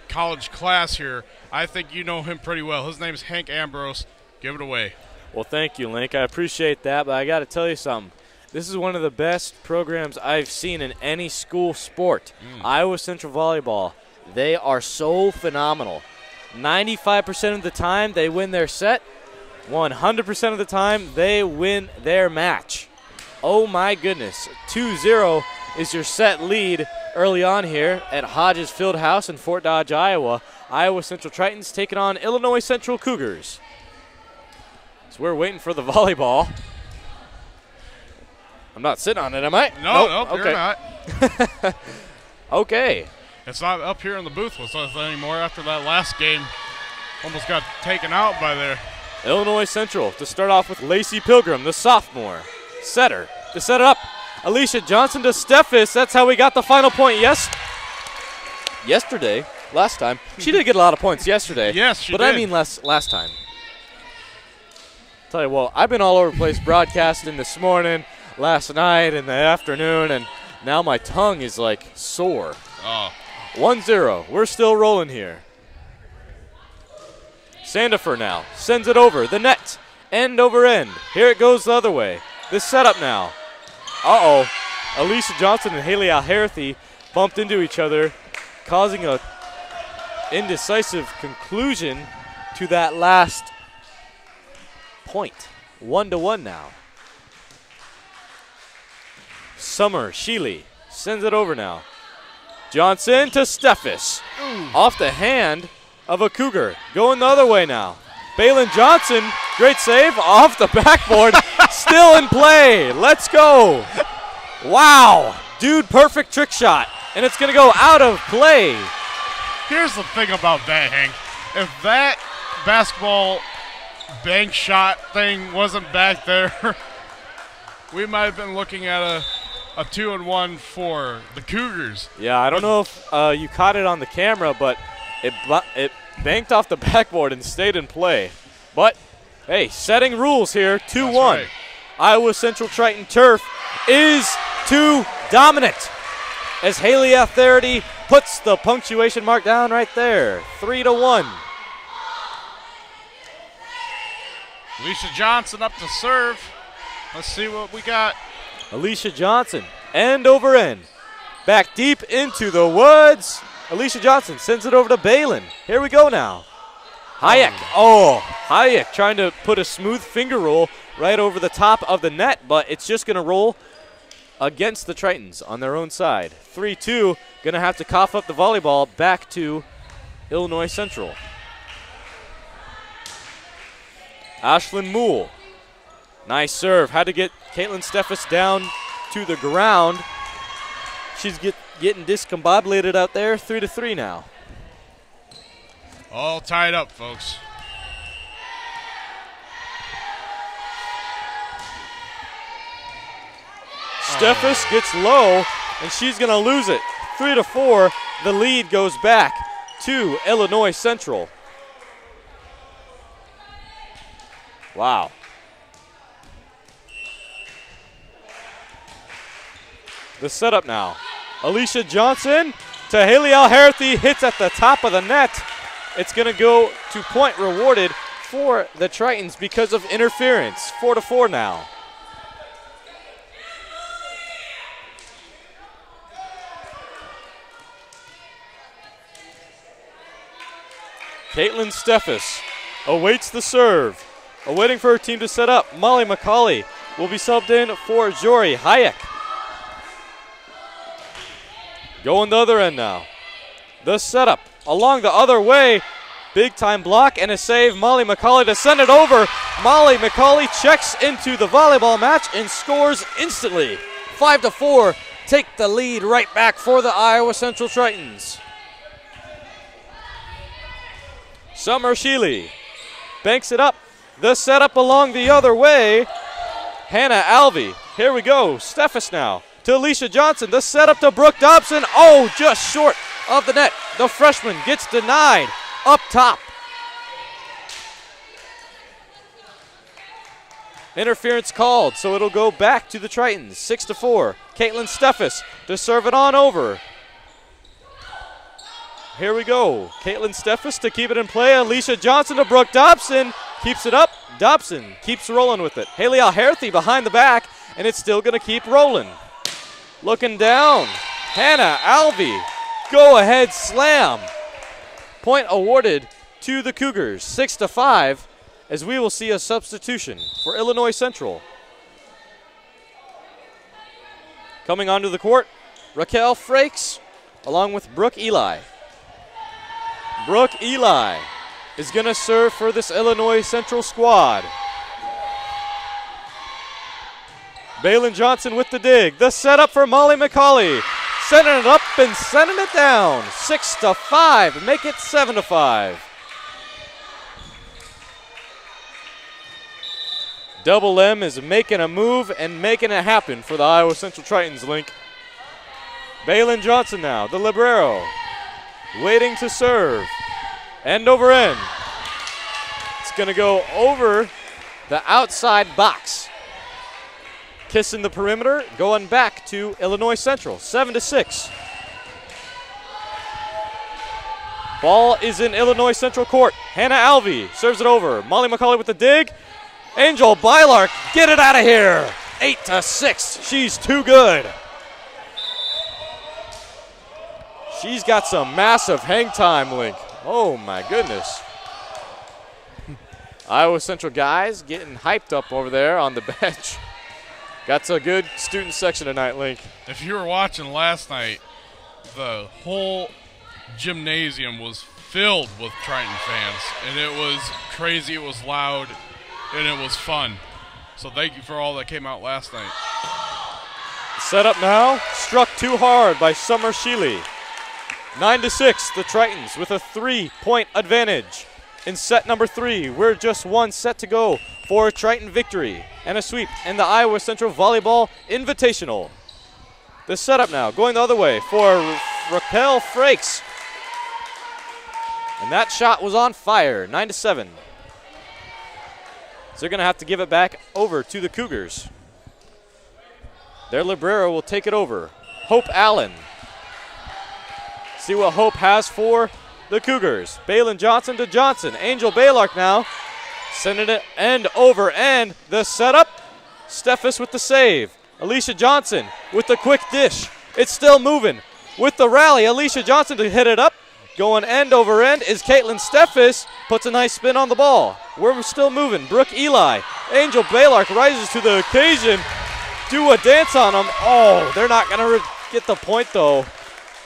college class here. I think you know him pretty well. His name is Hank Ambrose. Give it away. Well, thank you, Link. I appreciate that, but I got to tell you something. This is one of the best programs I've seen in any school sport. Iowa Central Volleyball. They are so phenomenal. 95% of the time, they win their set. 100% of the time, they win their match. Oh, my goodness. 2-0 is your set lead early on here at Hodges Fieldhouse in Fort Dodge, Iowa. Iowa Central Tritons taking on Illinois Central Cougars. So we're waiting for the volleyball. I'm not sitting on it, am I? No, okay. You're not. Okay. It's not up here in the booth with us anymore after that last game. Almost got taken out by there. Illinois Central to start off with Lacey Pilgrim, the sophomore. Setter to set it up. Alicia Johnson to Steffes. That's how we got the final point. Yesterday, last time. She did get a lot of points yesterday. Yes, she did. But I mean last time. Tell you what, I've been all over the place broadcasting this morning, last night, in the afternoon, and now my tongue is like sore. 1-0. We're still rolling here. Sandifer now sends it over the net, end over end. Here it goes the other way. This setup now. Uh-oh. Alicia Johnson and Haley Alherthy bumped into each other, causing a indecisive conclusion to that last point. 1-1 now. Summer Sheely sends it over now. Johnson to Steffes. Off the hand of a Cougar. Going the other way now. Balin Johnson, great save, off the backboard. Still in play. Let's go. Wow. Dude, perfect trick shot. And it's going to go out of play. Here's the thing about that, Hank. If that basketball bank shot thing wasn't back there, we might have been looking at a 2-1 for the Cougars. Yeah, I don't know if you caught it on the camera, but it banked off the backboard and stayed in play. But, hey, setting rules here, 2-1. Right. Iowa Central Triton turf is too dominant as Haley Alherthy puts the punctuation mark down right there, 3-1. Alicia Johnson up to serve. Let's see what we got. Alicia Johnson, end over end. Back deep into the woods. Alicia Johnson sends it over to Balin. Here we go now. Hayek. Hayek trying to put a smooth finger roll right over the top of the net, but it's just going to roll against the Tritons on their own side. 3-2, going to have to cough up the volleyball back to Illinois Central. Ashlyn Moole. Nice serve. Had to get Caitlin Steffes down to the ground. She's getting discombobulated out there. 3-3 now. All tied up, folks. Steffes gets low, and she's going to lose it. 3-4. The lead goes back to Illinois Central. Wow. The setup now. Alicia Johnson to Haley Alherthy, hits at the top of the net. It's going to go to point rewarded for the Tritons because of interference. 4-4 now. Caitlin Steffes awaits the serve. Awaiting for her team to set up. Molly McCauley will be subbed in for Jory Hayek. Going the other end now. The setup along the other way. Big time block and a save. Molly McCauley to send it over. Molly McCauley checks into the volleyball match and scores instantly. 5-4. Take the lead right back for the Iowa Central Tritons. Summer Sheely banks it up. The setup along the other way. Hannah Alvey. Here we go. Steffes now to Alicia Johnson. The setup to Brooke Dobson. Oh, just short of the net. The freshman gets denied up top. Interference called, so it'll go back to the Tritons. 6-4. Caitlin Steffes to serve it on over. Here we go. Caitlin Steffes to keep it in play. Alicia Johnson to Brooke Dobson. Keeps it up. Dobson keeps rolling with it. Haley Alherthy behind the back, and it's still going to keep rolling. Looking down. Hannah Alvey. Go ahead slam. Point awarded to the Cougars. 6-5, as we will see a substitution for Illinois Central. Coming onto the court, Raquel Frakes along with Brooke Eli. Brooke Eli is going to serve for this Illinois Central squad. Balin Johnson with the dig. The setup for Molly McCauley. Sending it up and sending it down. 6-5. Make it 7-5. Double M is making a move and making it happen for the Iowa Central Tritons, Link. Balin Johnson now, the libero. Waiting to serve. End over end. It's going to go over the outside box. Kissing the perimeter, going back to Illinois Central. 7-6. Ball is in Illinois Central court. Hannah Alvey serves it over. Molly McCauley with the dig. Angel Bylark, get it out of here. 8-6. She's too good. She's got some massive hang time, Link. Oh, my goodness. Iowa Central guys getting hyped up over there on the bench. Got a good student section tonight, Link. If you were watching last night, the whole gymnasium was filled with Triton fans, and it was crazy, it was loud, and it was fun. So thank you for all that came out last night. Set up now, struck too hard by Summer Sheely. 9-6, the Tritons with a 3-point advantage. In set number 3, we're just one set to go for a Triton victory and a sweep in the Iowa Central Volleyball Invitational. The setup now going the other way for Raquel Frakes. And that shot was on fire, 9-7. So they're going to have to give it back over to the Cougars. Their libero will take it over. Hope Allen. See what Hope has for the Cougars. Balin Johnson to Johnson. Angel Baylark now. Sending it end over end. The setup. Steffes with the save. Alicia Johnson with the quick dish. It's still moving. With the rally, Alicia Johnson to hit it up. Going end over end is Caitlin Steffes. Puts a nice spin on the ball. We're still moving. Brooke Eli. Angel Baylark rises to the occasion. Do a dance on them. Oh, they're not going to get the point, though.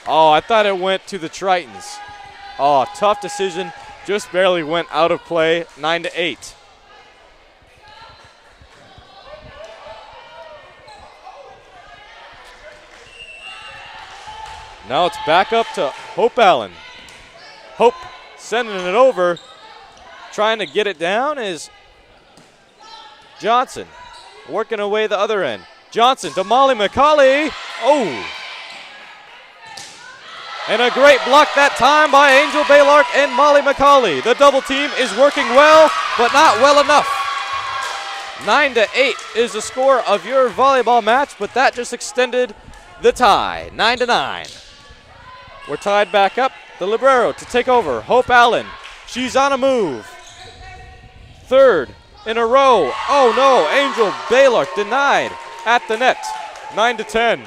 Oh, I thought it went to the Tritons. Oh, tough decision. Just barely went out of play, 9-8. Now it's back up to Hope Allen. Hope sending it over. Trying to get it down is Johnson. Working away the other end. Johnson to Molly McCauley. Oh. And a great block that time by Angel Baylark and Molly McCauley. The double team is working well, but not well enough. 9-8 is the score of your volleyball match, but that just extended the tie, 9-9. We're tied back up. The libero to take over, Hope Allen. She's on a move. Third in a row. Oh no, Angel Baylark denied at the net, 9-10.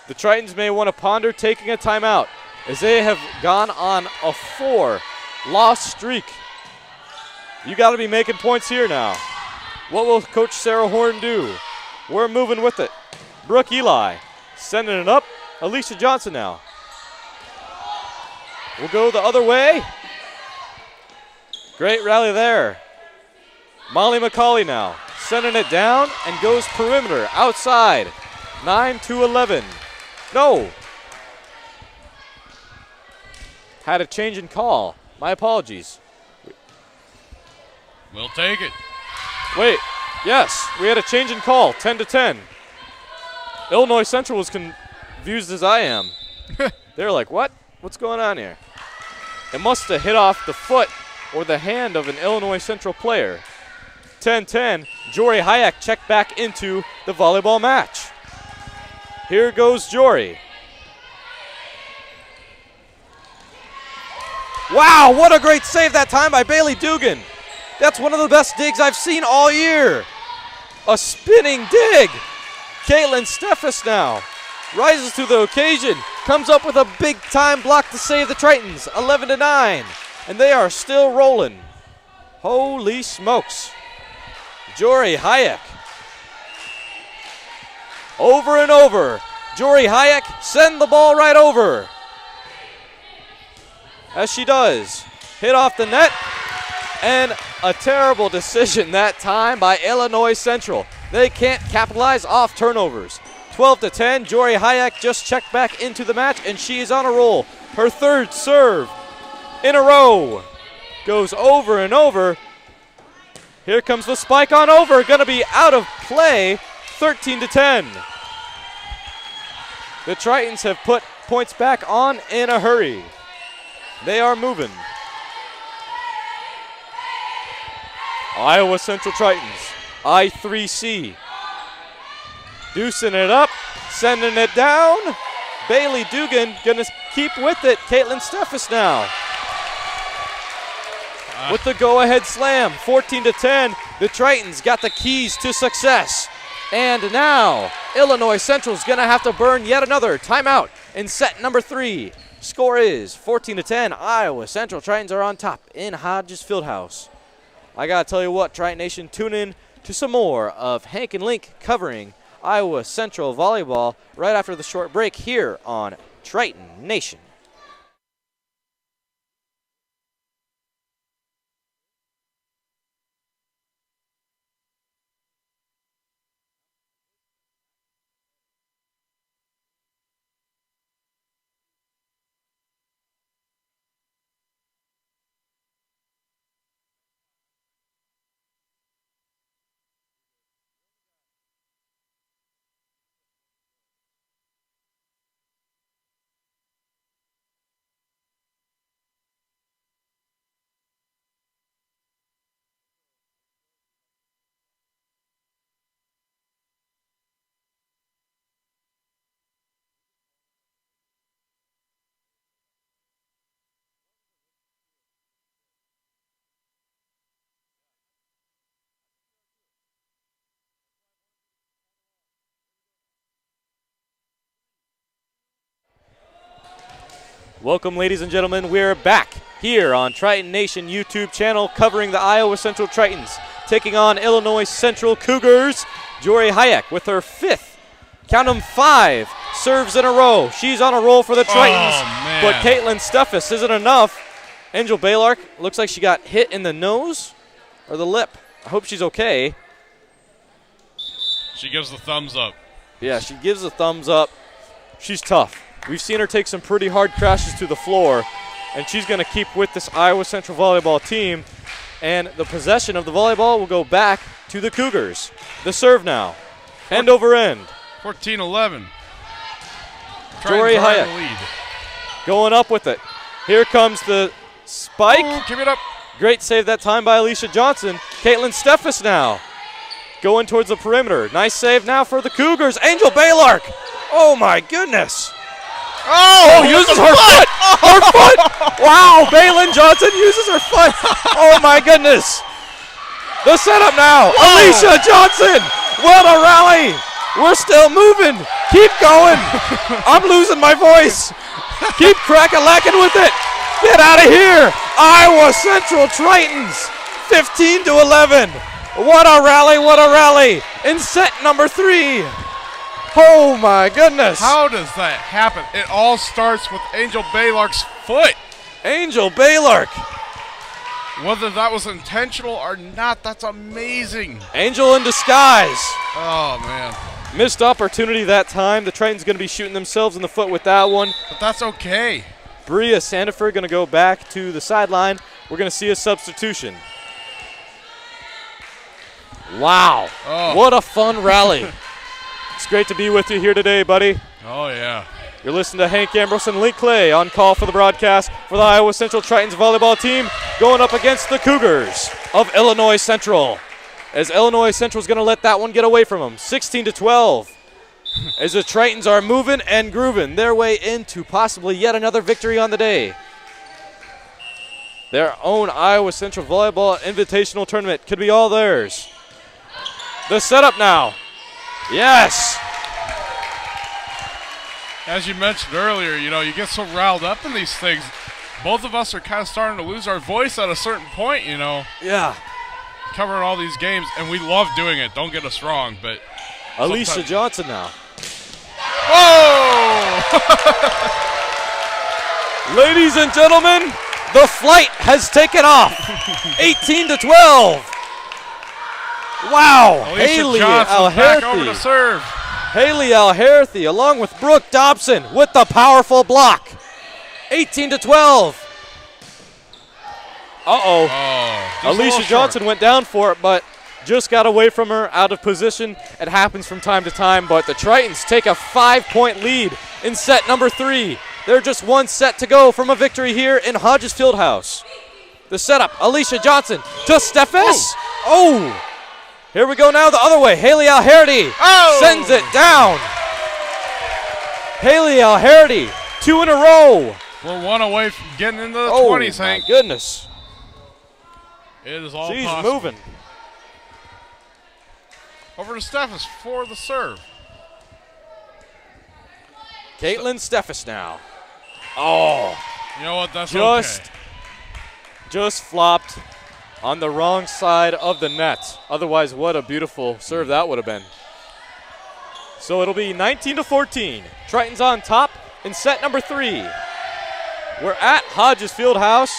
The Tritons may want to ponder taking a timeout as they have gone on a 4-loss streak. You got to be making points here now. What will Coach Sarah Horn do? We're moving with it. Brooke Eli sending it up. Alicia Johnson now. We'll go the other way. Great rally there. Molly McCauley now sending it down and goes perimeter outside. 9-11. No. Had a change in call. My apologies. We'll take it. Wait. Yes, we had a change in call. 10-10. Illinois Central was confused as I am. They were like, what? What's going on here? It must have hit off the foot or the hand of an Illinois Central player. 10-10. Jory Hayek checked back into the volleyball match. Here goes Jory. Wow, what a great save that time by Bailey Dugan. That's one of the best digs I've seen all year. A spinning dig. Caitlin Steffes now rises to the occasion. Comes up with a big-time block to save the Tritons. 11-9. And they are still rolling. Holy smokes. Jory Hayek. Over and over. Jory Hayek, send the ball right over. As she does. Hit off the net. And a terrible decision that time by Illinois Central. They can't capitalize off turnovers. 12-10. Jory Hayek just checked back into the match, and she is on a roll. Her third serve in a row. Goes over and over. Here comes the spike on over. Going to be out of play. 13-10. The Tritons have put points back on in a hurry. They are moving. Iowa Central Tritons, I3C. Deucing it up, sending it down. Bailey Dugan gonna keep with it. Caitlin Steffes now. With the go-ahead slam, 14-10. The Tritons got the keys to success. And now, Illinois Central is going to have to burn yet another timeout in set number 3. Score is 14-10. Iowa Central Tritons are on top in Hodges Fieldhouse. I got to tell you what, Triton Nation, tune in to some more of Hank and Link covering Iowa Central volleyball right after the short break here on Triton Nation. Welcome, ladies and gentlemen. We're back here on Triton Nation YouTube channel covering the Iowa Central Tritons taking on Illinois Central Cougars. Jory Hayek with her 5th, count them 5, serves in a row. She's on a roll for the Tritons, but Caitlin Steffes isn't enough. Angel Baylark looks like she got hit in the nose or the lip. I hope she's okay. She gives the thumbs up. Yeah, she gives a thumbs up. She's tough. We've seen her take some pretty hard crashes to the floor, and she's going to keep with this Iowa Central volleyball team. And the possession of the volleyball will go back to the Cougars. The serve now, end over end. 14-11. Jory Hayek going up with it. Here comes the spike. Oh, give it up. Great save that time by Alicia Johnson. Caitlin Steffes now going towards the perimeter. Nice save now for the Cougars. Angel Baylark. Oh, my goodness. Oh, uses her foot. Her foot. Wow, Baylin Johnson uses her foot. Oh, my goodness. The setup now. Whoa. Alicia Johnson. What a rally. We're still moving. Keep going. I'm losing my voice. Keep crack-a-lacking with it. Get out of here. Iowa Central Tritons, 15-11. What a rally, what a rally. In set number 3. Oh, my goodness. How does that happen? It all starts with Angel Baylark's foot. Angel Baylark. Whether that was intentional or not, that's amazing. Angel in disguise. Oh, man. Missed opportunity that time. The Tritons going to be shooting themselves in the foot with that one. But that's okay. Bria Sandiford going to go back to the sideline. We're going to see a substitution. Wow. Oh. What a fun rally. It's great to be with you here today, buddy. Oh, yeah. You're listening to Hank Ambrose and Link Clay on call for the broadcast for the Iowa Central Tritons volleyball team going up against the Cougars of Illinois Central. As Illinois Central is going to let that one get away from them, 16-12. As the Tritons are moving and grooving their way into possibly yet another victory on the day. Their own Iowa Central Volleyball Invitational Tournament could be all theirs. The setup now. Yes. As you mentioned earlier, you know, you get so riled up in these things. Both of us are kind of starting to lose our voice at a certain point, you know. Yeah. Covering all these games, and we love doing it. Don't get us wrong, but Alicia Johnson now. Whoa! Ladies and gentlemen, the flight has taken off. 18-12. Wow. Alicia Haley Johnson back over to Alherthy. serve. Haley Alherthy along with Brooke Dobson with the powerful block. 18-12. Uh-oh. Alicia Johnson went down for it, but just got away from her, out of position. It happens from time to time, but the Tritons take a 5-point lead in set number 3. They're just one set to go from a victory here in Hodges Fieldhouse. The setup, Alicia Johnson to Steffes. Oh! Here we go now the other way. Haley Alherthy sends it down. Haley Alherthy, 2 in a row. We're one away from getting into the 20s, Hank. Oh, my goodness. It is all She's possible. moving. Over to Steffes for the serve. Caitlin Steffes now. Oh. You know what? That's okay. Just flopped on the wrong side of the net. Otherwise, what a beautiful serve that would have been. So it'll be 19-14. Triton's on top in set number 3. We're at Hodges Fieldhouse.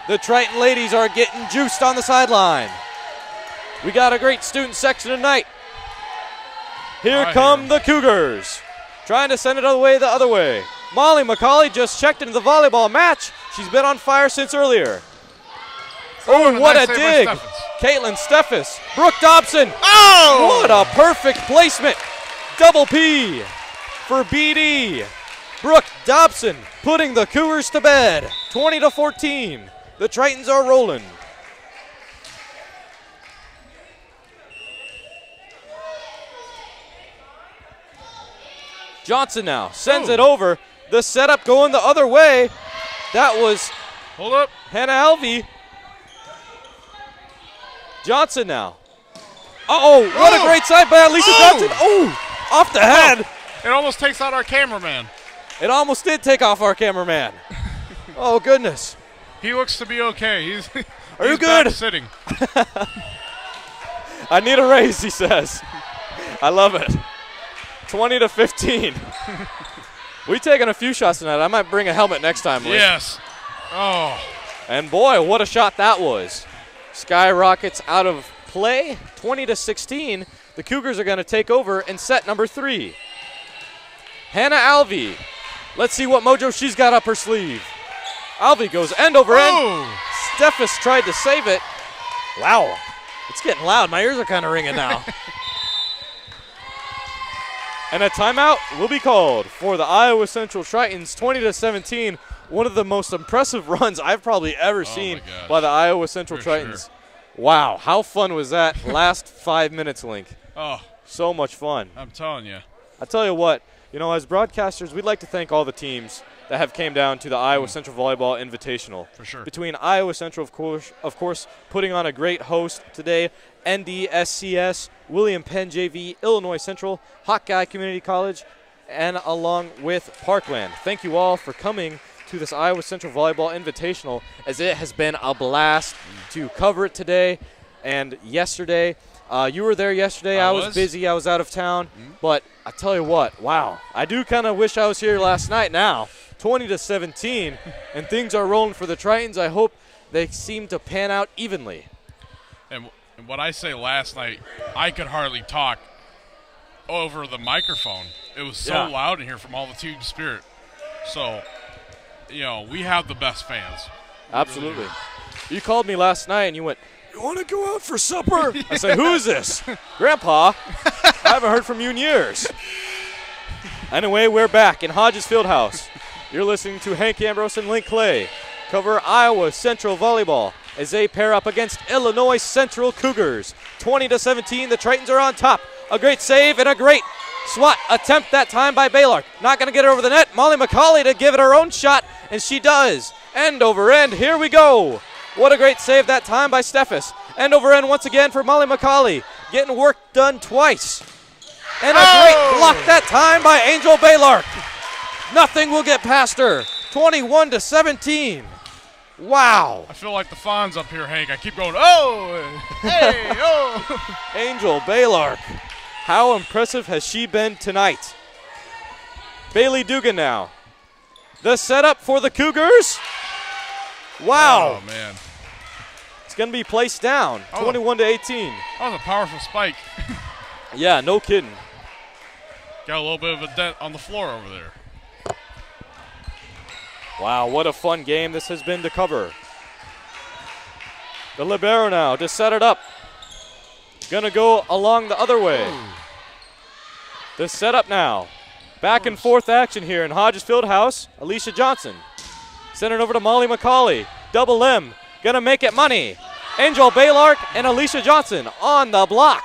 The Triton ladies are getting juiced on the sideline. We got a great student section tonight. Here come the Cougars. Trying to send it the other way. Molly McCauley just checked into the volleyball match. She's been on fire since earlier. Oh, what a dig. Caitlin Steffes. Brooke Dobson. Oh! What a perfect placement. Double P for BD. Brooke Dobson putting the Cougars to bed. 20-14. The Tritons are rolling. Johnson now sends it over. The setup going the other way. That was Hold up. Hannah Alvey. Johnson now. What a great side by Alicia Johnson. Off the head. It almost takes out our cameraman. It almost did take off our cameraman. Oh, goodness. He looks to be okay. He's Are you good? back sitting. I need a raise, he says. I love it. 20-15. We taking a few shots tonight. I might bring a helmet next time, Lee. Yes. Oh. And boy, what a shot that was. Skyrockets out of play. 20-16. The Cougars are going to take over in set number 3. Hannah Alvey. Let's see what mojo she's got up her sleeve. Alvey goes end over end. Steffes tried to save it. Wow. It's getting loud. My ears are kind of ringing now. And a timeout will be called for the Iowa Central Tritons. 20-17. One of the most impressive runs I've probably ever seen by the Iowa Central Tritons. Sure. Wow, how fun was that last 5 minutes, Link? Oh. So much fun. I'm telling you. I tell you what, as broadcasters, we'd like to thank all the teams that have came down to the Iowa Central Volleyball Invitational. For sure. Between Iowa Central, of course, putting on a great host today, NDSCS, William Penn JV, Illinois Central, Hawkeye Community College, and along with Parkland. Thank you all for coming to this Iowa Central Volleyball Invitational, as it has been a blast to cover it today and yesterday. You were there yesterday. I was busy. I was out of town. But I tell you what, wow. I do kind of wish I was here last night now. 20-17, and things are rolling for the Tritons. I hope they seem to pan out evenly. And what I say last night, I could hardly talk over the microphone. It was so loud in here from all the team spirit. So, we have the best fans. Absolutely. You called me last night and you went, "You want to go out for supper?" I said, "Who is this?" "Grandpa, I haven't heard from you in years." Anyway, we're back in Hodges Fieldhouse. You're listening to Hank Ambrose and Link Clay cover Iowa Central Volleyball as they pair up against Illinois Central Cougars. 20-17, the Tritons are on top. A great save and a great swat attempt that time by Baylor. Not going to get it over the net. Molly McCauley to give it her own shot, and she does. End over end. Here we go. What a great save that time by Steffes. End over end once again for Molly McCauley. Getting work done twice. And a great block that time by Angel Baylor. Nothing will get past her. 21-17. Wow. I feel like the Fonz up here, Hank. I keep going, hey, Angel Baylor. How impressive has she been tonight? Bailey Dugan now. The setup for the Cougars. Wow. Oh, man. It's going to be placed down, 21-18. That was a powerful spike. Yeah, no kidding. Got a little bit of a dent on the floor over there. Wow, what a fun game this has been to cover. The libero now to set it up. Gonna go along the other way. Ooh. The setup now. Back and forth action here in Hodges Fieldhouse. Alicia Johnson. Send it over to Molly McCauley. Double M. Gonna make it money. Angel Baylor and Alicia Johnson on the block.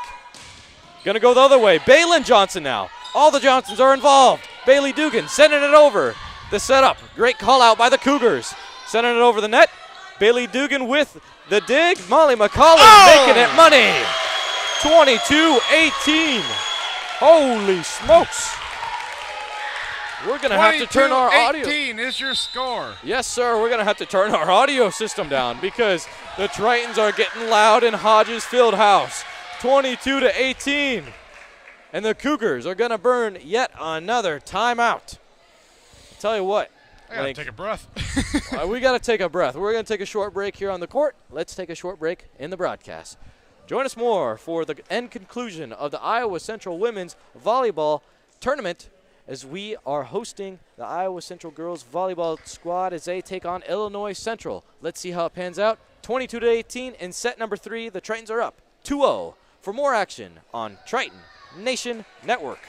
Gonna go the other way. Baylin Johnson now. All the Johnsons are involved. Bailey Dugan sending it over. The setup. Great call out by the Cougars. Sending it over the net. Bailey Dugan with the dig. Molly McCauley making it money. 22-18. Holy smokes. We're going to have to turn our audio. 18 is your score. Yes, sir. We're going to have to turn our audio system down because the Tritons are getting loud in Hodges Fieldhouse. 22-18. And the Cougars are going to burn yet another timeout. Tell you what. I got to take a breath. We got to take a breath. We're going to take a short break here on the court. Let's take a short break in the broadcast. Join us more for the end conclusion of the Iowa Central Women's Volleyball Tournament as we are hosting the Iowa Central girls volleyball squad as they take on Illinois Central. Let's see how it pans out. 22-18 in set number 3. The Tritons are up 2-0. For more action on Triton Nation Network.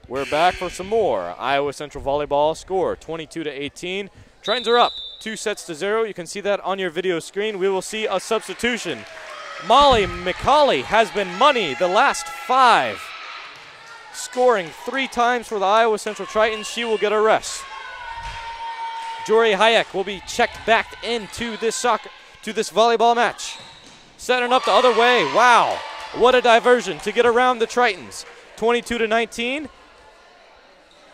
We're back for some more Iowa Central volleyball. Score 22-18. Tritons are up 2-0. You can see that on your video screen. We will see a substitution. Molly McCauley has been money the last 5, scoring 3 times for the Iowa Central Tritons. She will get a rest. Jory Hayek will be checked back into this volleyball match. Setting up the other way. Wow, what a diversion to get around the Tritons. 22-19.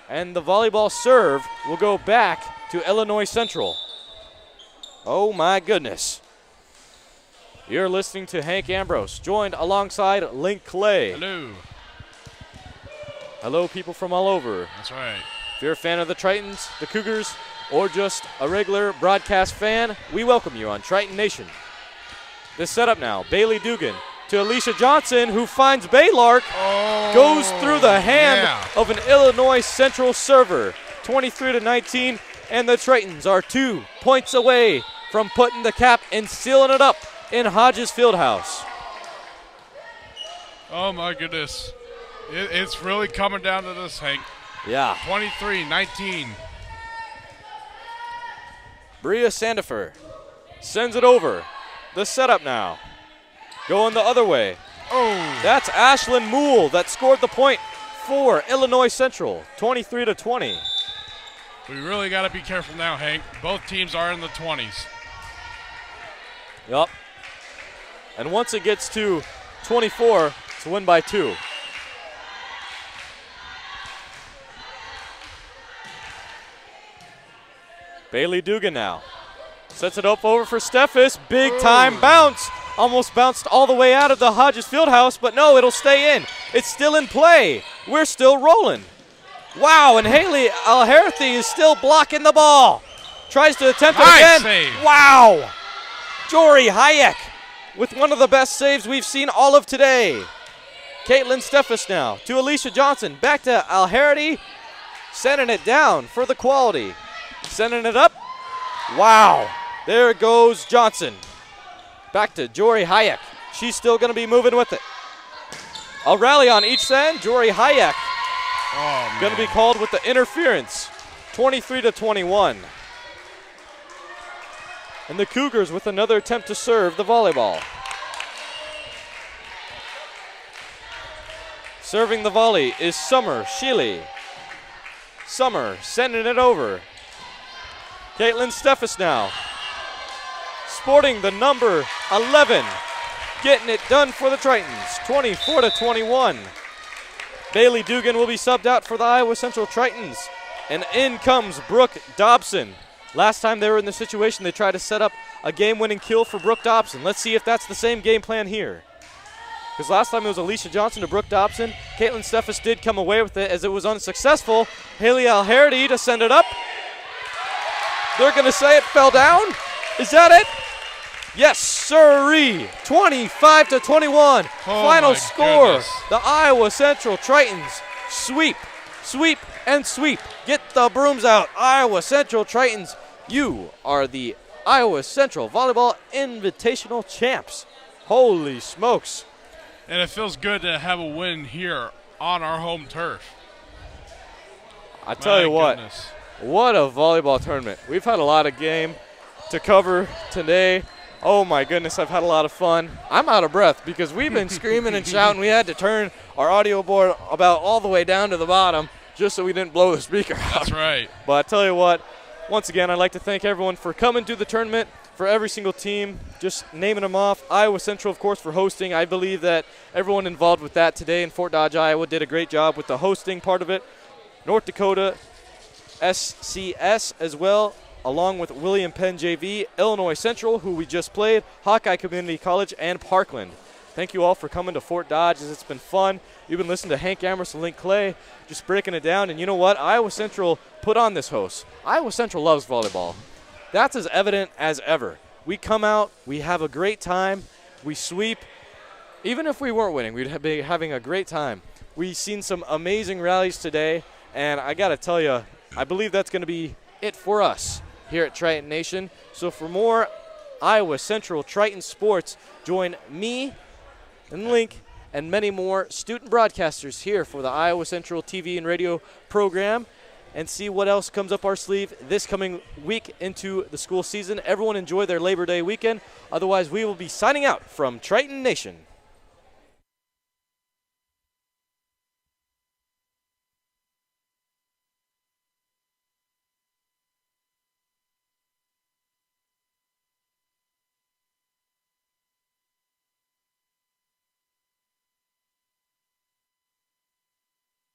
And the volleyball serve will go back to Illinois Central. Oh my goodness. You're listening to Hank Ambrose, joined alongside Link Clay. Hello. Hello, people from all over. That's right. If you're a fan of the Tritons, the Cougars, or just a regular broadcast fan, we welcome you on Triton Nation. This setup now, Bailey Dugan to Alicia Johnson, who finds Baylark, goes through the hand of an Illinois Central server. 23-19, and the Tritons are 2 points away from putting the cap and sealing it up in Hodges Fieldhouse. Oh, my goodness. It's really coming down to this, Hank. Yeah. 23-19. Bria Sandifer sends it over. The setup now. Going the other way. Oh. That's Ashlyn Moole that scored the point for Illinois Central, 23-20. We really got to be careful now, Hank. Both teams are in the 20s. Yup. And once it gets to 24, it's a win by 2. Bailey Dugan now. Sets it up over for Steffes. Big time bounce. Almost bounced all the way out of the Hodges Fieldhouse, but no, it'll stay in. It's still in play. We're still rolling. Wow, and Haley Alherthy is still blocking the ball. Tries to attempt it again. Save. Wow. Jory Hayek with one of the best saves we've seen all of today. Caitlin Steffes now to Alicia Johnson. Back to Alherthy. Sending it down for the quality. Sending it up. Wow. There goes Johnson. Back to Jory Hayek. She's still going to be moving with it. A rally on each end. Jory Hayek going to be called with the interference. 23-21. And the Cougars with another attempt to serve the volleyball. Serving the volley is Summer Sheely. Summer sending it over. Caitlin Steffes now. Sporting the number 11. Getting it done for the Tritons. 24-21. Bailey Dugan will be subbed out for the Iowa Central Tritons. And in comes Brooke Dobson. Last time they were in the situation, they tried to set up a game-winning kill for Brooke Dobson. Let's see if that's the same game plan here. Because last time it was Alicia Johnson to Brooke Dobson. Caitlin Steffes did come away with it as it was unsuccessful. Haley Alherthy to send it up. They're going to say it fell down. Is that it? Yes, sirree. 25-21. Final score. Goodness. The Iowa Central Tritons sweep, sweep, and sweep. Get the brooms out. Iowa Central Tritons, you are the Iowa Central Volleyball Invitational Champs. Holy smokes. and it feels good to have a win here on our home turf. I tell you what, goodness. what a volleyball tournament. We've had a lot of game to cover today. Oh my goodness, I've had a lot of fun. I'm out of breath because we've been screaming and shouting. We had to turn our audio board about all the way down to the bottom just so we didn't blow the speaker out. That's right. But I tell you what, once again, I'd like to thank everyone for coming to the tournament, for every single team, just naming them off. Iowa Central, of course, for hosting. I believe that everyone involved with that today in Fort Dodge, Iowa, did a great job with the hosting part of it. North Dakota SCS as well, along with William Penn JV, Illinois Central, who we just played, Hawkeye Community College, and Parkland. Thank you all for coming to Fort Dodge. It's been fun. You've been listening to Hank Amherst and Link Clay, just breaking it down. And you know what? Iowa Central put on this host. Iowa Central loves volleyball. That's as evident as ever. We come out, we have a great time, we sweep. Even if we weren't winning, we'd be having a great time. We've seen some amazing rallies today, and I got to tell you, I believe that's going to be it for us here at Triton Nation. So for more Iowa Central Triton sports, join me and Link and many more student broadcasters here for the Iowa Central TV and radio program, and see what else comes up our sleeve this coming week into the school season. Everyone enjoy their Labor Day weekend. Otherwise, we will be signing out from Triton Nation.